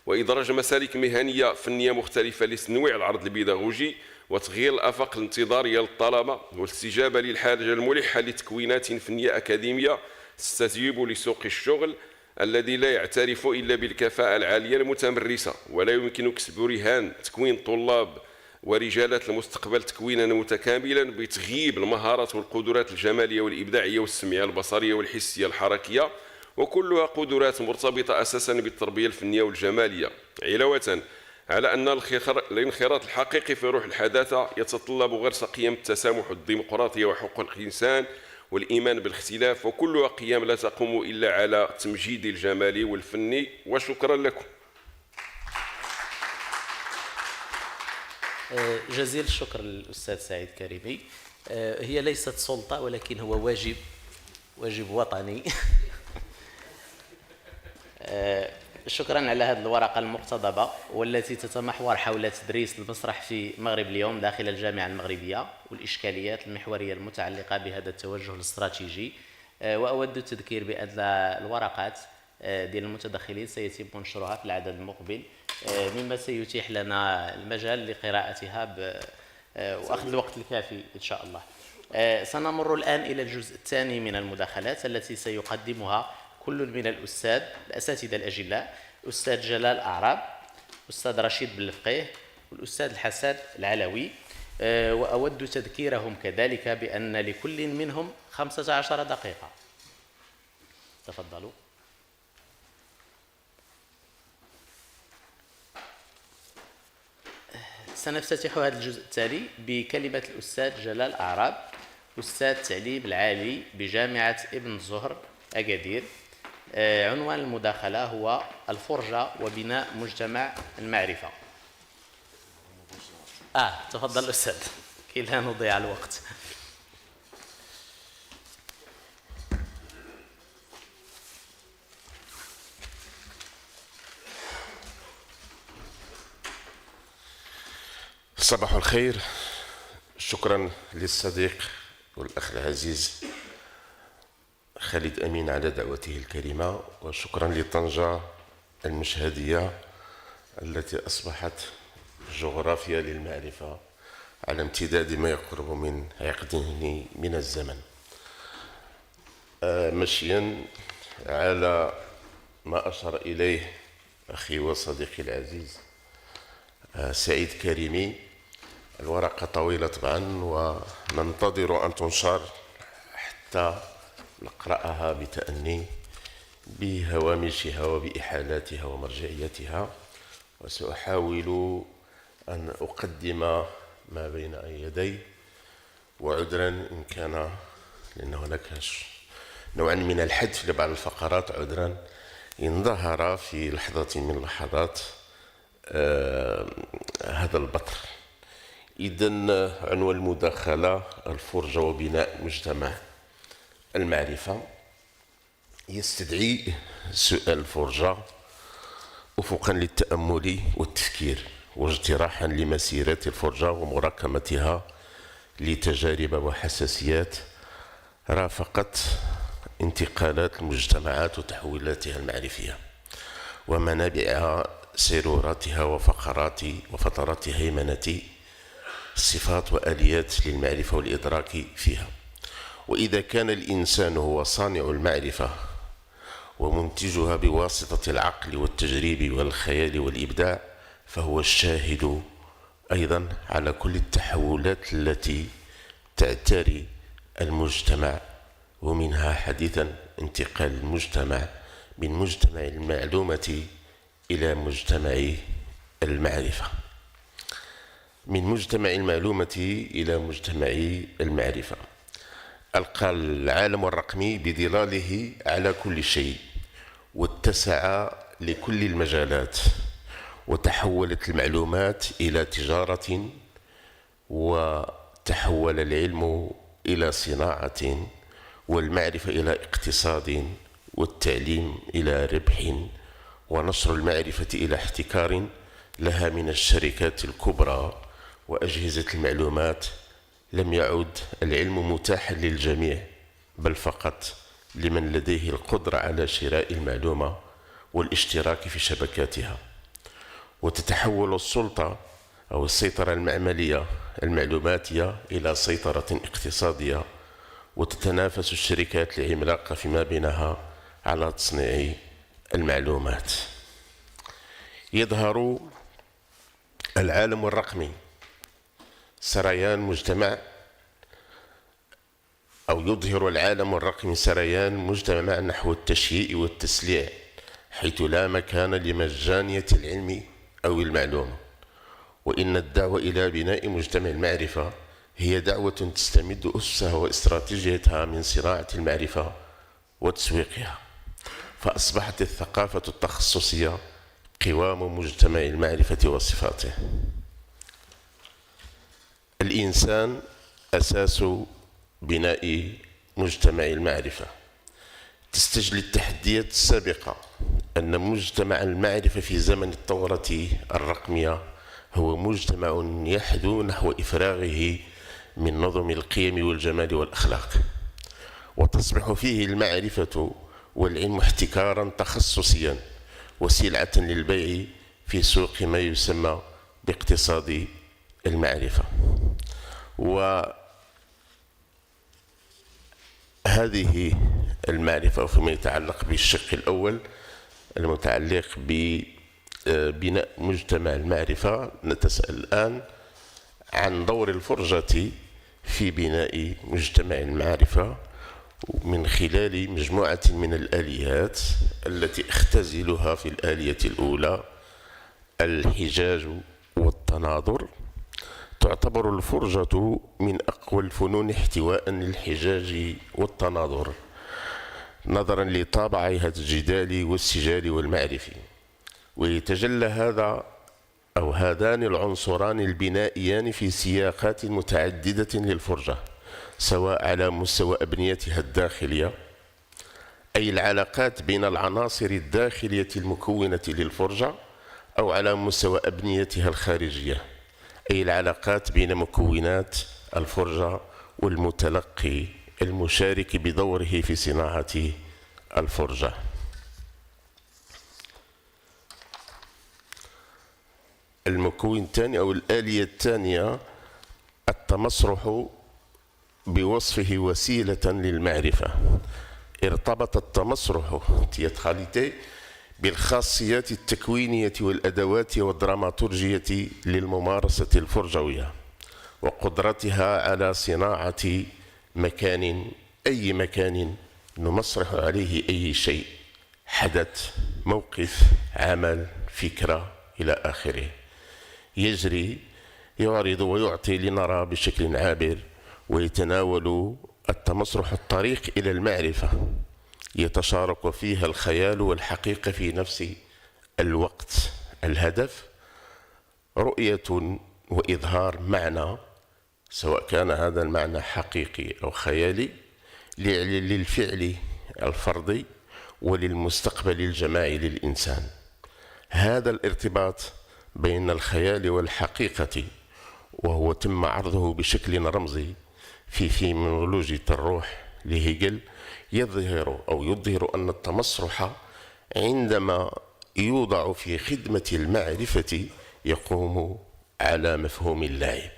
وإدراج مسالك مهنية فنية مختلفة لتنويع العرض البيداغوجي وتغيير الآفاق الانتظارية للطلبة والاستجابة للحاجة الملحة لتكوينات فنية أكاديمية تستجيب لسوق الشغل الذي لا يعترف إلا بالكفاءة العالية المتمرسة. ولا يمكن كسب رهان تكوين طلاب ورجالات المستقبل تكوينا متكاملا بتغييب المهارات والقدرات الجمالية والإبداعية والسمعية البصرية والحسية الحركية، وكلها قدرات مرتبطة أساسا بالتربية الفنية والجمالية، علاوة على أن الانخراط الحقيقي في روح الحداثة يتطلب غرس قيم التسامح والديمقراطية وحقوق الإنسان والإيمان بالاختلاف، وكلها قيم لا تقوم إلا على تمجيد الجمال والفني. وشكرا لكم. جزيل الشكر للأستاذ سعيد كريمي. هي ليست سلطة ولكن هو واجب وطني. شكرا على هذه الورقة المقتضبة والتي تتمحور حول تدريس المسرح في المغرب اليوم داخل الجامعة المغربية والإشكاليات المحورية المتعلقة بهذا التوجه الاستراتيجي. وأود التذكير بأن الورقات ديال المتدخلين سيتم نشرها في العدد المقبل، مما سيتيح لنا المجال لقراءتها وأخذ الوقت الكافي إن شاء الله. سنمر الآن إلى الجزء الثاني من المداخلات التي سيقدمها كل من الأساتذة الأجلاء، أستاذ جلال أعراب، أستاذ رشيد بالفقيه، والأستاذ الحسن العلوي. وأود تذكيرهم كذلك بأن لكل منهم 15 دقيقة. تفضلوا. سنفتتح هذا الجزء التالي بكلمة الأستاذ جلال أعراب، أستاذ التعليم العالي بجامعة ابن الزهر أكادير. عنوان المداخلة هو الفرجة وبناء مجتمع المعرفة. تفضل أستاذ كي لا نضيع الوقت. صباح الخير. شكرا للصديق والأخ العزيز خالد أمين على دعوته الكريمة، وشكرا لطنجة المشهدية التي أصبحت جغرافيا للمعرفة على امتداد ما يقرب من عقدين من الزمن. مشيا على ما أشار إليه أخي وصديقي العزيز سعيد كريمي، الورقة طويلة طبعا وننتظر أن تنشر حتى نقرأها بتأني بهوامشها وبإحالاتها ومرجعيتها، وسأحاول أن أقدم ما بين يدي، وعذرا إن كان لأن هناك نوعا من الحذف لبعض الفقرات، عذرا إن ظهر في لحظة من لحظات هذا البطر. إذن عنوان المداخلة الفرجة وبناء مجتمع المعرفة يستدعي سؤال الفرجة أفقا للتأمل والتفكير واجتراحا لمسيرة الفرجة ومراكمتها لتجارب وحساسيات رافقت انتقالات المجتمعات وتحولاتها المعرفية ومنابعها سيروراتها وفترات هيمنة الصفات وآليات للمعرفة والإدراك فيها. وإذا كان الإنسان هو صانع المعرفة ومنتجها بواسطة العقل والتجريب والخيال والإبداع، فهو الشاهد أيضا على كل التحولات التي تعتري المجتمع، ومنها حديثا انتقال المجتمع من مجتمع المعلومة إلى مجتمع المعرفة، من مجتمع المعلومة إلى مجتمع المعرفة. ألقى العالم الرقمي بظلاله على كل شيء واتسع لكل المجالات، وتحولت المعلومات إلى تجارة، وتحول العلم إلى صناعة، والمعرفة إلى اقتصاد، والتعليم إلى ربح، ونشر المعرفة إلى احتكار لها من الشركات الكبرى وأجهزة المعلومات. لم يعد العلم متاحا للجميع، بل فقط لمن لديه القدرة على شراء المعلومة والاشتراك في شبكاتها. وتتحول السلطة أو السيطرة المعلوماتية إلى سيطرة اقتصادية، وتتنافس الشركات العملاقة فيما بينها على تصنيع المعلومات. يظهر العالم الرقمي سريان مجتمع، أو يظهر العالم الرقمي سريان مجتمع نحو التشييء والتسليع، حيث لا مكان لمجانية العلم أو المعلومة. وإن الدعوة إلى بناء مجتمع المعرفة هي دعوة تستمد أسسها واستراتيجيتها من صناعة المعرفة وتسويقها، فأصبحت الثقافة التخصصية قوام مجتمع المعرفة وصفاته. الإنسان أساس بناء مجتمع المعرفة. تستجلي التحديات السابقة أن مجتمع المعرفة في زمن الثورة الرقمية هو مجتمع يحدو نحو إفراغه من نظم القيم والجمال والأخلاق، وتصبح فيه المعرفة والعلم احتكارا تخصصيا وسلعة للبيع في سوق ما يسمى باقتصاد المعرفة. وهذه المعرفة فيما يتعلق بالشق الأول المتعلق ببناء مجتمع المعرفة، نتساءل الآن عن دور الفرجة في بناء مجتمع المعرفة من خلال مجموعة من الآليات التي اختزلها في الآلية الأولى الحجاج والتناظر. تعتبر الفرجة من أقوى الفنون احتواء للحجاج والتناظر نظرا لطابعها الجدال والسجال والمعرفي، ويتجلى هذان العنصران البنائيان في سياقات متعددة للفرجة، سواء على مستوى أبنيتها الداخلية، أي العلاقات بين العناصر الداخلية المكونة للفرجة، أو على مستوى أبنيتها الخارجية، أي العلاقات بين مكونات الفرجة والمتلقي المشارك بدوره في صناعة الفرجة. المكون الثاني أو الآلية الثانية التمسرح بوصفه وسيلة للمعرفة. ارتبط التمسرح بالخاصيات التكوينية والأدوات والدراماتورجية للممارسة الفرجوية، وقدرتها على صناعة أي مكان نمسرح عليه أي شيء، حدث، موقف، عمل، فكرة إلى آخره، يجري يعرض ويعطي لنرى بشكل عابر. ويتناول التمسرح الطريق إلى المعرفة، يتشارك فيها الخيال والحقيقة في نفس الوقت. الهدف رؤية وإظهار معنى، سواء كان هذا المعنى حقيقي أو خيالي، للفعل الفردي وللمستقبل الجماعي للإنسان. هذا الارتباط بين الخيال والحقيقة، وهو تم عرضه بشكل رمزي في فينولوجية الروح لهيجل، يظهر أن التمسرح عندما يوضع في خدمة المعرفة يقوم على مفهوم اللعب.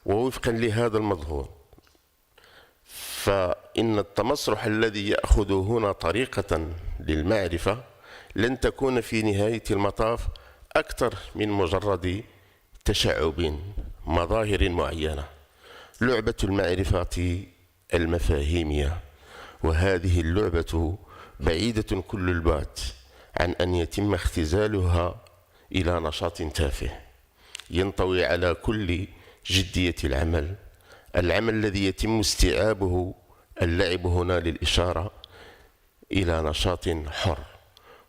ووفقا لهذا المضمون فإن التمسرح الذي يأخذ هنا طريقة للمعرفة لن تكون في نهاية المطاف أكثر من مجرد تشعب مظاهر معينة، لعبة المعرفة المفاهيمية، وهذه اللعبة بعيدة كل البعد عن أن يتم اختزالها إلى نشاط تافه ينطوي على كل جدية العمل الذي يتم استيعابه اللعب هنا للإشارة إلى نشاط حر،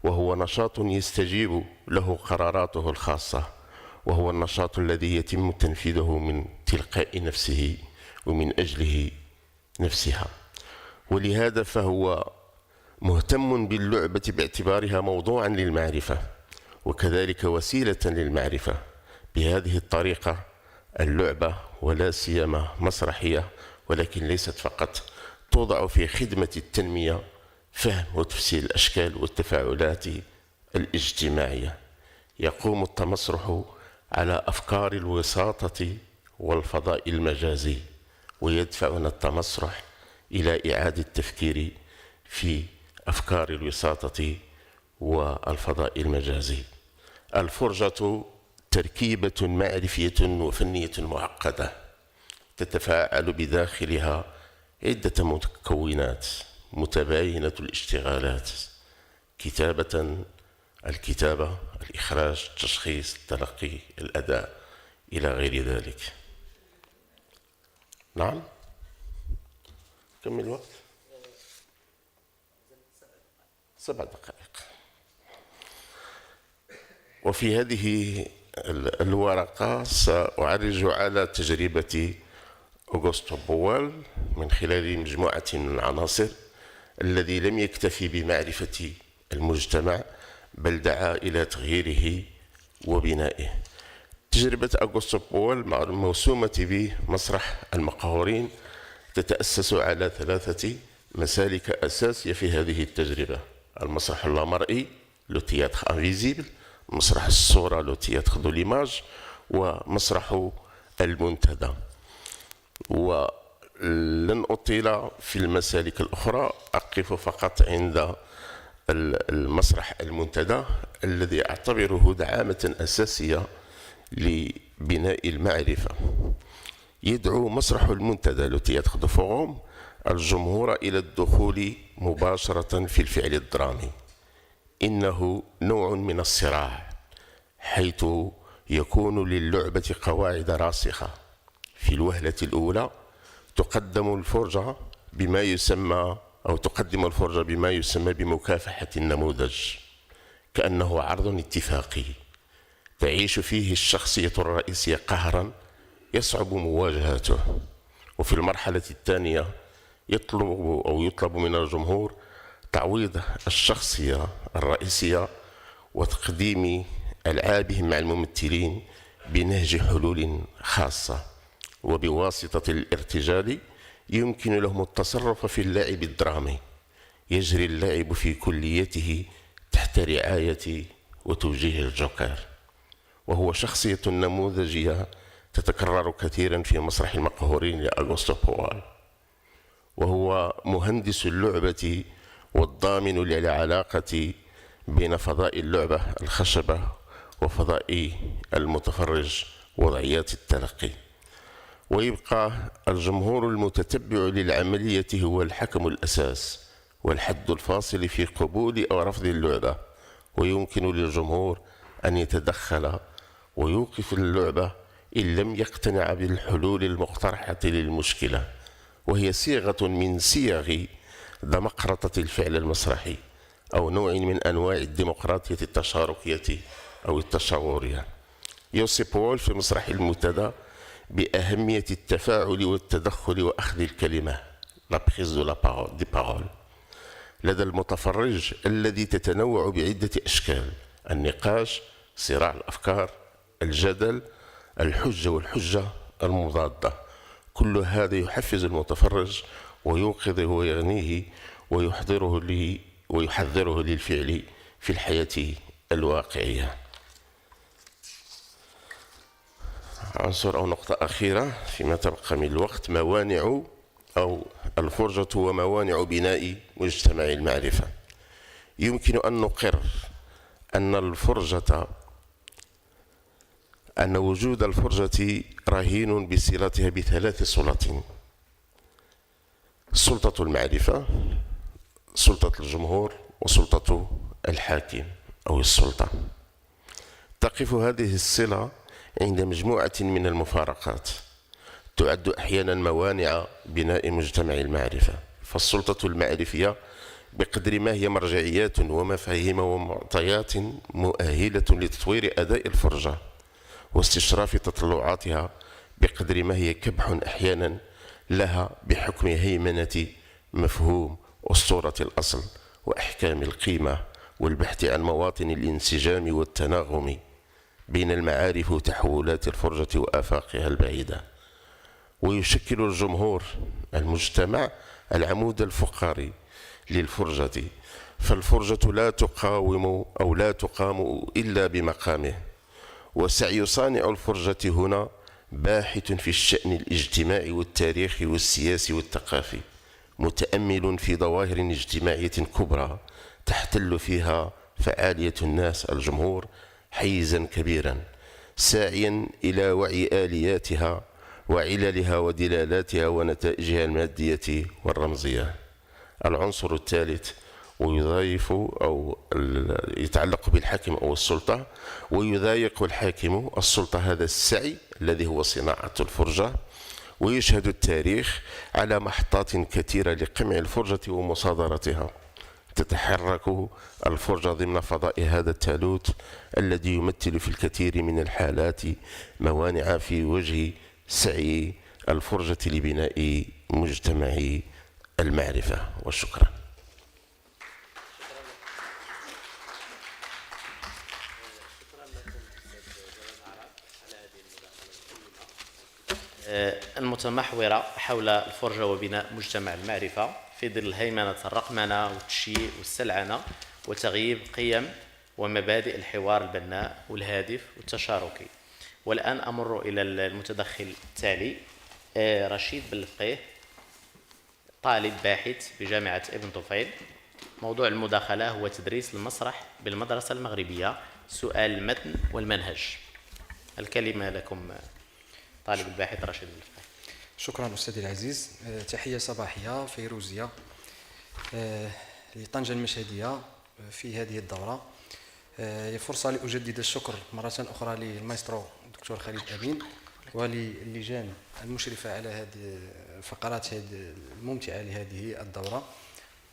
وهو نشاط يستجيب له قراراته الخاصة، وهو النشاط الذي يتم تنفيذه من تلقاء نفسه ومن أجله نفسها. ولهذا فهو مهتم باللعبة باعتبارها موضوعا للمعرفة وكذلك وسيلة للمعرفة. بهذه الطريقة اللعبة ولا سيما مسرحية ولكن ليست فقط توضع في خدمة التنمية، فهم وتفسير الأشكال والتفاعلات الاجتماعية. يقوم التمسرح على أفكار الوساطة والفضاء المجازي، ويدفعنا التمسرح إلى إعادة التفكير في أفكار الوساطة والفضاء المجازي. الفرجة تركيبة معرفية وفنية معقدة تتفاعل بداخلها عدة مكونات متباينة الاشتغالات: الكتابة، الإخراج، التشخيص، التلقي، الأداء إلى غير ذلك. نعم، كم الوقت؟ 7 دقائق. وفي هذه الورقة سأعرج على تجربة أوغوستو بوال من خلال مجموعة من العناصر الذي لم يكتفي بمعرفة المجتمع بل دعا إلى تغييره وبنائه. تجربة أوغوستو بوال موسومة بمسرح المقهورين تتأسس على 3 مسالك أساسية في هذه التجربة: المسرح اللامرئي لو تياتر انفيزيبل، مسرح الصورة لو تياتر دو ليماج، ومسرح المنتدى. ولن أطيل في المسالك الأخرى، أقف فقط عند المسرح المنتدى الذي أعتبره دعامة أساسية لبناء المعرفة. يدعو مسرح المنتدى لو تياتر دو فوروم الجمهور إلى الدخول مباشرة في الفعل الدرامي. إنه نوع من الصراع، حيث يكون للعبة قواعد راسخة. في الوهلة الأولى تقدم الفرجة بما يسمى بمكافحة النموذج، كأنه عرض اتفاقي تعيش فيه الشخصية الرئيسية قهرا يصعب مواجهته. وفي المرحلة الثانية يطلب من الجمهور تعويض الشخصية الرئيسية وتقديم ألعابهم مع الممثلين بنهج حلول خاصة. وبواسطة الارتجال يمكن لهم التصرف في اللعب الدرامي. يجري اللعب في كليته تحت رعاية وتوجيه الجوكر، وهو شخصية نموذجية تتكرر كثيرا في مسرح المقهورين لأوغوستو بوال، وهو مهندس اللعبة والضامن للعلاقة بين فضاء اللعبة الخشبة وفضاء المتفرج وضعيات التلقي. ويبقى الجمهور المتتبع للعملية هو الحكم الأساس والحد الفاصل في قبول أو رفض اللعبة، ويمكن للجمهور أن يتدخل ويوقف اللعبة إن لم يقتنع بالحلول المقترحة للمشكلة، وهي صيغة من صيغ ديمقراطية الفعل المسرحي أو نوع من أنواع الديمقراطية التشاركية أو التشاورية. يوصي بول في مسرح المنتدى بأهمية التفاعل والتدخل وأخذ الكلمة لا بريز دو دي بارول لدى المتفرج الذي تتنوع بعدة أشكال: النقاش، صراع الأفكار، الجدل، الحجة والحجة المضادة. كل هذا يحفز المتفرج ويوقظه ويغنيه ويحذره للفعل في الحياة الواقعية. عنصر أو نقطة أخيرة فيما تبقى من الوقت: موانع أو الفرجة وموانع بناء مجتمع المعرفة. يمكن أن نقر أن وجود الفرجة رهين بصلتها بثلاث سلط: سلطة المعرفة، سلطة الجمهور، وسلطة الحاكم أو السلطة. تقف هذه الصلة عند مجموعة من المفارقات تعد أحيانا موانع بناء مجتمع المعرفة. فالسلطة المعرفية بقدر ما هي مرجعيات ومفاهيم ومعطيات مؤهلة لتطوير أداء الفرجة واستشراف تطلعاتها، بقدر ما هي كبح أحيانا لها بحكم هيمنة مفهوم أسطورة الأصل وأحكام القيمة، والبحث عن مواطن الانسجام والتناغم بين المعارف وتحولات الفرجة وآفاقها البعيدة. ويشكل الجمهور المجتمع العمود الفقري للفرجة، فالفرجة لا تقاوم أو لا تقام إلا بمقامه. وسعي صانع الفرجة هنا باحث في الشأن الاجتماعي والتاريخي والسياسي والثقافي، متأمل في ظواهر اجتماعية كبرى تحتل فيها فعالية الناس الجمهور حيزا كبيرا، ساعيا إلى وعي آلياتها وعللها ودلالاتها ونتائجها المادية والرمزية. العنصر الثالث ويضايف أو يتعلق بالحاكم أو السلطة: ويضايق الحاكم السلطة هذا السعي الذي هو صناعة الفرجة. ويشهد التاريخ على محطات كثيرة لقمع الفرجة ومصادرتها. تتحرك الفرجة ضمن فضاء هذا التالوت الذي يمثل في الكثير من الحالات موانع في وجه سعي الفرجة لبناء مجتمع المعرفة. وشكرا. المتمحورة حول الفرجة وبناء مجتمع المعرفة في ظل هيمنة الرقمنة والتشييع والسلعنة وتغييب قيم ومبادئ الحوار البناء والهادف والتشاركي. والآن أمر إلى المتدخل التالي، رشيد بالفقيه، طالب باحث بجامعة ابن طفيل. موضوع المداخلة هو تدريس المسرح بالمدرسة المغربية، سؤال المتن والمنهج. الكلمة لكم طالب الباحث رشيد بالفقيه. شكرا أستاذي العزيز. تحية صباحية فيروزية لطنجة المشهدية في هذه الدورة. هي فرصة لأجدد الشكر مرة أخرى للمايسترو الدكتور خالد أمين وللجان المشرفة على هذه الفقرات الممتعة لهذه الدورة،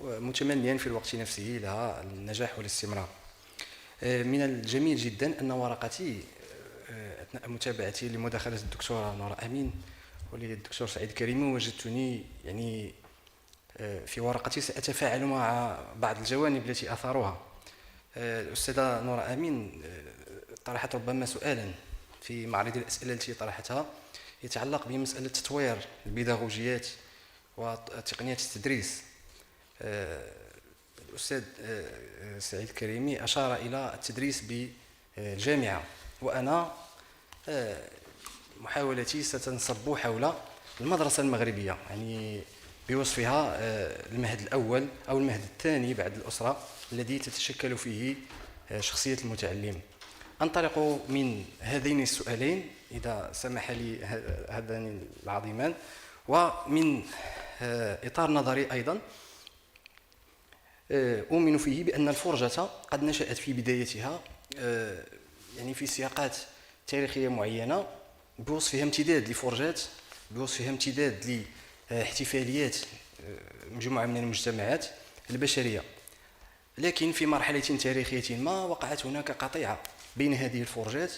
متمنيا في الوقت نفسه لها النجاح والاستمرار. من الجميل جدا أن ورقتي أثناء متابعتي لمداخلة الدكتورة نورة أمين وللدكتور سعيد كريمي وجدتني يعني في ورقتي سأتفاعل مع بعض الجوانب التي أثاروها. الأستاذة نورة أمين طرحت ربما سؤالا في معرض الأسئلة التي طرحتها يتعلق بمسألة تطوير البيداغوجيات وتقنيات التدريس. الأستاذ سعيد كريمي أشار إلى التدريس بالجامعة، وأنا محاولتي ستنصب حول المدرسة المغربية، يعني بوصفها المهد الأول أو المهد الثاني بعد الأسرة الذي تتشكل فيه شخصية المتعلم. أنطلق من هذين السؤالين إذا سمح لي هذان العظيمان، ومن إطار نظري أيضا أؤمن فيه بأن الفرجة قد نشأت في بدايتها يعني في سياقات تاريخية معينة، بوصفها امتداد لفرجات، بوصفها امتداد لاحتفاليات مجموعة من المجتمعات البشرية. لكن في مرحلة تاريخية ما وقعت هناك قطيعة بين هذه الفرجات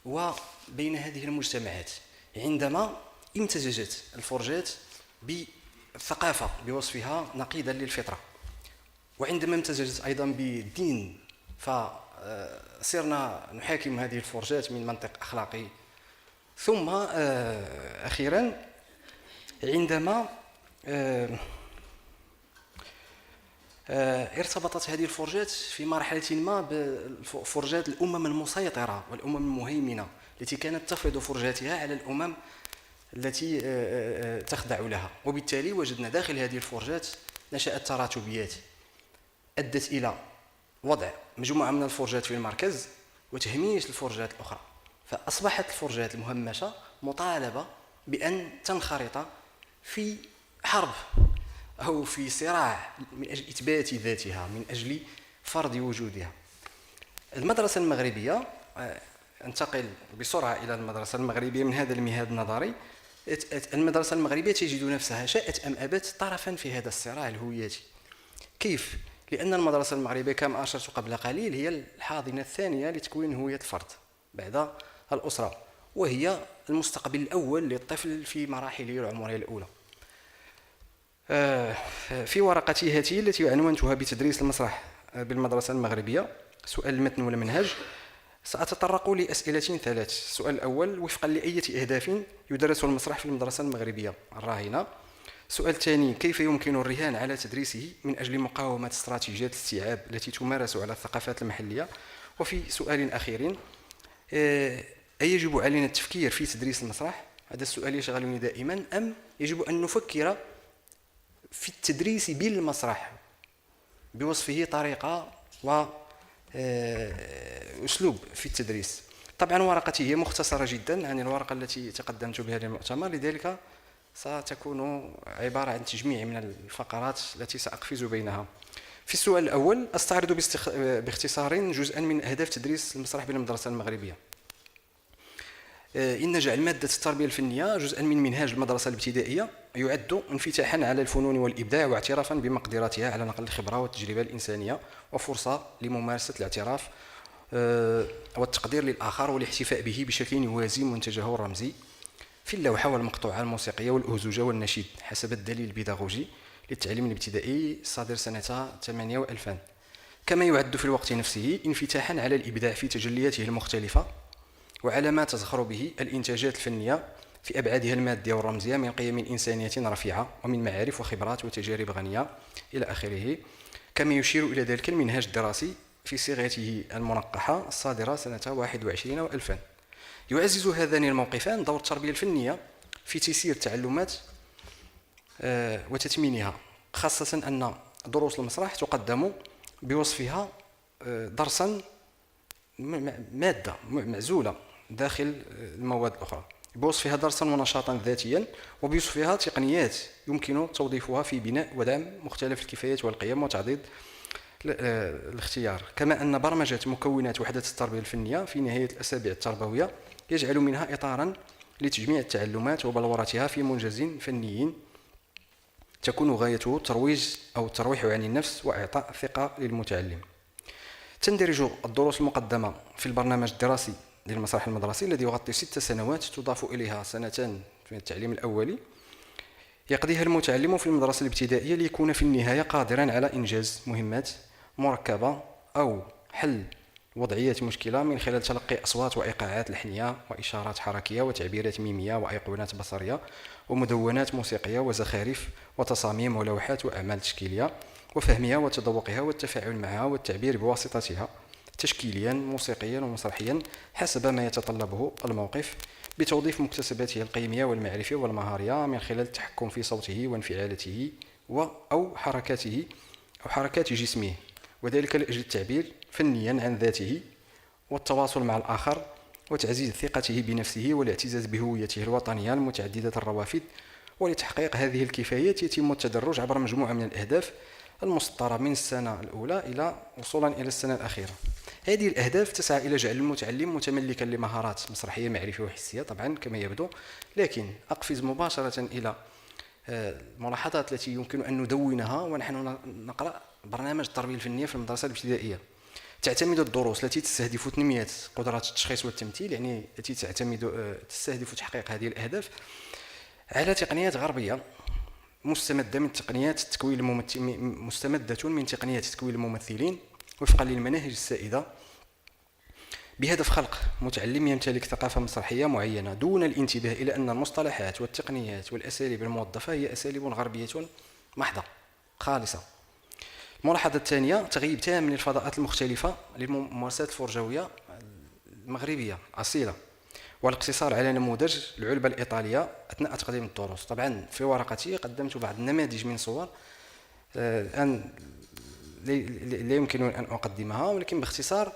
وبين هذه المجتمعات عندما امتزجت الفرجات بالثقافة بوصفها نقيضا للفطرة، وعندما امتزجت أيضا بالدين فصرنا نحاكم هذه الفرجات من منطق أخلاقي. ثم أخيرا عندما ارتبطت هذه الفرجات في مرحلة ما بفرجات الأمم المسيطرة والأمم المهيمنة التي كانت تفرض فرجاتها على الأمم التي تخضع لها، وبالتالي وجدنا داخل هذه الفرجات نشأت تراتبيات أدت إلى وضع مجموعة من الفرجات في المركز وتهميش الفرجات الأخرى، فأصبحت الفرجات المهمشة مطالبة بأن تنخرط في حرب أو في صراع من أجل إثبات ذاتها، من أجل فرض وجودها. المدرسة المغربية، انتقل بسرعة إلى المدرسة المغربية من هذا المهاد النظري. المدرسة المغربية تجد نفسها شاءت أم أبت طرفا في هذا الصراع الهوياتي. كيف؟ لأن المدرسة المغربية كما أشرت قبل قليل هي الحاضنة الثانية لتكوين هوية الفرد بعد الأسرة، وهي المستقبل الأول للطفل في مراحله العمرية الأولى. في ورقتي هذه التي عنونتها بتدريس المسرح بالمدرسة المغربية، سؤال المتن والمنهج، سأتطرق لأسئلة ثلاث. السؤال الأول: وفقا لأية أهداف يدرس المسرح في المدرسة المغربية الراهنة؟ السؤال الثاني: كيف يمكن الرهان على تدريسه من أجل مقاومة استراتيجيات الاستيعاب التي تمارس على الثقافات المحلية؟ وفي سؤال أخير: أيجب علينا التفكير في تدريس المسرح؟ هذا السؤال يشغلني دائما، أم يجب أن نفكر في التدريس بالمسرح بوصفه طريقة وأسلوب في التدريس؟ طبعا ورقتي هي مختصرة جدا عن الورقة التي تقدمت بها للمؤتمر، لذلك ستكون عبارة عن تجميع من الفقرات التي سأقفز بينها. في السؤال الأول أستعرض باختصار جزءا من أهداف تدريس المسرح بالمدرسة المغربية. إن جعل مادة التربية الفنية جزءا من منهاج المدرسة الابتدائية يعد انفتاحا على الفنون والإبداع واعترافا بمقدرتها على نقل الخبرة والتجربة الإنسانية، وفرصة لممارسة الاعتراف والتقدير للآخر والاحتفاء به بشكل يوازي منتجه الرمزي في اللوحة والمقطوعة الموسيقية والأهزوجة والنشيد حسب الدليل البيداغوجي للتعليم الابتدائي الصادر سنة 8 و2000. كما يعد في الوقت نفسه انفتاحا على الإبداع في تجلياته المختلفة وعلى ما تزخر به الإنتاجات الفنية في أبعادها المادية والرمزية من قيم إنسانية رفيعة ومن معارف وخبرات وتجارب غنية إلى آخره. كما يشير إلى ذلك المنهاج الدراسي في صيغته المنقحة الصادرة سنة 21 و2000. يعزز هذان الموقفان دور التربية الفنية في تيسير التعلمات وتثمينها، خاصة أن دروس المسرح تقدم بوصفها درسا مادة معزولة داخل المواد الأخرى، بوصفها درسا ونشاطا ذاتيا، وبوصفها تقنيات يمكن توظيفها في بناء ودعم مختلف الكفايات والقيم وتعضيد الاختيار. كما أن برمجة مكونات وحدة التربية الفنية في نهاية الأسابيع التربوية يجعل منها إطارا لتجميع التعلمات وبلورتها في منجز فني تكون غايته الترويج أو الترويح عن النفس وإعطاء ثقة للمتعلم. تندرج الدروس المقدمة في البرنامج الدراسي للمسرح المدرسي الذي يغطي 6 سنوات تضاف إليها 2 سنين في التعليم الأولي يقضيها المتعلم في المدرسة الابتدائية ليكون في النهاية قادرا على إنجاز مهمات مركبة أو حل وضعيات مشكلة من خلال تلقي أصوات وإيقاعات لحنية وإشارات حركية وتعبيرات ميمية وأيقونات بصرية ومدونات موسيقية وزخارف وتصاميم ولوحات وأعمال تشكيلية، وفهمها وتذوقها والتفاعل معها والتعبير بواسطتها تشكيليا موسيقيا ومسرحيا حسب ما يتطلبه الموقف، بتوظيف مكتسباته القيمية والمعرفية والمهارية من خلال التحكم في صوته وانفعالاته أو حركاته أو حركات جسمه، وذلك لأجل التعبير فنيا عن ذاته والتواصل مع الآخر وتعزيز ثقته بنفسه والاعتزاز بهويته الوطنية المتعددة الروافد. ولتحقيق هذه الكفايات يتم التدرج عبر مجموعة من الأهداف المسطرة من السنة الأولى إلى وصولا إلى السنة الأخيرة. هذه الأهداف تسعى إلى جعل المتعلم متملكا لمهارات مسرحية معرفية وحسية طبعا كما يبدو، لكن أقفز مباشرة إلى الملاحظات التي يمكن أن ندونها ونحن نقرأ برنامج التربية الفنية في المدرسة الابتدائية. تعتمد الدروس التي تستهدف تنمية قدرات التشخيص والتمثيل، يعني التي تستهدف تحقيق هذه الأهداف على تقنيات غربية مستمدة من تقنيات تكوين الممثلين وفقا للمناهج السائدة بهدف خلق متعلم يمتلك ثقافة مسرحية معينة دون الانتباه إلى أن المصطلحات والتقنيات والأساليب الموظفة هي أساليب غربية محضة خالصة. الملاحظة الثانية: تغييب تام للفضاءات المختلفة للممارسات الفرجوية المغربية أصيلة، والاقتصار على نموذج العلبة الإيطالية أثناء تقديم الدروس. طبعا في ورقتي قدمت بعض النماذج من صور الآن لا يمكن أن أقدمها، ولكن باختصار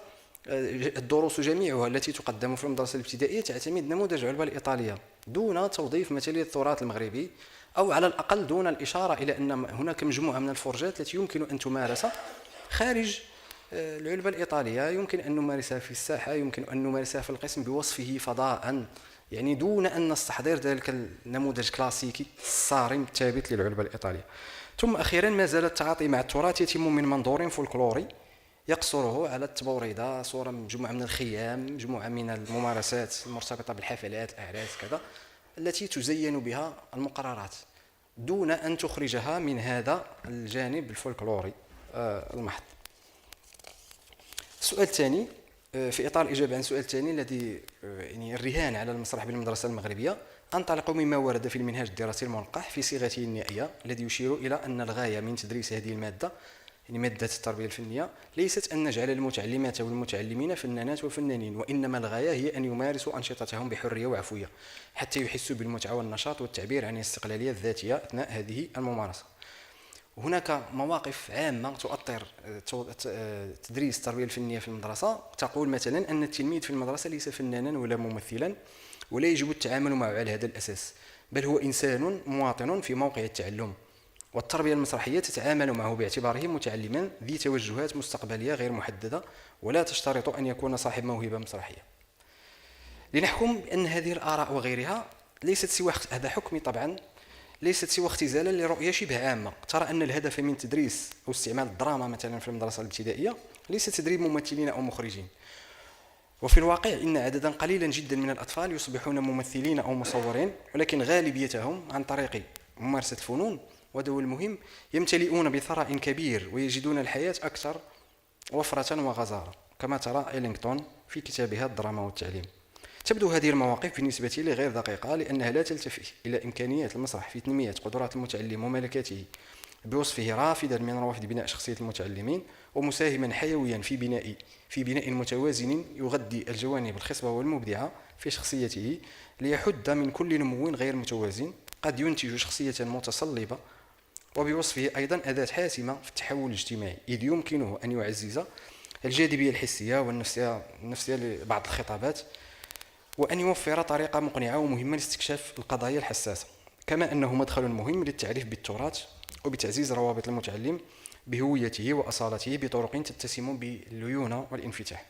الدروس جميعها التي تقدم في المدرسة الابتدائية تعتمد نموذج العلبة الإيطالية دون توظيف مثالية التراث المغربي، أو على الأقل دون الإشارة إلى أن هناك مجموعة من الفرجات التي يمكن أن تمارس خارج العلبة الإيطالية. يمكن أن نمارسها في الساحة، يمكن أن نمارسها في القسم بوصفه فضاء، يعني دون أن نستحضر ذلك النموذج كلاسيكي الصارم الثابت للعلبة الإيطالية. ثم أخيرا، ما زال التعاطي مع التراث يتم من منظور فولكلوري يقصره على التبوريدة، صورة مجموعة من الخيام، مجموعة من الممارسات المرتبطة بالحفلات، أعراس كذا، التي تزين بها المقررات دون أن تخرجها من هذا الجانب الفولكلوري المحض. السؤال الثاني، في إطار الإجابة عن السؤال الثاني الذي يعني الرهان على المسرح بالمدرسة المغربية، أنطلق مما ورد في المنهاج الدراسي الملقح في صيغته النهائية الذي يشير إلى أن الغاية من تدريس هذه المادة، يعني مادة التربية الفنية، ليست أن نجعل المتعلمات والمتعلمين فنانات وفنانين، وإنما الغاية هي أن يمارسوا أنشطتهم بحرية وعفوية حتى يحسوا بالمتعة والنشاط والتعبير عن الاستقلالية الذاتية أثناء هذه الممارسة. هناك مواقف عامة تؤطر تدريس التربية الفنية في المدرسة، تقول مثلا أن التلميذ في المدرسة ليس فنانا ولا ممثلا، ولا يجب التعامل معه على هذا الأساس، بل هو إنسان مواطن في موقع التعلم، والتربية المسرحية تتعامل معه باعتباره متعلما ذي توجهات مستقبلية غير محددة، ولا تشترط أن يكون صاحب موهبة مسرحية. لنحكم أن هذه الآراء وغيرها ليست سوى هذا حكمي طبعا، ليست سوى اختزالا لرؤية شبه عامة ترى أن الهدف من تدريس أو استعمال الدراما مثلا في المدرسة الابتدائية ليس تدريب ممثلين أو مخرجين، وفي الواقع إن عددا قليلا جدا من الأطفال يصبحون ممثلين أو مصورين، ولكن غالبيتهم عن طريق ممارسة الفنون، وهذا هو المهم، يمتلئون بثراء كبير ويجدون الحياة أكثر وفرة وغزارة، كما ترى إلينغتون في كتابها الدراما والتعليم. تبدو هذه المواقف بالنسبة لي غير دقيقة، لأنها لا تلتفت إلى إمكانيات المسرح في تنمية قدرات المتعلم وملكاته بوصفه رافدا من روافد بناء شخصية المتعلمين، ومساهما حيويا في بناء متوازن يغذي الجوانب الخصبة والمبدعة في شخصيته، ليحد من كل نمو غير متوازن قد ينتج شخصية متصلبة، وبوصفه أيضا أداة حاسمة في التحول الاجتماعي، إذ يمكنه أن يعزز الجاذبية الحسية والنفسية لبعض الخطابات، وأن يوفر طريقة مقنعة ومهمة لاستكشاف القضايا الحساسة، كما أنه مدخل مهم للتعريف بالتراث وبتعزيز روابط المتعلم بهويته وأصالته بطرق تتسم بالليونة والانفتاح.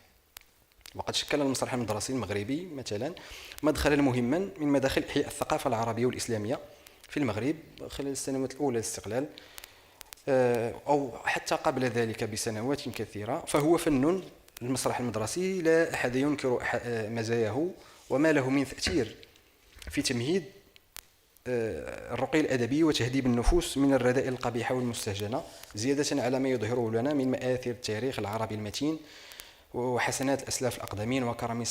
وقد شكل المسرح المدرسي المغربي مثلا مدخلا مهما من مداخل إحياء الثقافة العربية والإسلامية في المغرب خلال السنوات الأولى للاستقلال، أو حتى قبل ذلك بسنوات كثيرة، فهو فن المسرح المدرسي لا أحد ينكر مزاياه وما له من تأثير في تمهيد الرقي الأدبي وتهذيب النفوس من الرذائل القبيحة والمستهجنة، زيادة على ما يظهره لنا من مآثر التاريخ العربي المتين وحسنات الأسلاف الأقدمين وكرم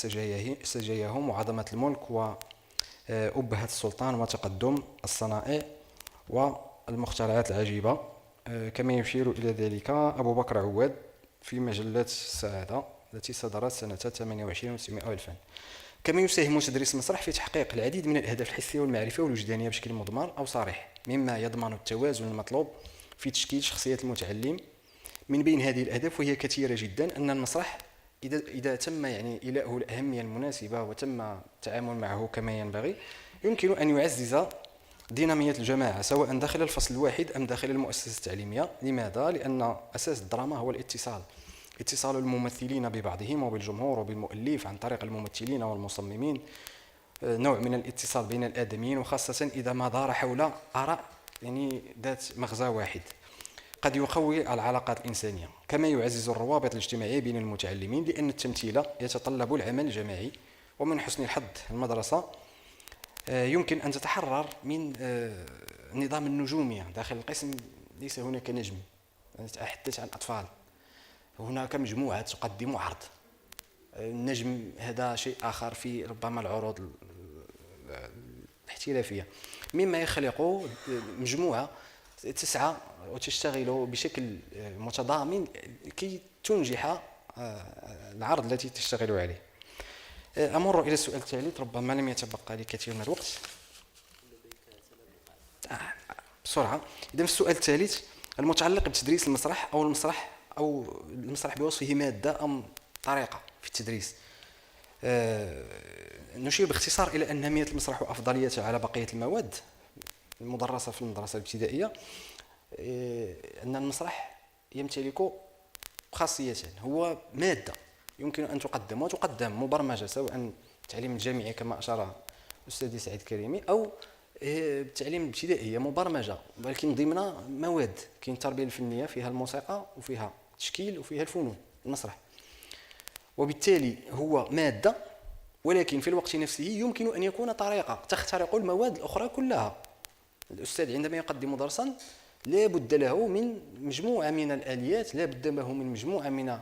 سجاياهم وعظمة الملك وأبهة السلطان وتقدم الصنائع والمخترعات العجيبة، كما يشير إلى ذلك أبو بكر عواد في مجلة السعادة التي صدرت سنة 28 و900 ألفا. كما يساهم تدريس المسرح في تحقيق العديد من الأهداف الحسية والمعرفية والوجدانية بشكل مضمر أو صريح، مما يضمن التوازن المطلوب في تشكيل شخصية المتعلم. من بين هذه الأهداف وهي كثيرة جدا، أن المسرح إذا تم يعني إيلاؤه الأهمية المناسبة وتم التعامل معه كما ينبغي، يمكن أن يعزز دينامية الجماعة سواء داخل الفصل الواحد أم داخل المؤسسة التعليمية. لماذا؟ لأن أساس الدراما هو اتصال الممثلين ببعضهم وبالجمهور وبالمؤلف عن طريق الممثلين والمصممين، نوع من الاتصال بين الآدميين، وخاصة إذا ما دار حول آراء يعني ذات مغزى واحد قد يقوي العلاقات الإنسانية، كما يعزز الروابط الاجتماعية بين المتعلمين، لأن التمثيل يتطلب العمل الجماعي. ومن حسن الحظ المدرسة يمكن أن تتحرر من النظام النجومي داخل القسم. ليس هناك نجم، أتحدث عن أطفال، هناك مجموعة تقدم عرض النجم هذا شيء آخر في ربما العروض الاحترافية، مما يخلق مجموعة تسعى وتشتغل بشكل متضامن كي تنجح العرض التي تشتغل عليه. أمر إلى السؤال الثالث، ربما لم يتبقى لي كثير من الوقت. بسرعة. إذا السؤال الثالث المتعلق بتدريس المسرح أو المسرح بوصفه مادة أم طريقة في التدريس. نشير باختصار إلى أن أهمية المسرح وأفضليته على بقية المواد المدرسة في المدرسة الابتدائية، أن المسرح يمتلك خاصيتين. هو مادة يمكن أن تقدم وتقدم مبرمجة، سواء التعليم الجامعي كما أشار الأستاذ سعيد كريمي، أو التعليم الابتدائي مبرمجة، ولكن ضمن مواد. كاين التربية الفنية فيها الموسيقى وفيها التشكيل وفيها الفنون المسرح، وبالتالي هو مادة، ولكن في الوقت نفسه يمكن أن يكون طريقة تخترق المواد الأخرى كلها. الأستاذ عندما يقدم درسا لا بد له من مجموعة من الآليات، لا بد له من مجموعة من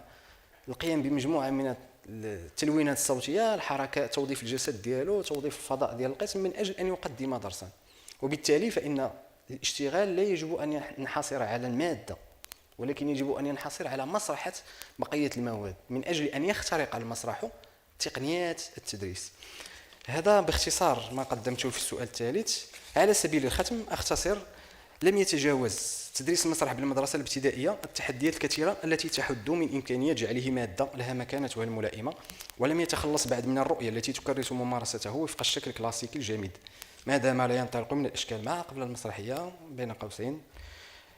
القيام بمجموعة من التلوينات الصوتية، الحركات، توظيف الجسد ديالو، توظيف الفضاء ديال القسم من أجل أن يقدم درسا. وبالتالي فإن الاشتغال لا يجب أن ينحصر على المادة، ولكن يجب أن ينحصر على مسرحة بقية المواد من أجل أن يخترق المسرح تقنيات التدريس. هذا باختصار ما قدمته في السؤال الثالث. على سبيل الختم أختصر، لم يتجاوز تدريس المسرح بالمدرسة الابتدائية التحديات الكثيرة التي تحد من إمكانية جعله مادة لها مكانتها الملائمة، ولم يتخلص بعد من الرؤية التي تكرس ممارسته وفق الشكل الكلاسيكي الجامد، ما دام لا ينطلق من الأشكال مع قبل المسرحية بين قوسين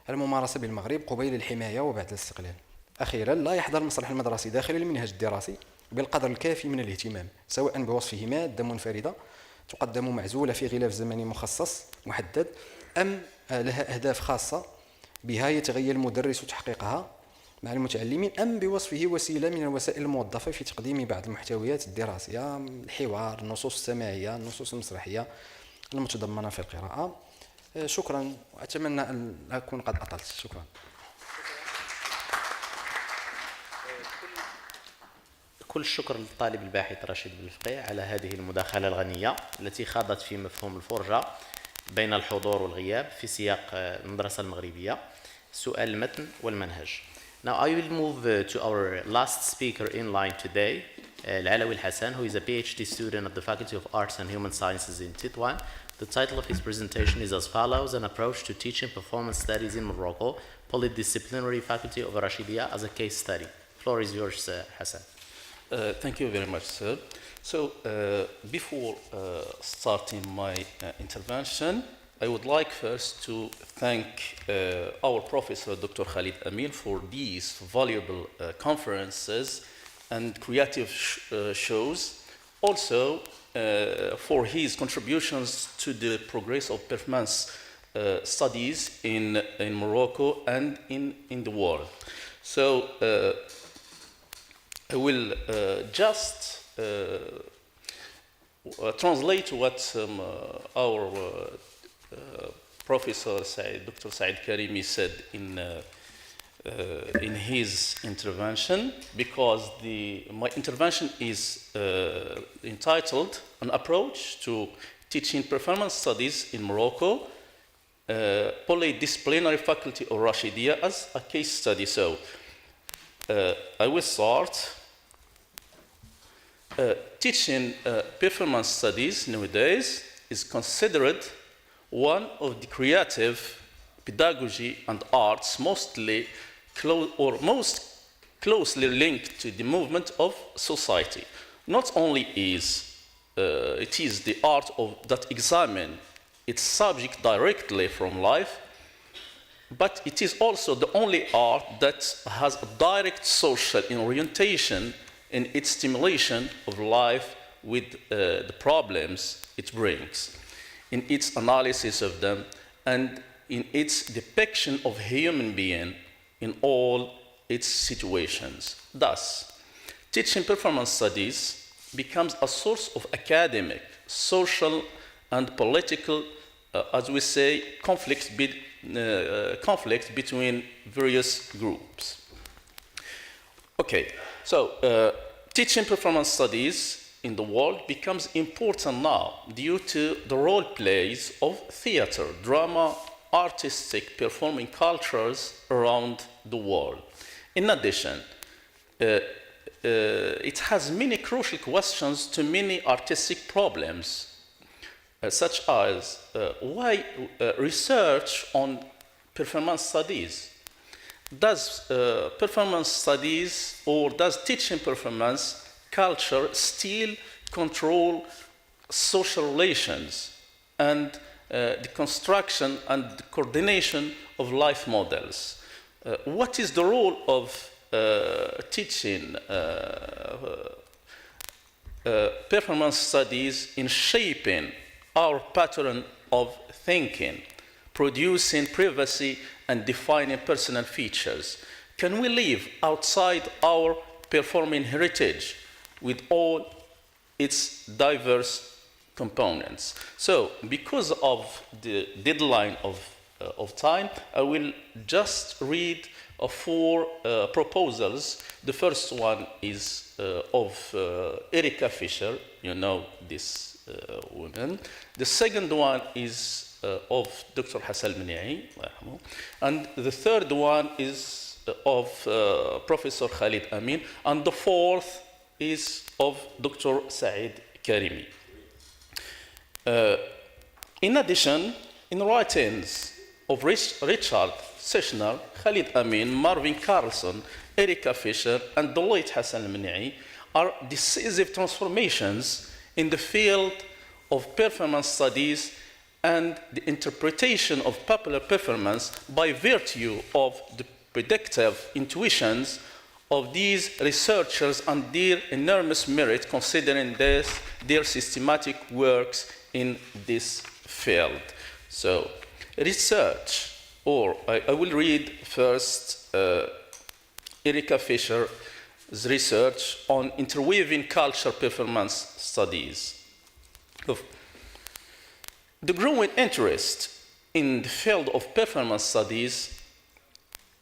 الممارسة بالمغرب قبيل الحماية وبعد الاستقلال. أخيرا، لا يحظى المسرح المدرسي داخل المنهج الدراسي بالقدر الكافي من الاهتمام، سواء بوصفه مادة منفردة تقدم معزولة في غلاف زمني مخصص محدد، أم لها أهداف خاصة بها يتغير المدرس تحقيقها مع المتعلمين، أم بوصفه وسيلة من الوسائل الموظفة في تقديم بعض المحتويات الدراسية، الحوار، النصوص السماعية، النصوص المسرحية المتضمنة في القراءة. شكرا، وأتمنى أن أكون قد أطلت. شكرا. كل الشكر للطالب الباحث رشيد بالفقيه على هذه المداخلة الغنية التي خاضت في مفهوم الفرجة بين الحضور والغياب في سياق المدرسة المغربية، سؤال المتن والمنهج. Now I will move to our last speaker in line today, العلوي Hassan, who is a PhD student at the Faculty of Arts and Human Sciences in Tétouan. The title of his presentation is as follows: An approach to teaching performance studies in Morocco, Polydisciplinary Faculty of Rashidiyya as a case study. Floor is yours, Hassan. Thank you very much, sir. So, before starting my intervention, I would like first to thank our professor, Dr. Khalid Amin, for these valuable conferences and creative shows. Also, for his contributions to the progress of performance studies in Morocco and in the world. So, I will just translate what our Professor Dr. Said Karimi said in his intervention, because my intervention is entitled An Approach to Teaching Performance Studies in Morocco, Polydisciplinary Faculty of Rashidiyya as a case study. So I will start. Teaching performance studies nowadays is considered one of the creative pedagogy and arts most closely linked to the movement of society. Not only it is the art that examines its subject directly from life, but it is also the only art that has a direct social orientation in its stimulation of life with the problems it brings, in its analysis of them, and in its depiction of human being in all its situations. Thus, teaching performance studies becomes a source of academic, social, and political, as we say, conflict between various groups. Okay, so teaching performance studies in the world becomes important now due to the role plays of theater, drama, artistic performing cultures around the world. In addition, it has many crucial questions to many artistic problems, such as why research on performance studies? Does performance studies or does teaching performance culture still control social relations and the construction and the coordination of life models? What is the role of teaching performance studies in shaping our pattern of thinking, producing privacy and defining personal features? Can we live outside our performing heritage with all its diverse components? So, because of the deadline of time, I will just read 4 proposals. The first one is of Erika Fischer, you know this woman. The second one is of Dr. Hassan al-Mni'i, and the third one is of Professor Khalid Amin, and the fourth is of Dr. Saeed Karimi. In addition, in writings of Richard Sechner, Khalid Amin, Marvin Carlson, Erika Fischer, and the late Hassan al-Mni'i are decisive transformations in the field of performance studies and the interpretation of popular performance by virtue of the predictive intuitions of these researchers and their enormous merit considering their systematic works in this field. So, research, or I will read first Erika Fischer's research on interweaving culture performance studies. The growing interest in the field of performance studies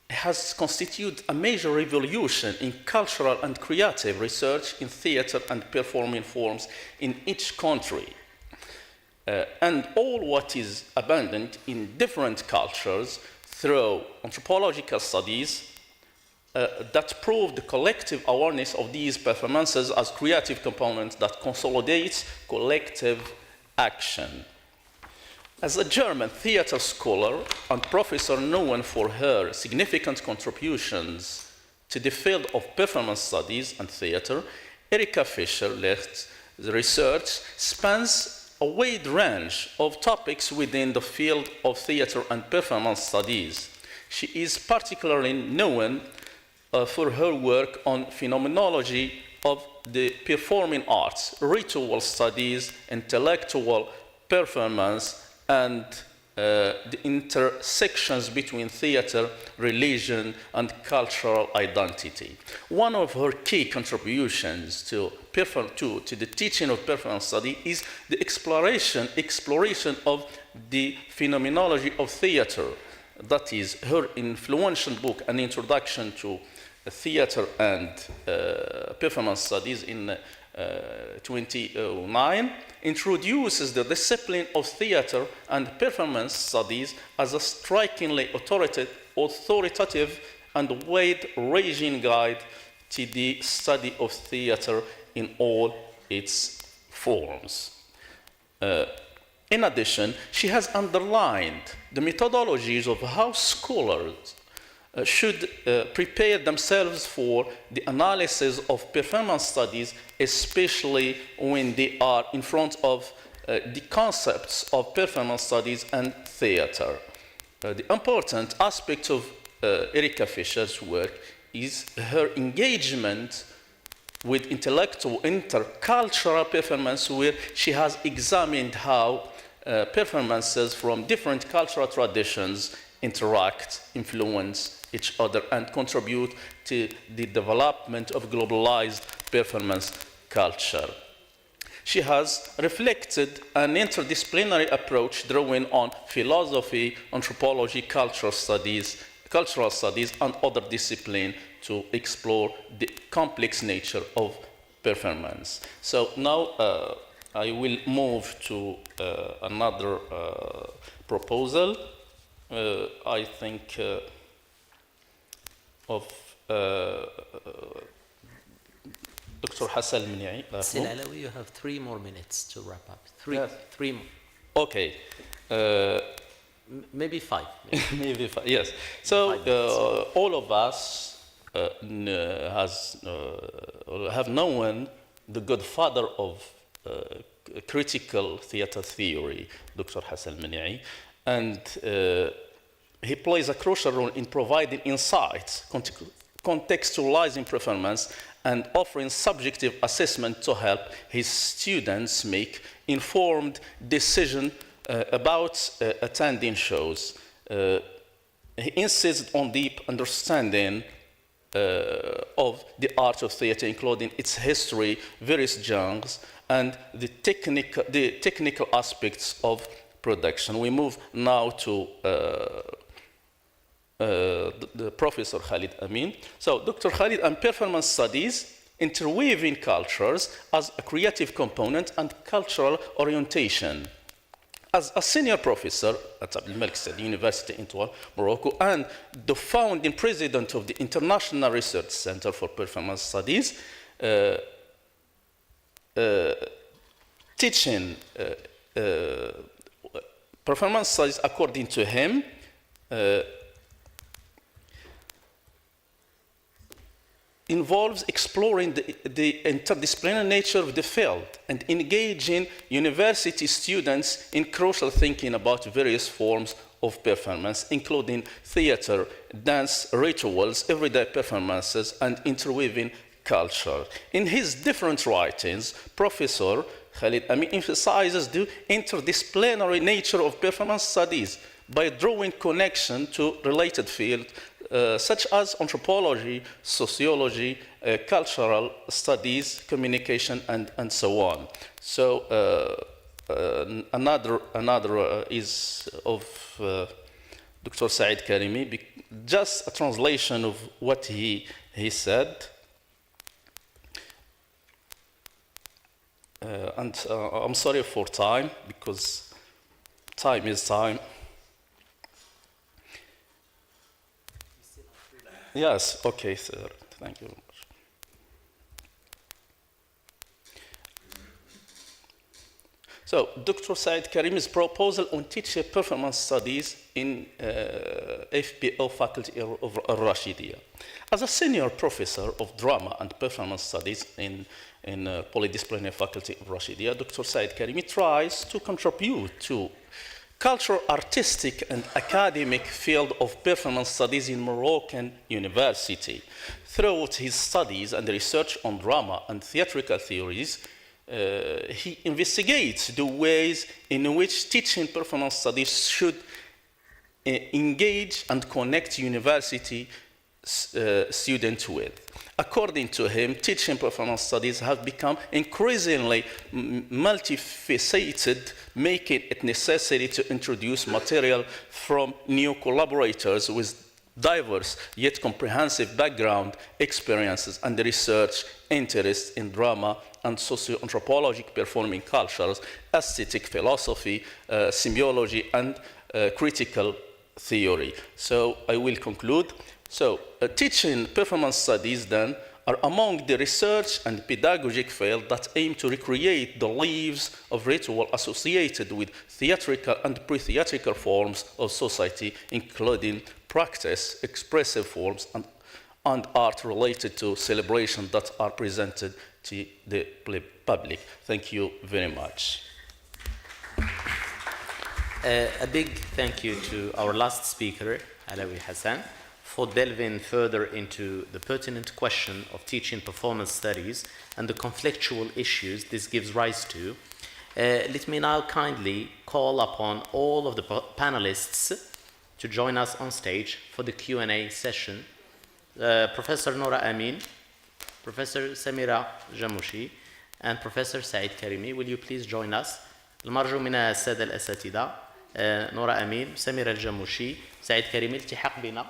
has constituted a major revolution in cultural and creative research in theater and performing forms in each country. And all what is abundant in different cultures through anthropological studies that prove the collective awareness of these performances as creative components that consolidates collective action. As a German theater scholar and professor known for her significant contributions to the field of performance studies and theater, Erika Fischer-Lecht's research spans a wide range of topics within the field of theater and performance studies. She is particularly known for her work on phenomenology of the performing arts, ritual studies, intellectual performance, and the intersections between theater, religion, and cultural identity. One of her key contributions to the teaching of performance study is the exploration of the phenomenology of theater. That is, her influential book, An Introduction to Theater and Performance Studies in 2009, introduces the discipline of theater and performance studies as a strikingly authoritative and wide-ranging guide to the study of theater in all its forms. In addition, she has underlined the methodologies of how scholars should prepare themselves for the analysis of performance studies, especially when they are in front of the concepts of performance studies and theater. The important aspect of Erika Fischer's work is her engagement with intellectual intercultural performance, where she has examined how performances from different cultural traditions interact, influence each other, and contribute to the development of globalized performance culture. She has reflected an interdisciplinary approach drawing on philosophy, anthropology, cultural studies, and other disciplines to explore the complex nature of performance. So now I will move to another proposal. I think of Dr. Hassan Mni'i. Silalawi, you have 3 more minutes to wrap up. Three more. Okay. Maybe 5. Maybe 5, yes. So all of us have known the godfather of critical theater theory, Dr. Hassan Mni'i, and he plays a crucial role in providing insights, contextualizing performance, and offering subjective assessment to help his students make informed decisions about attending shows. He insists on deep understanding of the art of theater, including its history, various genres, and the technical aspects of production. We move now to the Professor Khalid Amin. So, Dr. Khalid and performance studies, interweaving cultures as a creative component and cultural orientation. As a senior professor at Abdelmalek University in Toulouse, Morocco, and the founding president of the International Research Center for Performance Studies, teaching performance studies, according to him, involves exploring the interdisciplinary nature of the field and engaging university students in crucial thinking about various forms of performance, including theater, dance, rituals, everyday performances, and interweaving culture. In his different writings, Professor Khalid Amin emphasizes the interdisciplinary nature of performance studies by drawing connection to related fields such as anthropology, sociology, cultural studies, communication, and so on. So another is of Dr. Saeed Karimi, just a translation of what he said. And I'm sorry for time, because time is time. Yes, okay, sir. Thank you very much. So, Dr. Saeed Karimi's proposal on teacher performance studies in FPO faculty of Al-Rashidiyya. As a senior professor of drama and performance studies in polydisciplinary faculty of Rashidiyya, Dr. Saeed Karimi tries to contribute to cultural, artistic, and academic field of performance studies in Moroccan University. Throughout his studies and research on drama and theatrical theories, he investigates the ways in which teaching performance studies should engage and connect university students with. According to him, teaching performance studies have become increasingly multifaceted, making it necessary to introduce material from new collaborators with diverse yet comprehensive background, experiences, and research interests in drama and socio-anthropologic performing cultures, aesthetic philosophy, semiology, and critical theory. So I will conclude. So, teaching performance studies then are among the research and pedagogic fields that aim to recreate the lives of ritual associated with theatrical and pre-theatrical forms of society, including practice, expressive forms, and art related to celebrations that are presented to the public. Thank you very much. A big thank you to our last speaker, Alawi Hassan, for delving further into the pertinent question of teaching performance studies and the conflictual issues this gives rise to. Let me now kindly call upon all of the panelists to join us on stage for the Q&A session. Professor Noura Amin, Professor Samira Jamouchi, and Professor Saeed Karimi, will you please join us? المرجو من السادة الأساتذة نورا أمين، سميرة الجموشي، سعيد كريمي التحاق بنا.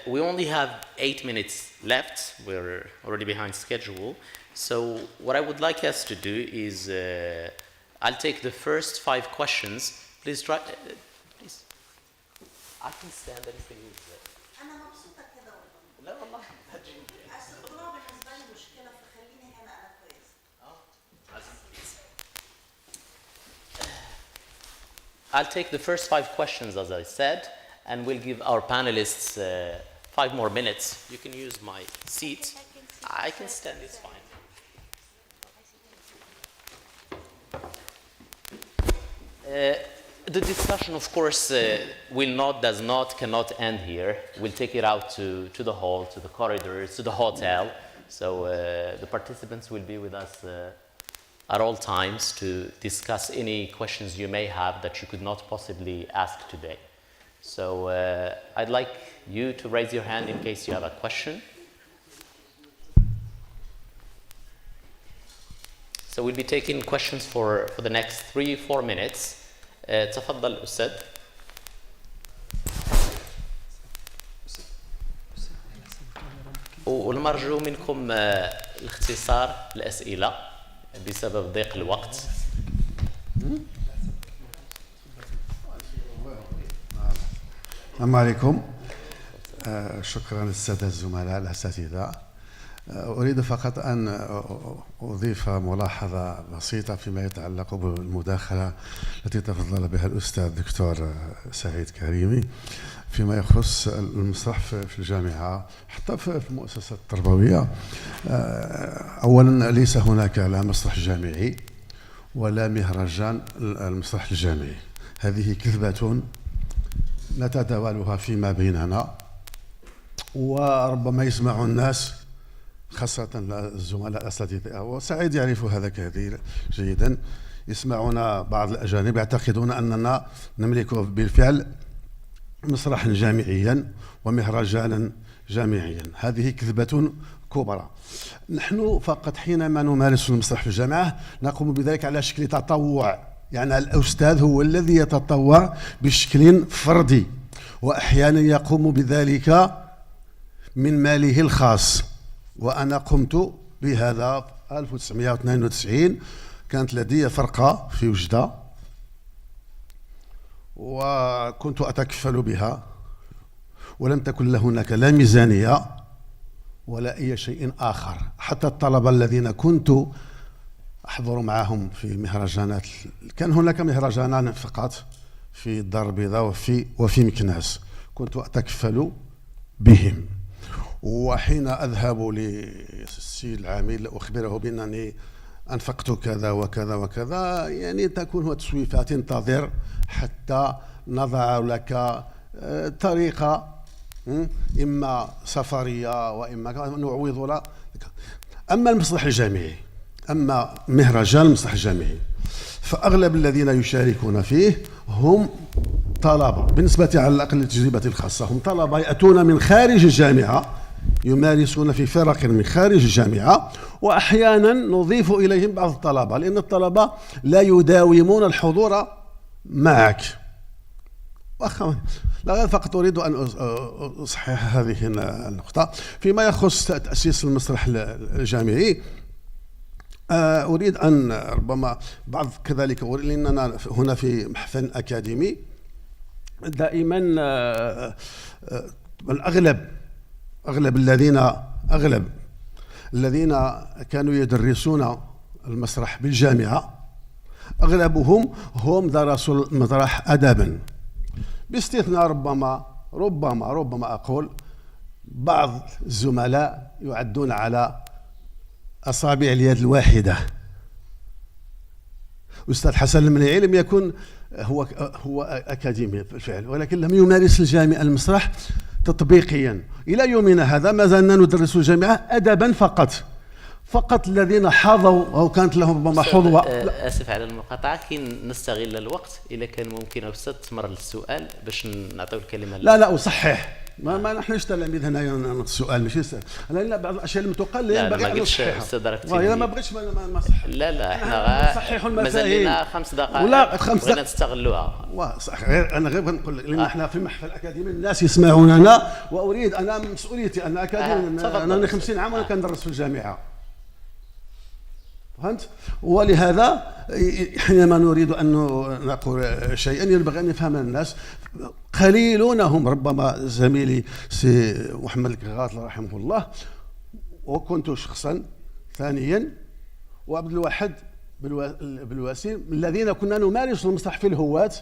We only have 8 minutes left. We're already behind schedule. So what I would like us to do is I'll take the first 5 questions. Please try. Please. I can stand anything you say. أنا مبسوطة كده والله. لا والله. أصل الطلاب بالنسبة لي مشكلة فخليني هنا أنا كويس. I'll take the first 5 questions, as I said, and we'll give our panelists 5 more minutes. You can use my seat. I can stand, it's fine. The discussion, of course, cannot end here. We'll take it out to the hall, to the corridors, to the hotel. So the participants will be with us at all times to discuss any questions you may have that you could not possibly ask today. So I'd like you to raise your hand in case you have a question. So we'll be taking questions for the next 3-4 minutes. تفضل أستاذ. ونرجو منكم الاختصار الأسئلة بسبب ضيق الوقت. السلام عليكم. شكرا للسادة الزملاء الأساتذة. أريد فقط أن أضيف ملاحظة بسيطة فيما يتعلق بالمداخلة التي تفضل بها الأستاذ دكتور سعيد كريمي فيما يخص المسرح في الجامعة حتى في المؤسسات التربوية. أولا ليس هناك لا مسرح جامعي ولا مهرجان المسرح الجامعي. هذه كذبة نتداولها فيما بيننا وربما يسمع الناس خاصة الزملاء الأساتذة وسعيد يعرف هذا كثير جيدا. يسمعون بعض الأجانب يعتقدون أننا نملك بالفعل مسرحا جامعيا ومهرجانا جامعيا. هذه كذبة كبرى. نحن فقط حينما نمارس المسرح في الجامعة نقوم بذلك على شكل تطوع، يعني الأستاذ هو الذي يتطوع بشكل فردي وأحيانا يقوم بذلك من ماله الخاص. وأنا قمت بهذا 1992. كانت لدي فرقة في وجدة وكنت أتكفل بها ولم تكن هناك لا ميزانية ولا أي شيء آخر. حتى الطلبة الذين كنت أحضر معهم في مهرجانات، كان هناك مهرجانان فقط في الدار البيضاء وفي مكناس، كنت أتكفل بهم. وحين أذهب للسيد العامل أخبره بأنني أنفقت كذا وكذا وكذا، يعني تكون هو تسويفات تنتظر حتى نضع لك طريقة إما سفرية وإما نعوض لك. أما المسرح الجامعي، أما مهرجان المسرح الجامعي، فأغلب الذين يشاركون فيه هم طلبة، بالنسبة على الأقل للتجربة الخاصة هم طلبة يأتون من خارج الجامعة يمارسون في فرق من خارج الجامعة، وأحيانا نضيف إليهم بعض الطلبة لأن الطلبة لا يداومون الحضور معك. لا فقط أريد أن أصحح هذه النقطة. فيما يخص تأسيس المسرح الجامعي أريد أن ربما بعض كذلك، لأننا هنا في محفل أكاديمي دائما أغلب الذين كانوا يدرسون المسرح بالجامعة أغلبهم هم درسوا المسرح أدبا، باستثناء ربما أقول بعض الزملاء يعدون على أصابع اليد الواحدة. أستاذ حسن المنيعي لم يكن هو أكاديمي بالفعل، ولكن لم يمارس الجامعة المسرح تطبيقيا. إلى يومنا هذا ما زلنا ندرس الجامعة أدبا فقط الذين حظوا أو كانت لهم ربما حظوة. آسف على المقاطعة، كي نستغل الوقت إذا كان ممكن أستاذ تمر للسؤال باش نعطيو الكلمة. لا أصحح، ما نحناش تلاميذ هنايا السؤال ماشي سهل. لا بعض الاشياء اللي تقال لا ينبغي ما ان قلتش نصححها. استدركت الا ما بغيتش ما صح. لا احنا نصححوا مازال المفاهيم. لنا 5 دقائق ولا 5 دقائق بغينا نستغلوها. صح انا غير بنقول لك لان احنا في المحفل الاكاديمي الناس يسمعوننا واريد انا مسؤوليتي انا اكاديمي انا 50 عام وانا كندرس في الجامعه. فهمت؟ ولهذا حينما نريد ان نقول شيئا ينبغي ان يفهم الناس. قليلون هم ربما زميلي سي محمد الكغاط رحمه الله وكنت شخصا ثانيا وعبد الواحد بالواسيم الذين كنا نمارس المسرح في الهوات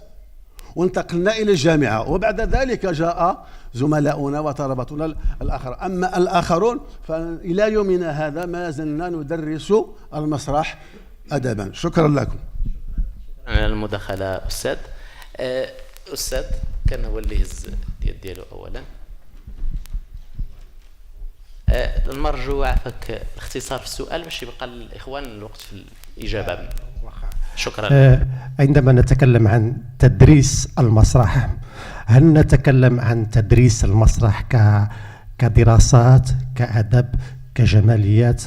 وانتقلنا الى الجامعه وبعد ذلك جاء زملاؤنا وطلبتنا الاخر. اما الاخرون فالى يومنا هذا ما زلنا ندرس المسرح ادبا. شكرا لكم على المداخله استاذ. استاذ كان هو اللي هز اليد ديالو اولا. المرجو عفاك الاختصار في السؤال باش يبقى الاخوان الوقت في الاجابه. شكرا. عندما نتكلم عن تدريس المسرح هل نتكلم عن تدريس المسرح كدراسات كأدب كجماليات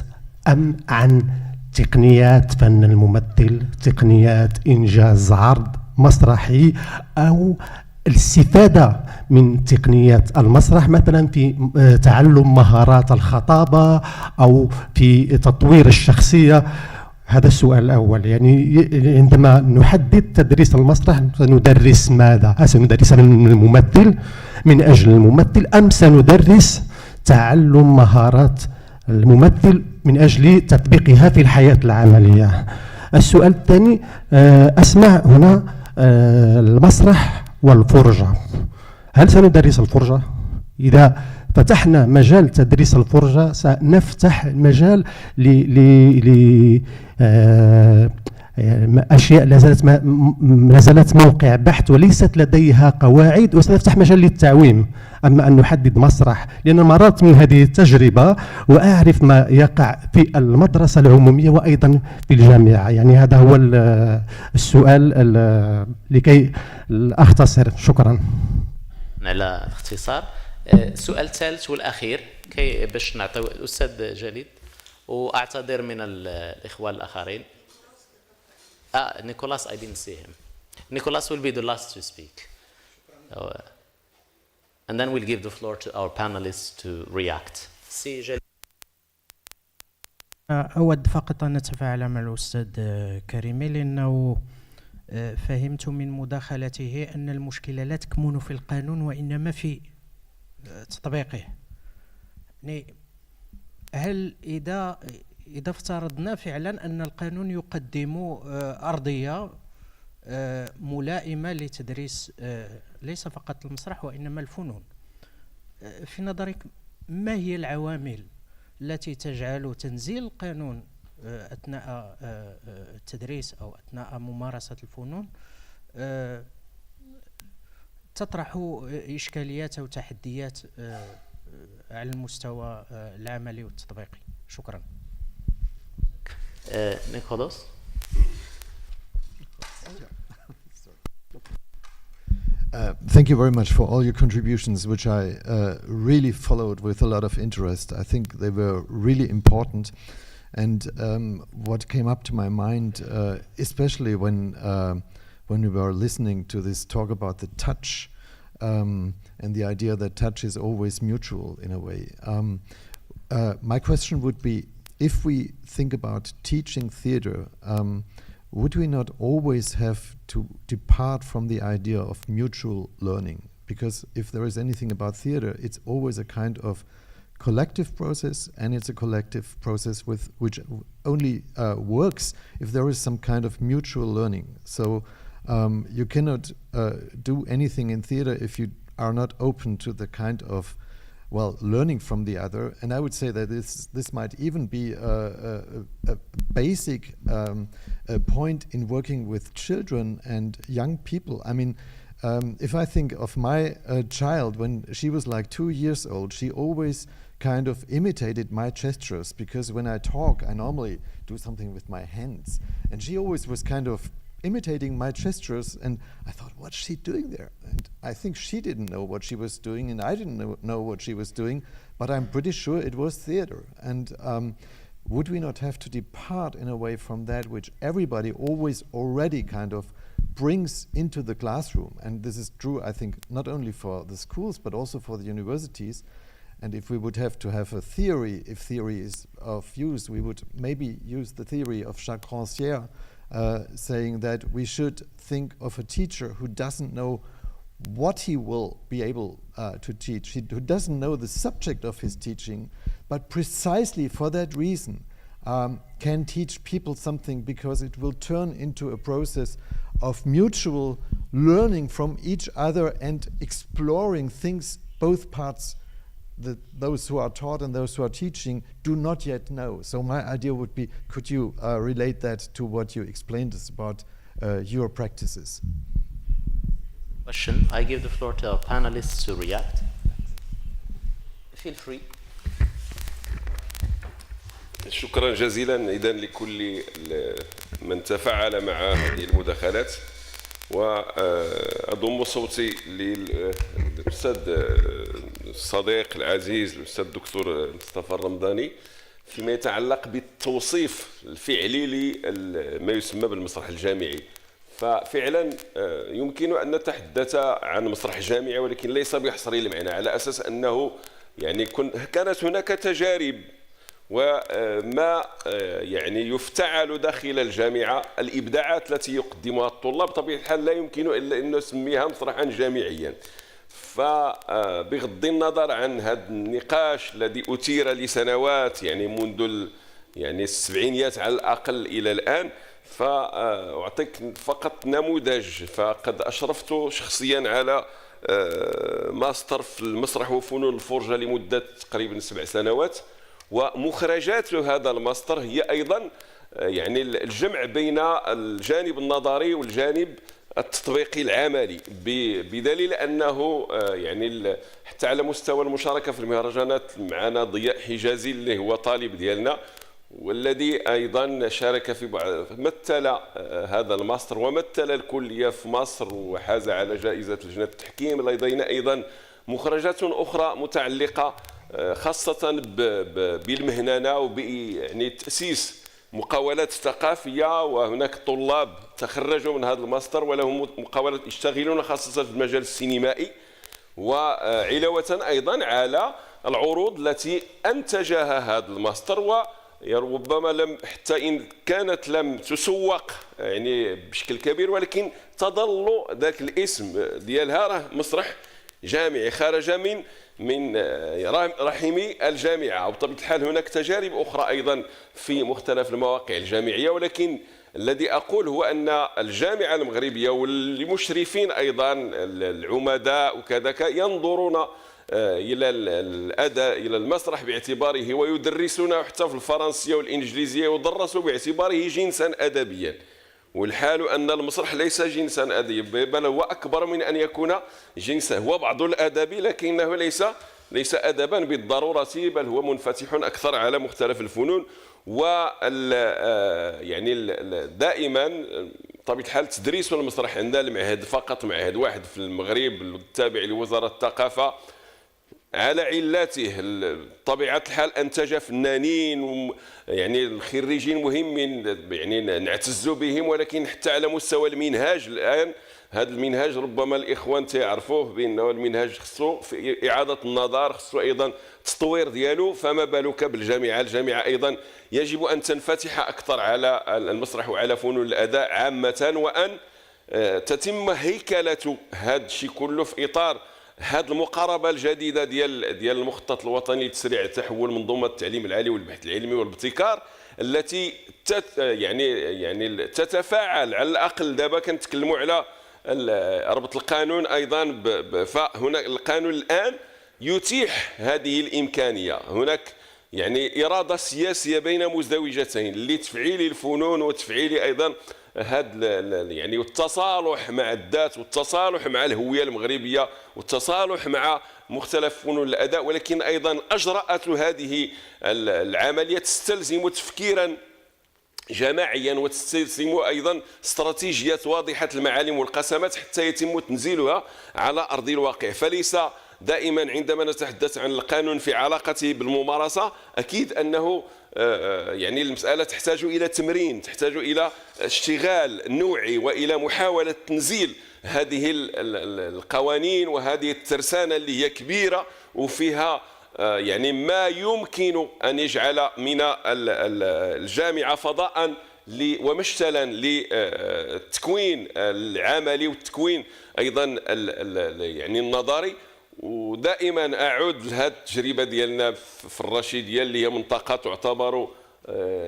أم عن تقنيات فن الممثل تقنيات إنجاز عرض مسرحي أو الاستفادة من تقنيات المسرح مثلا في تعلم مهارات الخطابة أو في تطوير الشخصية؟ هذا السؤال الأول. يعني عندما نحدد تدريس المسرح سندرس ماذا؟ هل سندرس الممثل من أجل الممثل أم سندرس تعلم مهارات الممثل من أجل تطبيقها في الحياة العملية؟ السؤال الثاني أسمع هنا المسرح والفرجة. هل سندرس الفرجة؟ إذا فتحنا مجال تدريس الفرجة سنفتح مجال أشياء لا زالت موقع بحث وليست لديها قواعد وسنفتح مجال للتعويم. أما أن نحدد مسرح لأن مرات من هذه التجربة وأعرف ما يقع في المدرسة العمومية وأيضا في الجامعة. يعني هذا هو السؤال لكي أختصر. شكرا على الاختصار. السؤال الثالث والأخير كي باش نعطيو الأستاذ جليد وأعتذر من الإخوان الآخرين. Nikolaus, I didn't see him. Nikolaus will be the last to speak. And then we'll give the floor to our panelists to react. See جليد. أود فقط أن أتفاعل مع الأستاذ كريمي لأنه فهمت من مداخلته أن المشكلة لا تكمن في القانون وإنما في تطبيقه. يعني هل إذا افترضنا فعلا أن القانون يقدم أرضية ملائمة لتدريس ليس فقط المسرح وإنما الفنون، في نظرك ما هي العوامل التي تجعل تنزيل القانون أثناء التدريس أو أثناء ممارسة الفنون تطرح إشكاليات أو تحديات على المستوى العملي والتطبيقي؟ شكرا. Nikolaus. Thank you very much for all your contributions, which I really followed with a lot of interest. I think they were really important. And what came up to my mind, especially when we were listening to this talk about the touch and the idea that touch is always mutual in a way. My question would be, if we think about teaching theater, would we not always have to depart from the idea of mutual learning? Because if there is anything about theater, it's always a kind of collective process, and it's a collective process which only works if there is some kind of mutual learning. So you cannot do anything in theater if you are not open to the kind of learning from the other. And I would say that this might even be a basic point in working with children and young people. I mean, if I think of my child, when she was like 2 years old, she always kind of imitated my gestures, because when I talk, I normally do something with my hands. And she always was kind of imitating my gestures, and I thought, what's she doing there? And I think she didn't know what she was doing, and I didn't know what she was doing, but I'm pretty sure it was theater. And would we not have to depart in a way from that which everybody always already kind of brings into the classroom? And this is true, I think, not only for the schools, but also for the universities. And if we would have to have a theory, if theory is of use, we would maybe use the theory of Jacques Rancière, saying that we should think of a teacher who doesn't know what he will be able to teach, who doesn't know the subject of his teaching, but precisely for that reason can teach people something, because it will turn into a process of mutual learning from each other and exploring things both parts, those who are taught and those who are teaching, do not yet know. So my idea would be, could you relate that to what you explained us about your practices? Question. I give the floor to our panelists to react. Feel free. شكرا جزيلا إذن لكل من تفاعل مع هذه المداخلات، وأضم صوتي للأستاذ الصديق العزيز الأستاذ الدكتور مصطفى الرمضاني فيما يتعلق بالتوصيف الفعلي لما يسمى بالمسرح الجامعي. ففعلا يمكن أن نتحدث عن مسرح جامعي، ولكن ليس بحصر المعنى، على أساس أنه يعني كانت هناك تجارب وما يعني يفتعل داخل الجامعة، الإبداعات التي يقدمها الطلاب بطبيعة الحال لا يمكن إلا أن نسميها مسرحا جامعيا. فبغض النظر عن هذا النقاش الذي أثير لسنوات، يعني منذ يعني السبعينيات على الأقل إلى الآن، فأعطيك فقط نموذج. فقد أشرفت شخصيا على ماستر في المسرح وفنون الفرجة لمدة تقريبا 7 سنوات، ومخرجات هذا الماستر هي أيضا يعني الجمع بين الجانب النظري والجانب التطبيقي العملي، بدليل أنه يعني حتى على مستوى المشاركة في المهرجانات معنا ضياء حجازي اللي هو طالب ديالنا، والذي أيضا شارك في مثل هذا الماستر ومثل الكلية في مصر وحاز على جائزة لجنة التحكيم. لدينا أيضا مخرجات أخرى متعلقة خاصة بالمهنة وبيعني تأسيس مقاولات ثقافية، وهناك طلاب تخرجوا من هذا الماستر ولهم مقاولات يشتغلون خاصة في المجال السينمائي، وعلاوة أيضا على العروض التي أنتجها هذا الماستر، وربما لم حتى إن كانت لم تسوق يعني بشكل كبير، ولكن تظل ذاك الاسم ديالها راه مسرح جامعي خرج من رحم الجامعة. وبطبيعة الحال هناك تجارب أخرى أيضا في مختلف المواقع الجامعية، ولكن الذي أقول هو أن الجامعة المغربية والمشرفين أيضا العمداء وكذا ينظرون إلى الأداء إلى المسرح باعتباره، ويدرسونه حتى في الفرنسية والإنجليزية ودرسوا باعتباره جنسا أدبيا، والحال أن المسرح ليس جنسا أدبيا، بل هو أكبر من أن يكون جنسا، هو بعض الأدب لكنه ليس أدبا بالضرورة، بل هو منفتح أكثر على مختلف الفنون. يعني دائما طبيعة الحال تدريس المسرح عندنا المعهد فقط معهد واحد في المغرب التابع لوزارة الثقافة على علته. طبيعة الحال أنتج فنانين يعني الخريجين مهمين يعني نعتز بهم، ولكن حتى على مستوى المنهاج الآن هذا المنهاج ربما الإخوان تعرفوه بأنه المنهاج خصو في إعادة النظر، خصو أيضا تطوير ديالو، فما بالك بالجامعة. الجامعة أيضا يجب أن تنفتح أكثر على المسرح وعلى فنون الأداء عامة، وأن تتم هيكلة هذا الشيء كله في إطار هذه المقاربة الجديدة ديال المخطط الوطني لتسريع تحول منظومة التعليم العالي والبحث العلمي والابتكار، التي يعني تتفاعل على الأقل. دابا كنتكلموا على ربط القانون أيضا، فهنا القانون الآن يتيح هذه الإمكانية. هناك يعني إرادة سياسية بين مزدوجتين لتفعيل الفنون وتفعيل أيضا هذا يعني التصالح مع الذات والتصالح مع الهوية المغربية والتصالح مع مختلف فنون الأداء، ولكن أيضا أجرأت هذه العملية تستلزم تفكيرا جماعيا وتستلزم أيضا استراتيجيات واضحة المعالم والقسمات حتى يتم تنزيلها على أرض الواقع. فليس دائما عندما نتحدث عن القانون في علاقته بالممارسة أكيد أنه يعني المسألة تحتاج إلى تمرين، تحتاج إلى اشتغال نوعي وإلى محاولة تنزيل هذه القوانين وهذه الترسانة اللي هي كبيرة وفيها يعني ما يمكن أن يجعل من الجامعة فضاء ومشتلا للتكوين العملي والتكوين أيضا يعني النظري. ودائما أعود لهذه التجربة ديالنا في الرشيدية اللي هي منطقة تعتبر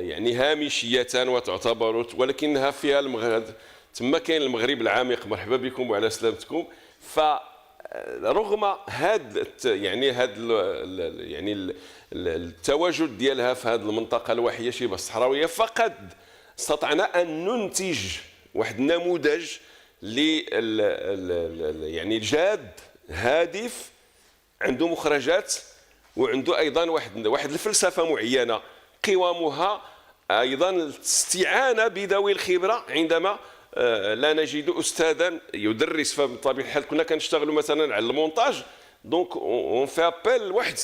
يعني هامشية وتعتبر ولكنها فيها المغرب تما كاين المغرب العميق. مرحبا بكم وعلى سلامتكم. فرغم هذا يعني التواجد ديالها في هذه المنطقة الواحية شبه الصحراوية فقد استطعنا أن ننتج واحد النموذج يعني جاد هادف عنده مخرجات وعنده ايضا واحد الفلسفه معينه قوامها ايضا الاستعانه بذوي الخبره عندما لا نجد استاذا يدرس. فبطبيعه الحال كنا كنشتغلوا مثلا على المونتاج دونك اون في ابل واحد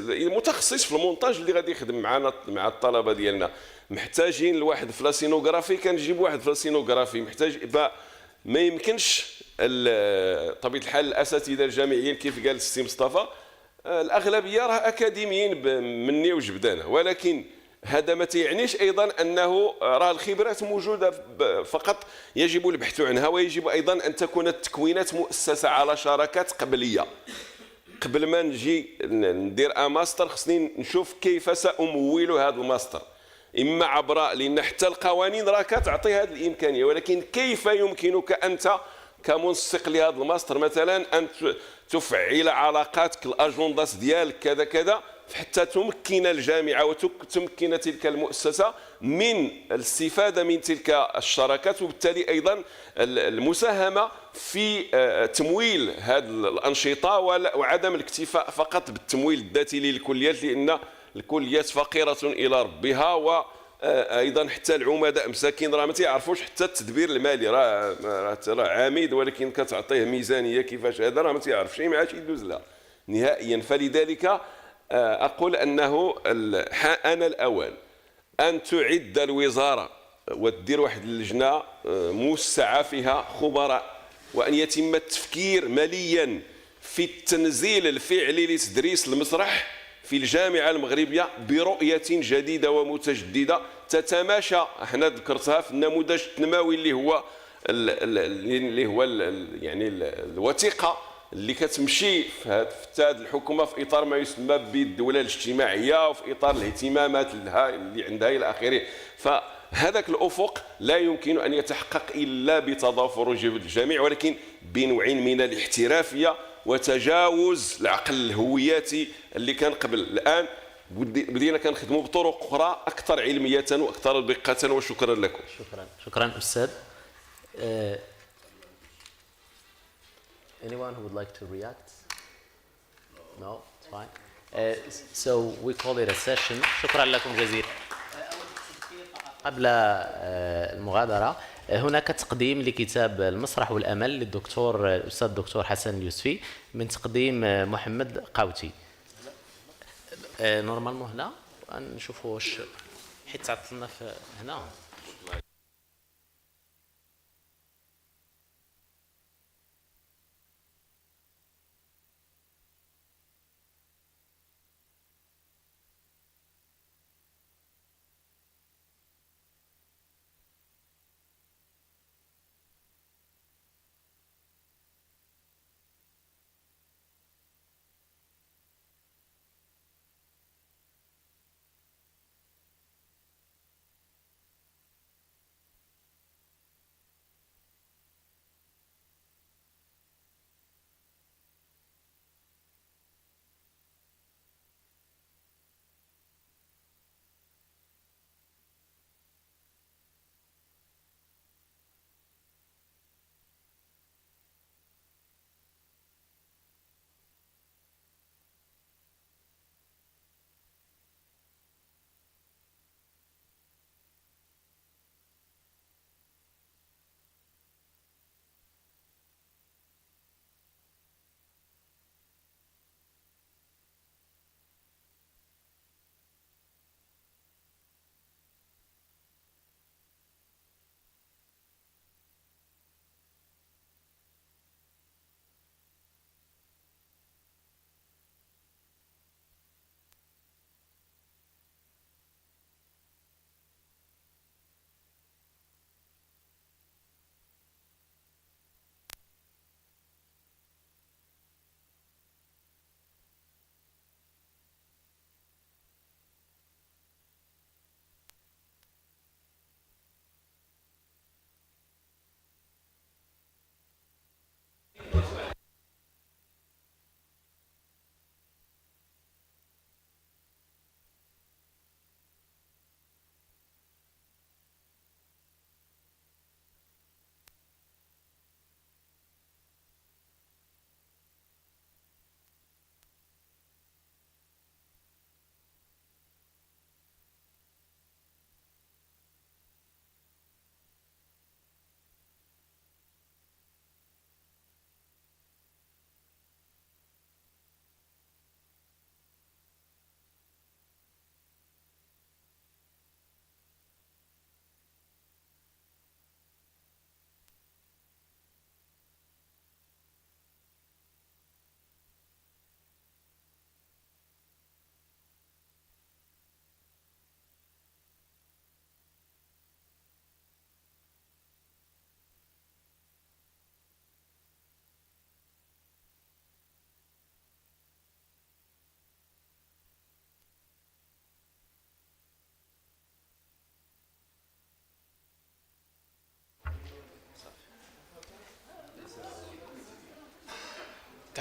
متخصص في المونتاج اللي غادي يخدم معنا مع الطلبه ديالنا. محتاجين لواحد في لاسينوغرافي كنجيب واحد في لاسينوغرافي. محتاج ما يمكنش طبيعة الحال الأساتذة الجامعيين كيف قال السي مصطفى الأغلبية راه أكاديميين مني وجبدانه، ولكن هذا ما تعنيش أيضا أنه راه الخبرات موجودة فقط يجب البحث عنها. ويجب أيضا أن تكون التكوينات مؤسسة على شراكات قبلية. قبل ما نجي ندير ماستر خصني نشوف كيف سأمول هذا الماستر، إما عبر لأن حتى القوانين راه كتعطي هذه الإمكانية، ولكن كيف يمكنك أنت كمنسق لهذا الماستر مثلا أن تفعل علاقاتك الأجندات ديالك كذا كذا حتى تمكن الجامعة وتمكن تلك المؤسسة من الاستفادة من تلك الشراكات وبالتالي أيضا المساهمة في تمويل هذه الأنشطة وعدم الاكتفاء فقط بالتمويل الذاتي للكليات لأن الكليات فقيرة إلى ربها وايضا حتى العمداء مساكين راه ما تيعرفوش حتى التدبير المالي. راه عميد ولكن كتعطيه ميزانيه كيفاش هذا راه ما تيعرفش ما عادش يدوز لها نهائيا. فلذلك اقول انه حان الاوان ان تعد الوزاره وتدير واحد اللجنه موسعه فيها خبراء وان يتم التفكير مليا في التنزيل الفعلي لتدريس المسرح في الجامعة المغربية برؤية جديدة ومتجددة تتماشى احنا ذكرتها في النموذج التنموي اللي هو يعني الوثيقة اللي كتمشي في هذه الحكومة في إطار ما يسمى بالدولة الاجتماعية وفي إطار الاهتمامات اللي عندها إلى آخره. فهذاك الأفق لا يمكن أن يتحقق إلا بتضافر الجميع ولكن بنوع من الاحترافية وتجاوز العقل الهوياتي اللي كان قبل. الآن بدينا كنخدموا بطرق أخرى أكثر علمية وأكثر دقة. وشكرا لكم. شكرا أستاذ. Anyone who would like to react? No, it's fine. So we call it a session. شكرا لكم جزيلا. قبل المغادرة هناك تقديم لكتاب المسرح والأمل للدكتور الأستاذ الدكتور حسن يوسفي من تقديم محمد قاوتي. نورمالمون هنا نشوفوا واش حيت تعطلنا في هنا.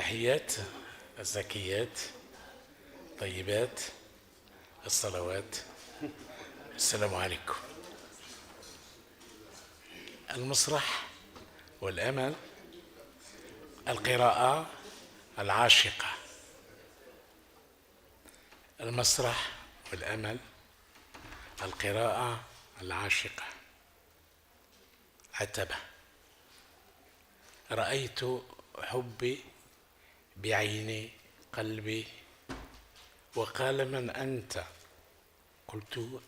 التحيات الزكيات طيبات الصلوات. السلام عليكم. المسرح والأمل، القراءة العاشقة. المسرح والأمل، القراءة العاشقة. عتبة. رأيت حبي بعيني قلبي وقال من أنت؟ قلت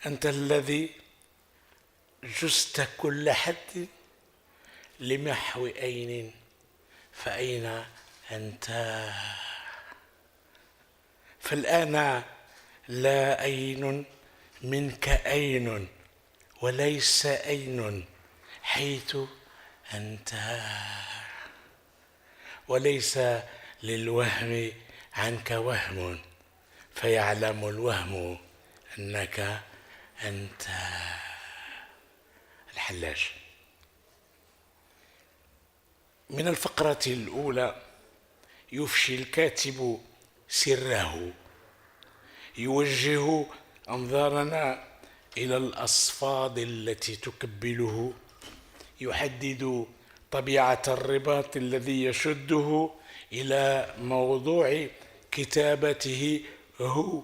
أنت الذي جزت كل حد لمحو أين، فأين أنت؟ فالآن لا أين منك أين، وليس أين حيث أنت، وليس للوهم عنك وهم، فيعلم الوهم أنك أنت. الحلاج. من الفقرة الأولى يفشي الكاتب سره، يوجه أنظارنا إلى الأصفاد التي تكبله، يحدد طبيعة الرباط الذي يشده إلى موضوع كتابته هو،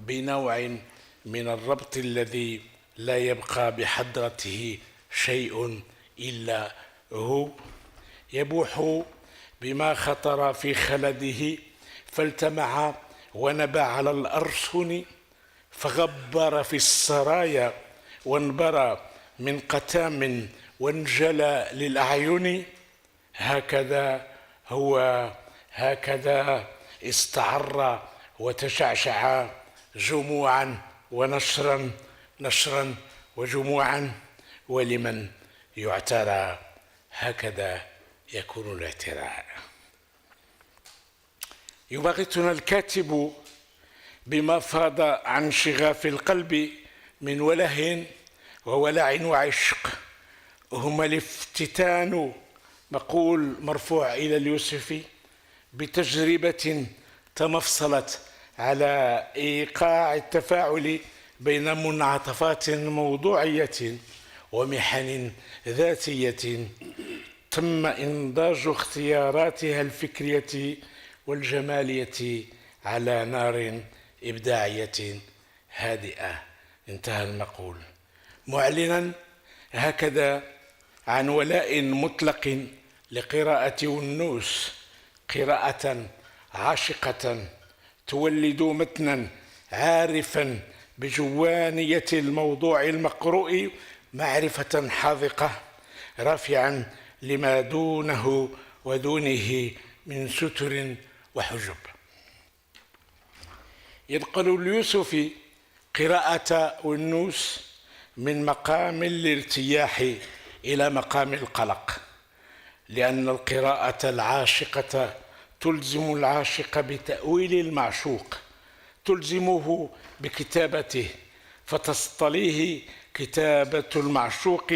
بنوع من الربط الذي لا يبقى بحضرته شيء إلا هو، يبوح بما خطر في خلده فالتمع ونبى على الأرسن، فغبر في السرايا وانبرى من قتام وانجلى للأعين. هكذا هو، هكذا استعر وتشعشع جموعا ونشرا، نشرا وجموعا. ولمن يعترى هكذا يكون الاعتراء. يباغتنا الكاتب بما فاض عن شغاف القلب من وله وولع وعشق. هما الافتتان، مقول مرفوع إلى اليوسفي، بتجربة تمفصلت على إيقاع التفاعل بين منعطفات موضوعية ومحن ذاتية، تم إنضاج اختياراتها الفكرية والجمالية على نار إبداعية هادئة. انتهى المقول، معلنا هكذا عن ولاء مطلق لقراءة ونوس، قراءة عاشقة تولد متنا عارفا بجوانية الموضوع المقروء، معرفة حاذقة رافعا لما دونه ودونه من ستر وحجب. ينقل اليوسفي قراءة والنوس من مقام الارتياح إلى مقام القلق، لأن القراءة العاشقة تلزم العاشق بتأويل المعشوق، تلزمه بكتابته، فتصطليه كتابة المعشوق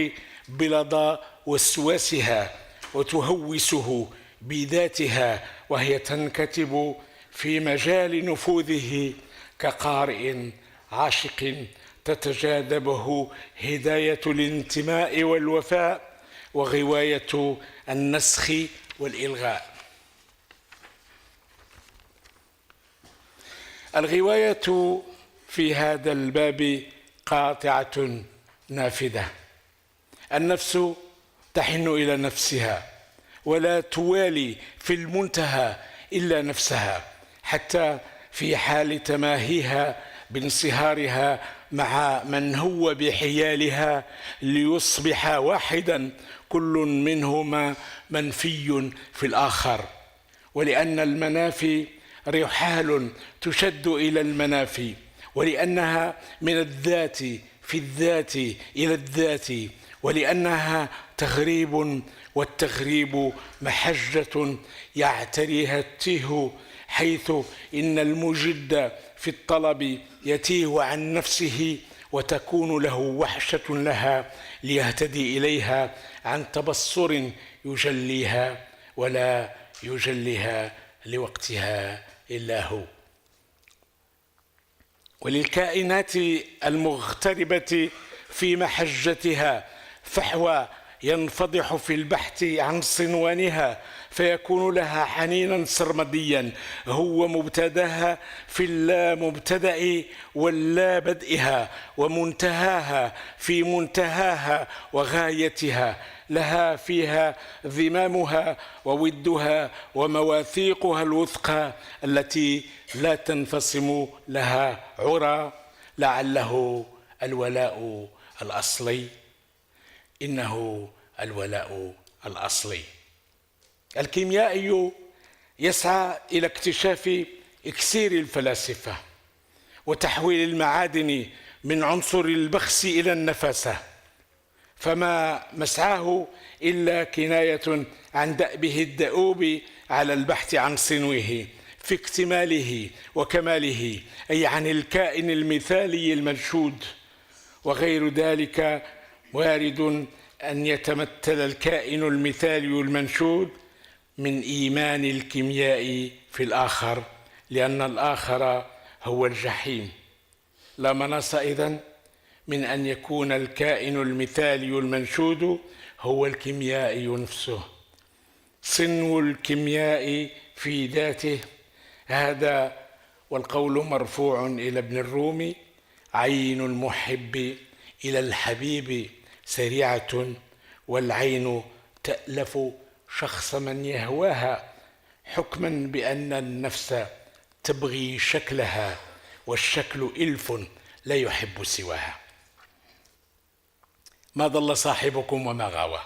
بلظى وسواسها وتهوسه بذاتها، وهي تنكتب في مجال نفوذه كقارئ عاشق تتجاذبه هداية الانتماء والوفاء وغواية النسخ والإلغاء. الغواية في هذا الباب قاطعة نافذة. النفس تحن إلى نفسها ولا توالي في المنتهى إلا نفسها، حتى في حال تماهيها بانصهارها مع من هو بحيالها ليصبح واحدا، كل منهما منفي في الآخر. ولأن المنافي رحال تشد إلى المنافي، ولأنها من الذات في الذات إلى الذات، ولأنها تغريب، والتغريب محجة يعتريها التيه، حيث إن المجد في الطلب يتيه عن نفسه وتكون له وحشة لها ليهتدي إليها عن تبصر يجليها ولا يجليها لوقتها إلا هو. وللكائنات المغتربة في محجتها فحوى ينفضح في البحث عن صنوانها، فيكون لها حنينا سرمديا هو مبتداها في اللا مبتدأ واللا بدئها، ومنتهاها في منتهاها وغايتها، لها فيها ذمامها وودها ومواثيقها الوثقى التي لا تنفصم لها عرى. لعله الولاء الأصلي، إنه الولاء الأصلي. الكيميائي يسعى إلى اكتشاف إكسير الفلاسفة وتحويل المعادن من عنصر البخس إلى النفاسة، فما مسعاه إلا كناية عن دأبه الدؤوب على البحث عن صنوه في اكتماله وكماله، أي عن الكائن المثالي المنشود. وغير ذلك وارد أن يتمثل الكائن المثالي المنشود من إيمان الكيمياء في الآخر، لأن الآخر هو الجحيم. لا مناص إذن من أن يكون الكائن المثالي المنشود هو الكيميائي نفسه، صنو الكيمياء في ذاته. هذا والقول مرفوع إلى ابن الرومي: عين المحب إلى الحبيب سريعة، والعين تألف شخص من يهواها، حكما بأن النفس تبغي شكلها، والشكل إلف لا يحب سواها. ما ضل صاحبكم وما غوى.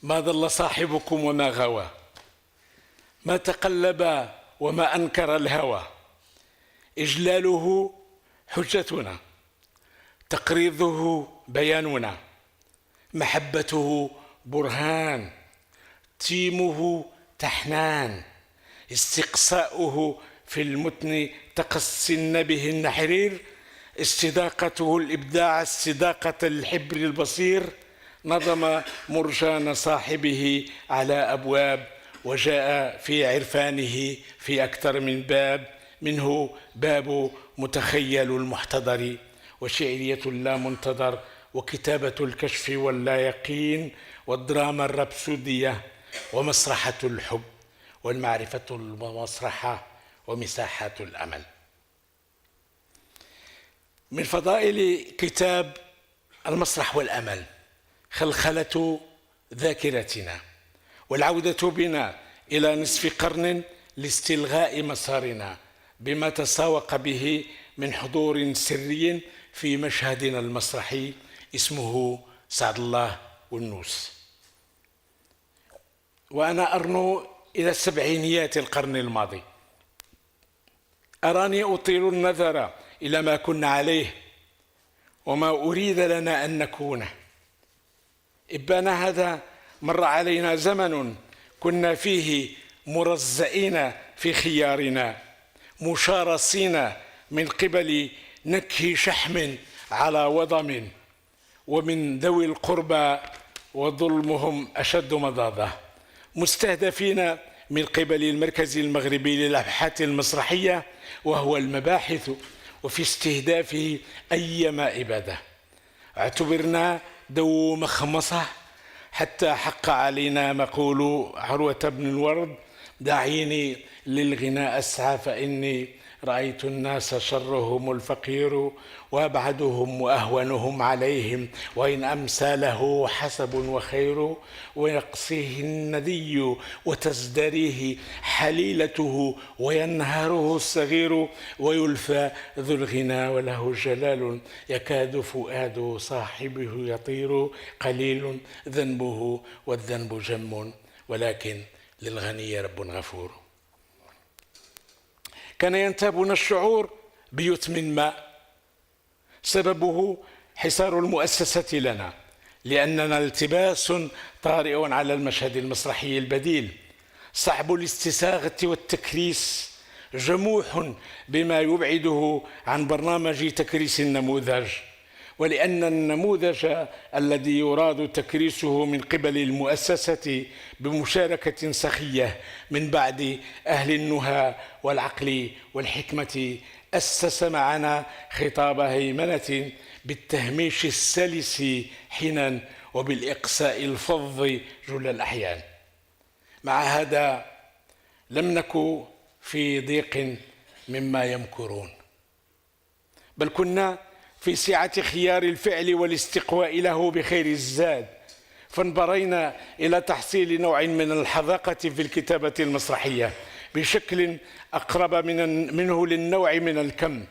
ما ضل صاحبكم وما غوى، ما تقلب وما أنكر الهوى. إجلاله حجتنا، تقريضه بياننا، محبته برهان، تيمه تحنان، استقصاؤه في المتن تقسن به النحرير، استداقته الإبداع، استداقة الحبر البصير. نظم مرجان صاحبه على أبواب، وجاء في عرفانه في أكثر من باب، منه باب متخيل المحتضر، وشعرية لا منتظر، وكتابة الكشف واللا يقين، والدراما الربسودية، ومسرحة الحب، والمعرفة المسرحة، ومساحات الأمل. من فضائل كتاب المسرح والأمل خلخلة ذاكرتنا، والعودة بنا إلى نصف قرن لاستلغاء مسارنا بما تساوق به من حضور سري في مشهدنا المسرحي اسمه سعد الله والنوس. وأنا أرنو إلى السبعينيات القرن الماضي، أراني أطيل النظر إلى ما كنا عليه وما أريد لنا أن نكونه. إبان هذا مر علينا زمن كنا فيه مرزئين في خيارنا، مشارصين من قبل نكه شحم على وضم، ومن ذوي القربى وظلمهم أشد مضاضة، مستهدفين من قبل المركز المغربي للأبحاث المسرحية وهو المباحث، وفي استهدافه أيما إبادة. اعتبرنا ذو مخمصة حتى حق علينا مقول عروة بن الورد: دعيني للغناء أسعى فإني رأيت الناس شرهم الفقير وأبعدهم وأهونهم عليهم، وإن أمسى له حسب وخير، ويقصيه الندي وتزدريه حليلته، وينهره الصغير، ويلفى ذو الغنى وله جلال، يكاد فؤاد صاحبه يطير، قليل ذنبه والذنب جم، ولكن للغني رب غفور. كان ينتابنا الشعور بيتم ما سببه حصار المؤسسة لنا، لأننا التباس طارئ على المشهد المسرحي البديل، صعب الاستساغة والتكريس، جموح بما يبعده عن برنامج تكريس النموذج، ولأن النموذج الذي يراد تكريسه من قبل المؤسسة بمشاركة سخية من بعد أهل النهى والعقل والحكمة أسس معنا خطاب هيمنة بالتهميش السلس حينا وبالإقساء الفظ جل الأحيان. مع هذا لم نكن في ضيق مما يمكرون، بل كنا في سعة خيار الفعل والاستقواء له بخير الزاد، فانبرينا إلى تحصيل نوع من الحذاقة في الكتابة المسرحية بشكل أقرب منه للنوع من الكم.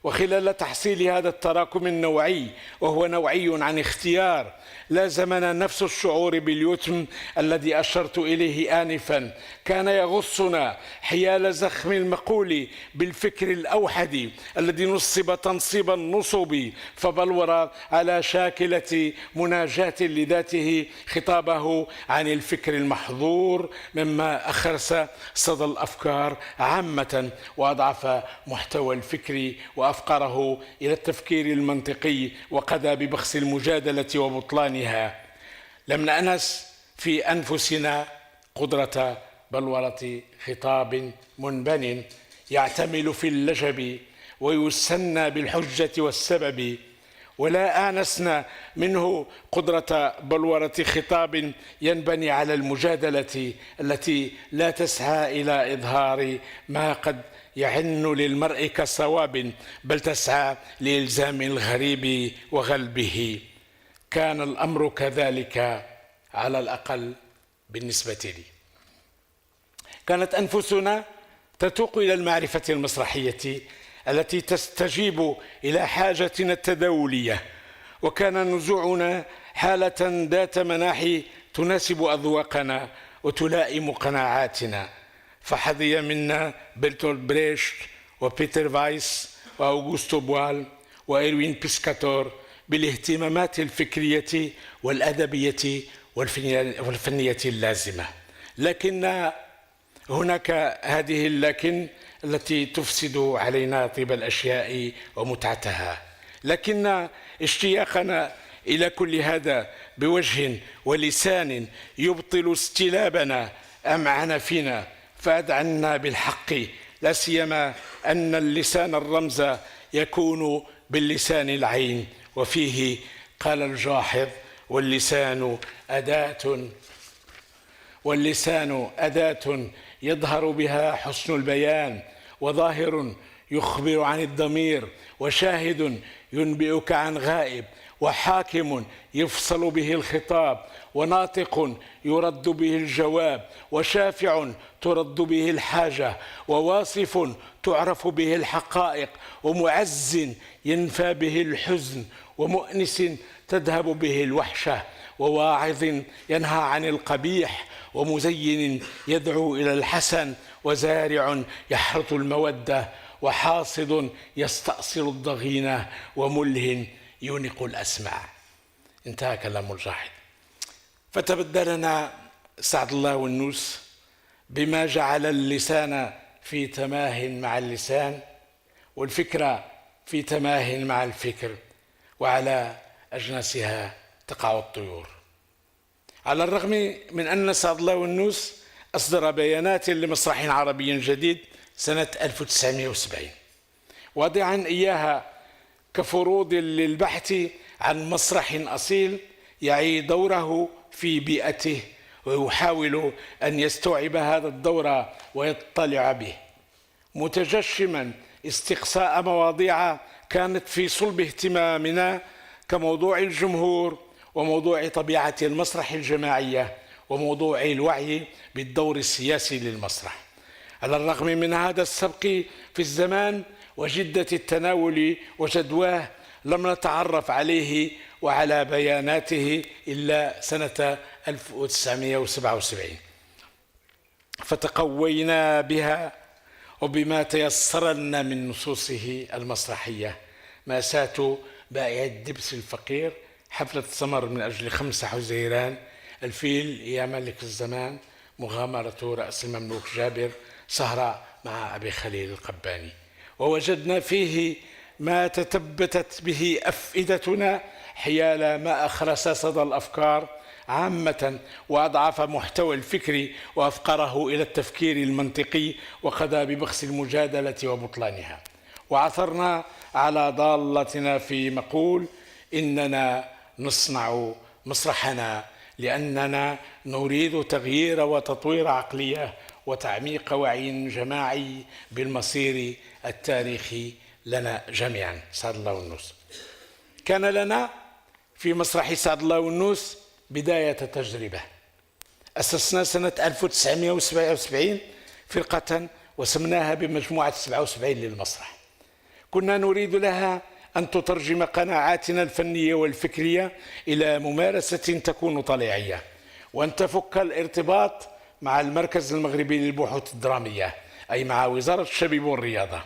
وخلال تحصيل هذا التراكم النوعي، وهو نوعي عن اختيار، لازمنا نفس الشعور باليتم الذي أشرت إليه آنفا، كان يغصنا حيال زخم المقول بالفكر الأوحد الذي نصب تنصيب النصب، فبلور على شاكلة مناجاة لذاته خطابه عن الفكر المحظور، مما أخرس صدى الأفكار عامة وأضعف محتوى الفكر وأفقره إلى التفكير المنطقي، وقضى ببخس المجادلة وبطلانها. لم نأنس في أنفسنا قدرة بلورة خطاب منبن يعتمل في اللجب ويسنى بالحجة والسبب، ولا آنسنا منه قدرة بلورة خطاب ينبني على المجادلة التي لا تسعى إلى إظهار ما قد يعن للمرء كصواب، بل تسعى لإلزام الغريب وغلبه. كان الأمر كذلك على الأقل بالنسبة لي. كانت أنفسنا تتوق إلى المعرفة المسرحية التي تستجيب إلى حاجتنا التداولية، وكان نزوعنا حالة ذات مناحي تناسب أذواقنا وتلائم قناعاتنا، فحظي منا برتولت بريشت وبيتر فايس وأوغوستو بوال وإيروين بيسكاتور بالاهتمامات الفكرية والأدبية والفنية اللازمة. لكن هناك هذه اللكن التي تفسد علينا طيب الأشياء ومتعتها، لكن اشتياقنا إلى كل هذا بوجه ولسان يبطل استلابنا أمعن فينا، فأدعنا بالحق، لا سيما أن اللسان الرمز يكون باللسان العين، وفيه قال الجاحظ: واللسان أداة يظهر بها حسن البيان، وظاهر يخبر عن الضمير، وشاهد ينبئك عن غائب، وحاكم يفصل به الخطاب، وناطق يرد به الجواب، وشافع ترد به الحاجة، وواصف تعرف به الحقائق، ومعز ينفى به الحزن، ومؤنس تذهب به الوحشة، وواعظ ينهى عن القبيح، ومزين يدعو إلى الحسن، وزارع يحرث المودة، وحاصد يستأصل الضغينة، ومله يونق الأسماع. انتهى كلام الجاحظ. فتبدلنا سعد الله والنوس بما جعل اللسان في تماه مع اللسان، والفكرة في تماه مع الفكر، وعلى أجناسها تقع الطيور. على الرغم من أن سعد الله والنوس أصدر بيانات لمسرح عربي جديد سنة 1970 واضعا إياها كفروض للبحث عن مسرح أصيل يعي دوره في بيئته، ويحاول أن يستوعب هذا الدور ويطلع به، متجشما استقصاء مواضيع كانت في صلب اهتمامنا كموضوع الجمهور، وموضوع طبيعة المسرح الجماعية، وموضوع الوعي بالدور السياسي للمسرح. على الرغم من هذا السبق في الزمان وجدة التناول وجدواه، لم نتعرف عليه وعلى بياناته إلا سنة 1977، فتقوينا بها وبما تيسر لنا من نصوصه المسرحية: مأساة بائع الدبس الفقير، حفلة سمر من أجل 5 حزيران، الفيل يا ملك الزمان، مغامرة رأس المملوك جابر، سهرة مع أبي خليل القباني، ووجدنا فيه ما تثبتت به أفئدتنا حيال ما أخرس صدى الأفكار عامة وأضعف محتوى الفكر وأفقره إلى التفكير المنطقي وقضى ببخس المجادلة وبطلانها. وعثرنا على ضالتنا في مقول إننا نصنع مسرحنا لأننا نريد تغيير وتطوير عقلية وتعميق وعي جماعي بالمصير التاريخي لنا جميعا. سعد الله والنوس. كان لنا في مسرح سعد الله والنوس بداية تجربة. أسسنا سنة 1977 فرقة وسمناها بمجموعة 77 للمسرح. كنا نريد لها أن تترجم قناعاتنا الفنية والفكرية إلى ممارسة تكون طليعية، وأن تفك الارتباط مع المركز المغربي للبحوث الدرامية، أي مع وزارة الشباب والرياضة.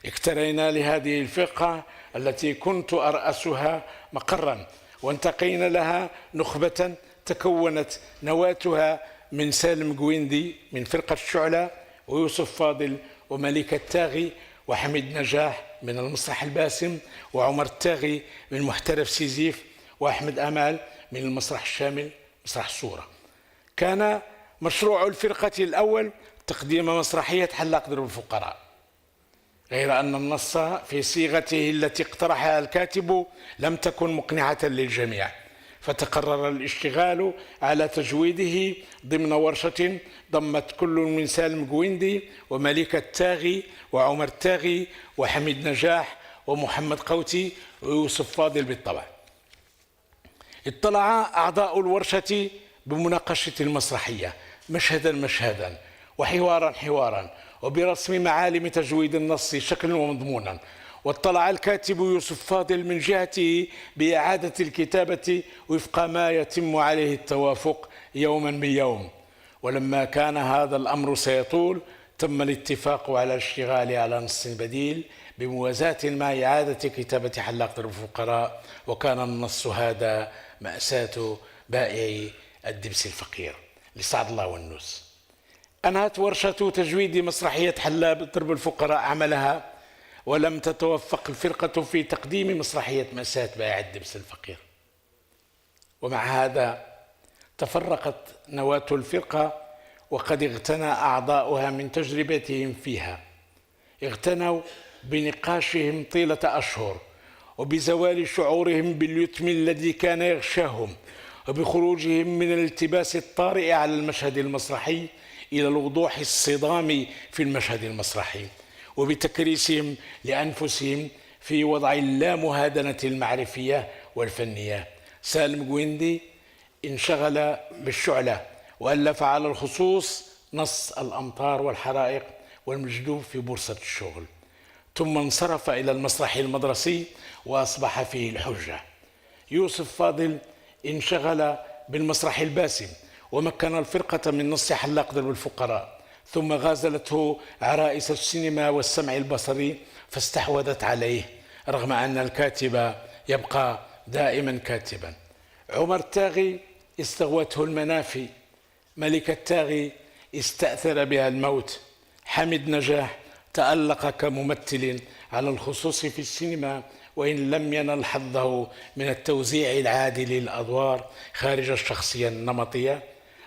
اقترينا لهذه الفرقة التي كنت أرأسها مقرا، وانتقينا لها نخبة تكونت نواتها من سالم قويندي من فرقة الشعلة، ويوسف فاضل ومليكة التاغي وحميد نجاح من المسرح الباسم، وعمر التاغي من محترف سيزيف، وأحمد أمال من المسرح الشامل مسرح الصورة. كان مشروع الفرقة الأول تقديم مسرحية حلاق درب الفقراء، غير أن النص في صيغته التي اقترحها الكاتب لم تكن مقنعة للجميع، فتقرر الاشتغال على تجويده ضمن ورشة ضمت كل من سالم قويندي ومليكة التاغي وعمر التاغي وحميد نجاح ومحمد كاوتي ويوسف فاضل بالطبع. اطلع أعضاء الورشة بمناقشة المسرحية مشهدا مشهدا وحوارا حوارا وبرسم معالم تجويد النص شكلا ومضمونا. واطلع الكاتب يوسف فاضل من جهته بإعادة الكتابة وفق ما يتم عليه التوافق يوما بيوم. ولما كان هذا الأمر سيطول تم الاتفاق على الاشتغال على نص بديل بموازاة مع إعادة كتابة حلاق درب الفقراء، وكان النص هذا مأساة بائعي الدبس الفقير لسعد الله والنوس. أنهت ورشة تجويد مسرحية حلاق درب الفقراء عملها، ولم تتوفق الفرقة في تقديم مسرحية مأساة بائع الدبس الفقير. ومع هذا تفرقت نواة الفرقة، وقد اغتنى أعضاؤها من تجربتهم فيها. اغتنوا بنقاشهم طيلة أشهر، وبزوال شعورهم باليتم الذي كان يغشاهم، وبخروجهم من الالتباس الطارئ على المشهد المسرحي إلى الوضوح الصدامي في المشهد المسرحي، وبتكريسهم لأنفسهم في وضع اللامهادنة المعرفية والفنية. سالم قويندي انشغل بالشعلة وألف على الخصوص نص الأمطار والحرائق والمجدوب في بورصة الشغل، ثم انصرف إلى المسرح المدرسي وأصبح فيه الحجة. يوسف فاضل انشغل بالمسرح الباسم ومكن الفرقة من نص حلاق درب الفقراء، ثم غازلته عرائس السينما والسمع البصري فاستحوذت عليه، رغم أن الكاتب يبقى دائما كاتبا. عمر التاغي استغوته المنافي، ملك التاغي استأثر بها الموت، حميد نجاح تألق كممثل على الخصوص في السينما وإن لم ينل حظه من التوزيع العادل للأدوار خارج الشخصية النمطية.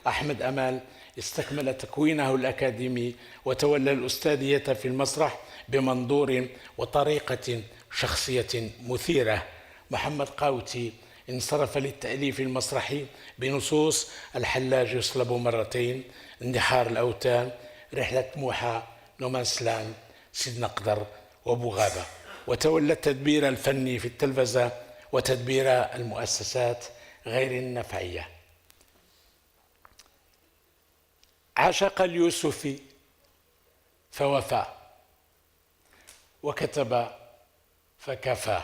أحمد أمال استكمل تكوينه الأكاديمي وتولى الأستاذية في المسرح بمنظور وطريقة شخصية مثيرة. محمد كاوتي انصرف للتأليف المسرحي بنصوص الحلاج يصلب مرتين، اندحار الأوتان، رحلة موحى، نومانسلاند، سيدنا قدر وابو غابة، وتولى التدبير الفني في التلفزة وتدبير المؤسسات غير النفعية. عشق اليوسفي فوفى، وكتب فكفى.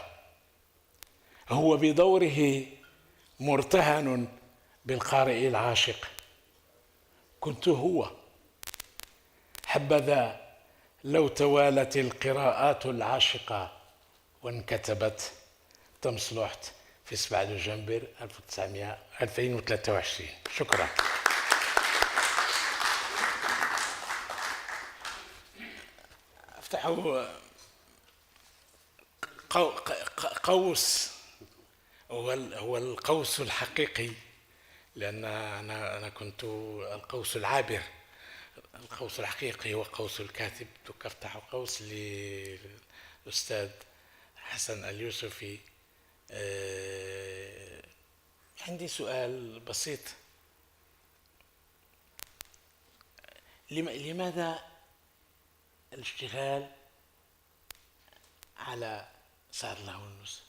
هو بدوره مرتهن بالقارئ العاشق. كنت هو، حبذا لو توالت القراءات العاشقة وانكتبت. تم صلحت في 7 دجنبر 2023. شكرا. افتحوا قوس هو القوس الحقيقي، لأن أنا كنت القوس العابر. القوس الحقيقي هو قوس الكاتب. افتح قوس للأستاذ حسن اليوسفي. عندي سؤال بسيط. لماذا الاشتغال على سعد الله ونوس؟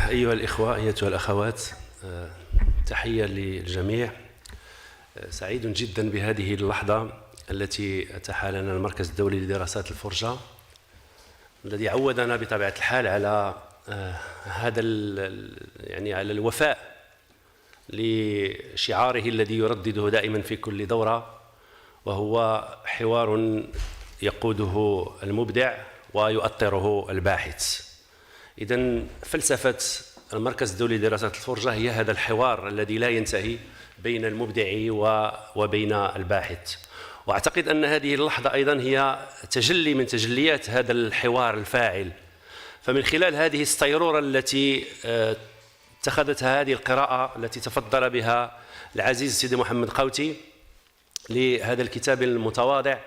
أيها الإخوة، أيتها الأخوات، تحية للجميع. سعيد جدا بهذه اللحظة التي أتاح لنا المركز الدولي لدراسات الفرجة، الذي عودنا بطبيعة الحال على هذا يعني على الوفاء لشعاره الذي يردده دائما في كل دورة، وهو حوار يقوده المبدع ويؤطره الباحث. إذن فلسفة المركز الدولي لدراسات الفرجة هي هذا الحوار الذي لا ينتهي بين المبدع وبين الباحث. وأعتقد أن هذه اللحظة أيضا هي تجلي من تجليات هذا الحوار الفاعل. فمن خلال هذه الصيرورة التي اتخذتها هذه القراءة التي تفضل بها العزيز سيدي محمد قاوتي لهذا الكتاب المتواضع،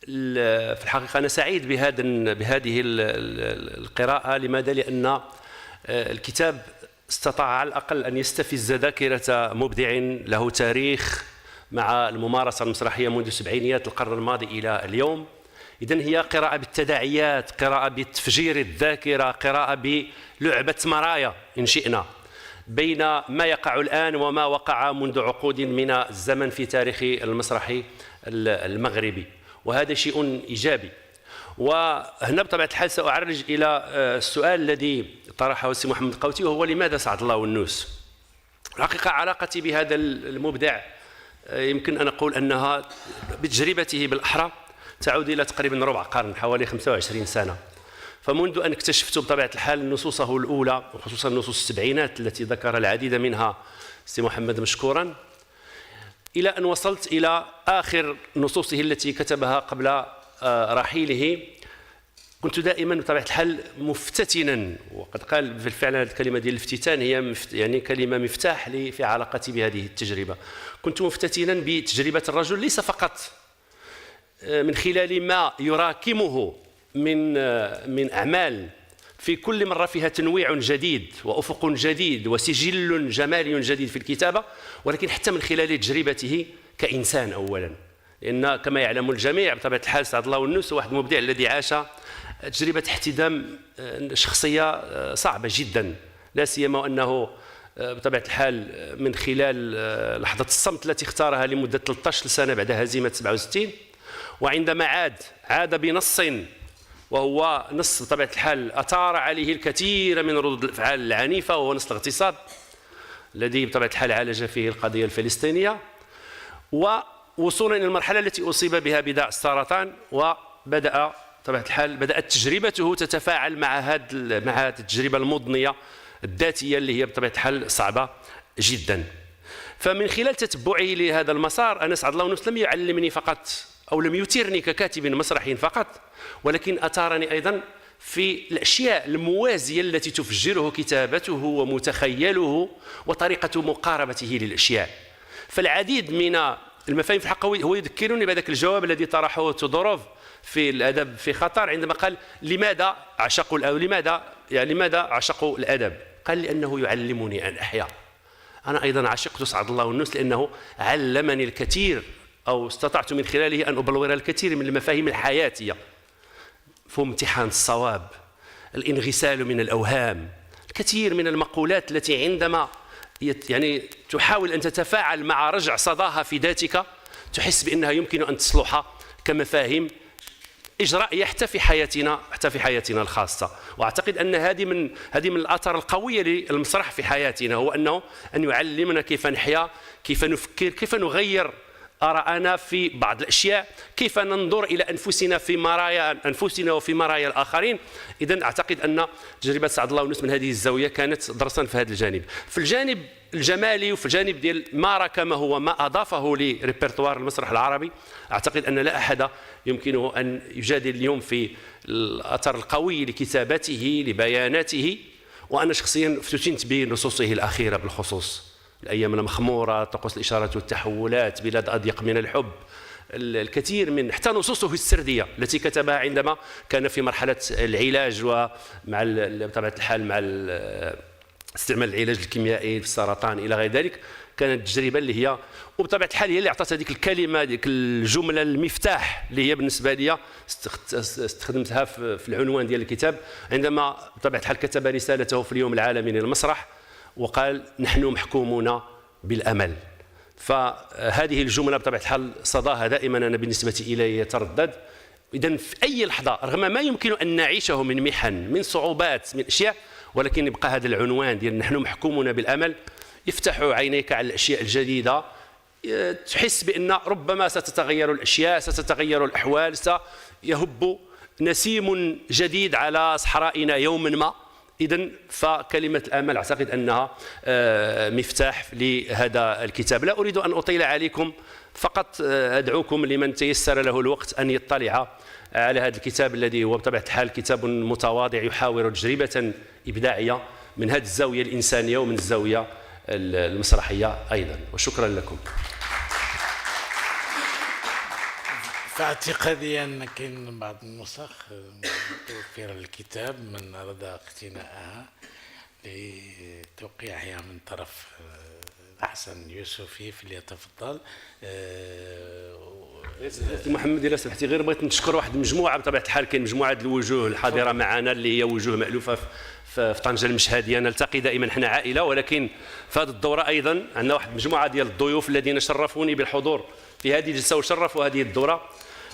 في الحقيقة أنا سعيد بهذه القراءة. لماذا؟ لأن الكتاب استطاع على الأقل أن يستفز ذاكرة مبدع له تاريخ مع الممارسة المسرحية منذ سبعينيات القرن الماضي إلى اليوم. إذن هي قراءة بالتداعيات، قراءة بتفجير الذاكرة، قراءة بلعبة مرايا إن شئنا بين ما يقع الآن وما وقع منذ عقود من الزمن في تاريخ المسرح المغربي، وهذا شيء إيجابي. وهنا بطبيعة الحال سأعرج إلى السؤال الذي طرحه السي محمد قاوتي، وهو لماذا سعد الله والنوس؟ الحقيقة علاقتي بهذا المبدع يمكن أن أقول أنها بتجربته بالأحرى تعود إلى تقريبا ربع قرن، حوالي 25 سنة. فمنذ أن اكتشفت بطبيعة الحال نصوصه الأولى، وخصوصا نصوص السبعينات التي ذكر العديد منها السي محمد مشكورا، إلى أن وصلت إلى آخر نصوصه التي كتبها قبل رحيله، كنت دائما بطبيعة الحال مفتتنا. وقد قال بالفعل هذه الكلمة ديال الافتتان هي يعني كلمة مفتاح لي في علاقتي بهذه التجربة. كنت مفتتنا بتجربة الرجل، ليس فقط من خلال ما يراكمه من أعمال في كل مرة فيها تنويع جديد وأفق جديد وسجل جمالي جديد في الكتابة، ولكن حتى من خلال تجربته كإنسان أولا. لأن كما يعلم الجميع بطبيعة الحال سعد الله والنوس هو واحد المبدع الذي عاش تجربة احتدام شخصية صعبة جدا، لا سيما وأنه بطبيعة الحال من خلال لحظة الصمت التي اختارها لمدة 13 سنة بعد هزيمة 67، وعندما عاد بنص وهو نص بطبيعة الحال أثار عليه الكثير من ردود الأفعال العنيفة، وهو نص الاغتصاب الذي بطبيعة الحال عالج فيه القضية الفلسطينية، ووصولا إلى المرحلة التي أصيب بها بداء السرطان، وبدأ بطبيعة الحال بدأت تجربته تتفاعل مع هذه التجربة المضنية الذاتية اللي هي بطبيعة الحال صعبة جدا. فمن خلال تتبعه لهذا المسار، أنا سعد الله والنوس لم يعلمني فقط أو لم يثيرني ككاتب مسرحي فقط، ولكن أثارني أيضا في الأشياء الموازية التي تفجره كتابته ومتخيله وطريقة مقاربته للأشياء. فالعديد من المفاهيم في الحق هو يذكرني بهذاك الجواب الذي طرحه تودوروف في الأدب في خطر عندما قال لماذا عشقوا الأدب؟ قال لأنه يعلمني أن أحيا. أنا أيضا عشقت سعد الله والنوس لأنه علمني الكثير، أو استطعت من خلاله أن أبلور الكثير من المفاهيم الحياتية، فهم امتحان الصواب، الانغسال من الأوهام، الكثير من المقولات التي عندما يعني تحاول أن تتفاعل مع رجع صداها في ذاتك تحس بأنها يمكن أن تصلح كمفاهيم إجرائية حتى في حياتنا الخاصة. وأعتقد أن هذه من الآثار القوية للمسرح في حياتنا، هو أن يعلمنا كيف نحيا، كيف نفكر، كيف نغير آراءنا في بعض الأشياء، كيف ننظر إلى أنفسنا في مرايا أنفسنا وفي مرايا الآخرين. إذن أعتقد أن تجربة سعد الله ونس من هذه الزاوية كانت درسا في هذا الجانب. في الجانب الجمالي وفي الجانب ديال ما ركمه هو ما أضافه لريبرتوار المسرح العربي، أعتقد أن لا أحد يمكنه أن يجادل اليوم في الأثر القوي لكتابته لبياناته. وأنا شخصيا افتتنت بنصوصه الأخيرة بالخصوص، الأيام المخمورة، طقوس الإشارات والتحولات، بلاد أضيق من الحب، الكثير من حتى نصوصه السردية التي كتبها عندما كان في مرحلة العلاج ومع بطبيعة الحال مع استعمال العلاج الكيميائي في السرطان إلى غير ذلك. كانت تجربة اللي هي وبطبيعة الحال هي اللي أعطت هذيك الكلمة، هذيك الجملة المفتاح اللي هي بالنسبة لي استخدمتها في العنوان ديال الكتاب، عندما بطبيعة الحال كتب رسالته في اليوم العالمي للمسرح وقال نحن محكومون بالأمل. فهذه الجملة بطبيعة الحال صداها دائما أنا بالنسبة إلي يتردد. إذن في أي لحظة رغم ما يمكن أن نعيشه من محن من صعوبات من أشياء، ولكن يبقى هذا العنوان ديال نحن محكومون بالأمل يفتح عينيك على الأشياء الجديدة، تحس بأن ربما ستتغير الأشياء، ستتغير الأحوال، سيهب نسيم جديد على صحرائنا يوما ما. إذن فكلمة الأمل أعتقد أنها مفتاح لهذا الكتاب. لا أريد أن أطيل عليكم، فقط أدعوكم لمن تيسر له الوقت أن يطلع على هذا الكتاب الذي هو بطبيعة الحال كتاب متواضع يحاور تجربة إبداعية من هذه الزاوية الإنسانية ومن الزاوية المسرحية أيضا. وشكرا لكم. في اعتقادي أن كاين بعض النسخ متوفرة للكتاب من أراد اقتناءها لتوقيعها من طرف حسن يوسفي فليتفضل. محمد إلا سمحتي غير بغيت نشكر واحد المجموعة بطبيعة الحال، كاين مجموعة الوجوه الحاضرة معنا اللي هي وجوه مألوفة في طنجة المشهدية. نلتقي دائما احنا عائلة، ولكن في هذه الدورة أيضا عندنا واحد مجموعة ديال الضيوف الذين شرفوني بالحضور في هذه الجلسة وشرفوا هذه الدورة.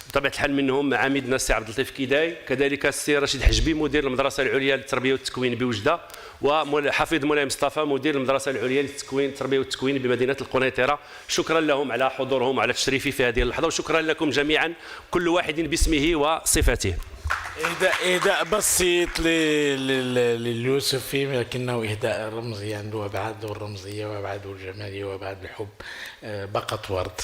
بطبيعة الحال منهم عميدنا السي عبد اللطيف كيداي، كذلك السي رشيد حجبي مدير المدرسة العليا للتربية والتكوين بوجدة، وحفيظ مولاي مصطفى مدير المدرسة العليا للتربية والتكوين بمدينة القنيطرة. شكرا لهم على حضورهم وعلى تشريفي في هذه اللحظة، وشكرا لكم جميعا كل واحد باسمه وصفته. إهداء بسيط لليوسفي لكنه إهداء رمزي، عنده أبعاده الرمزية وأبعاده الجمالية وأبعاد الحب. بقت ورد.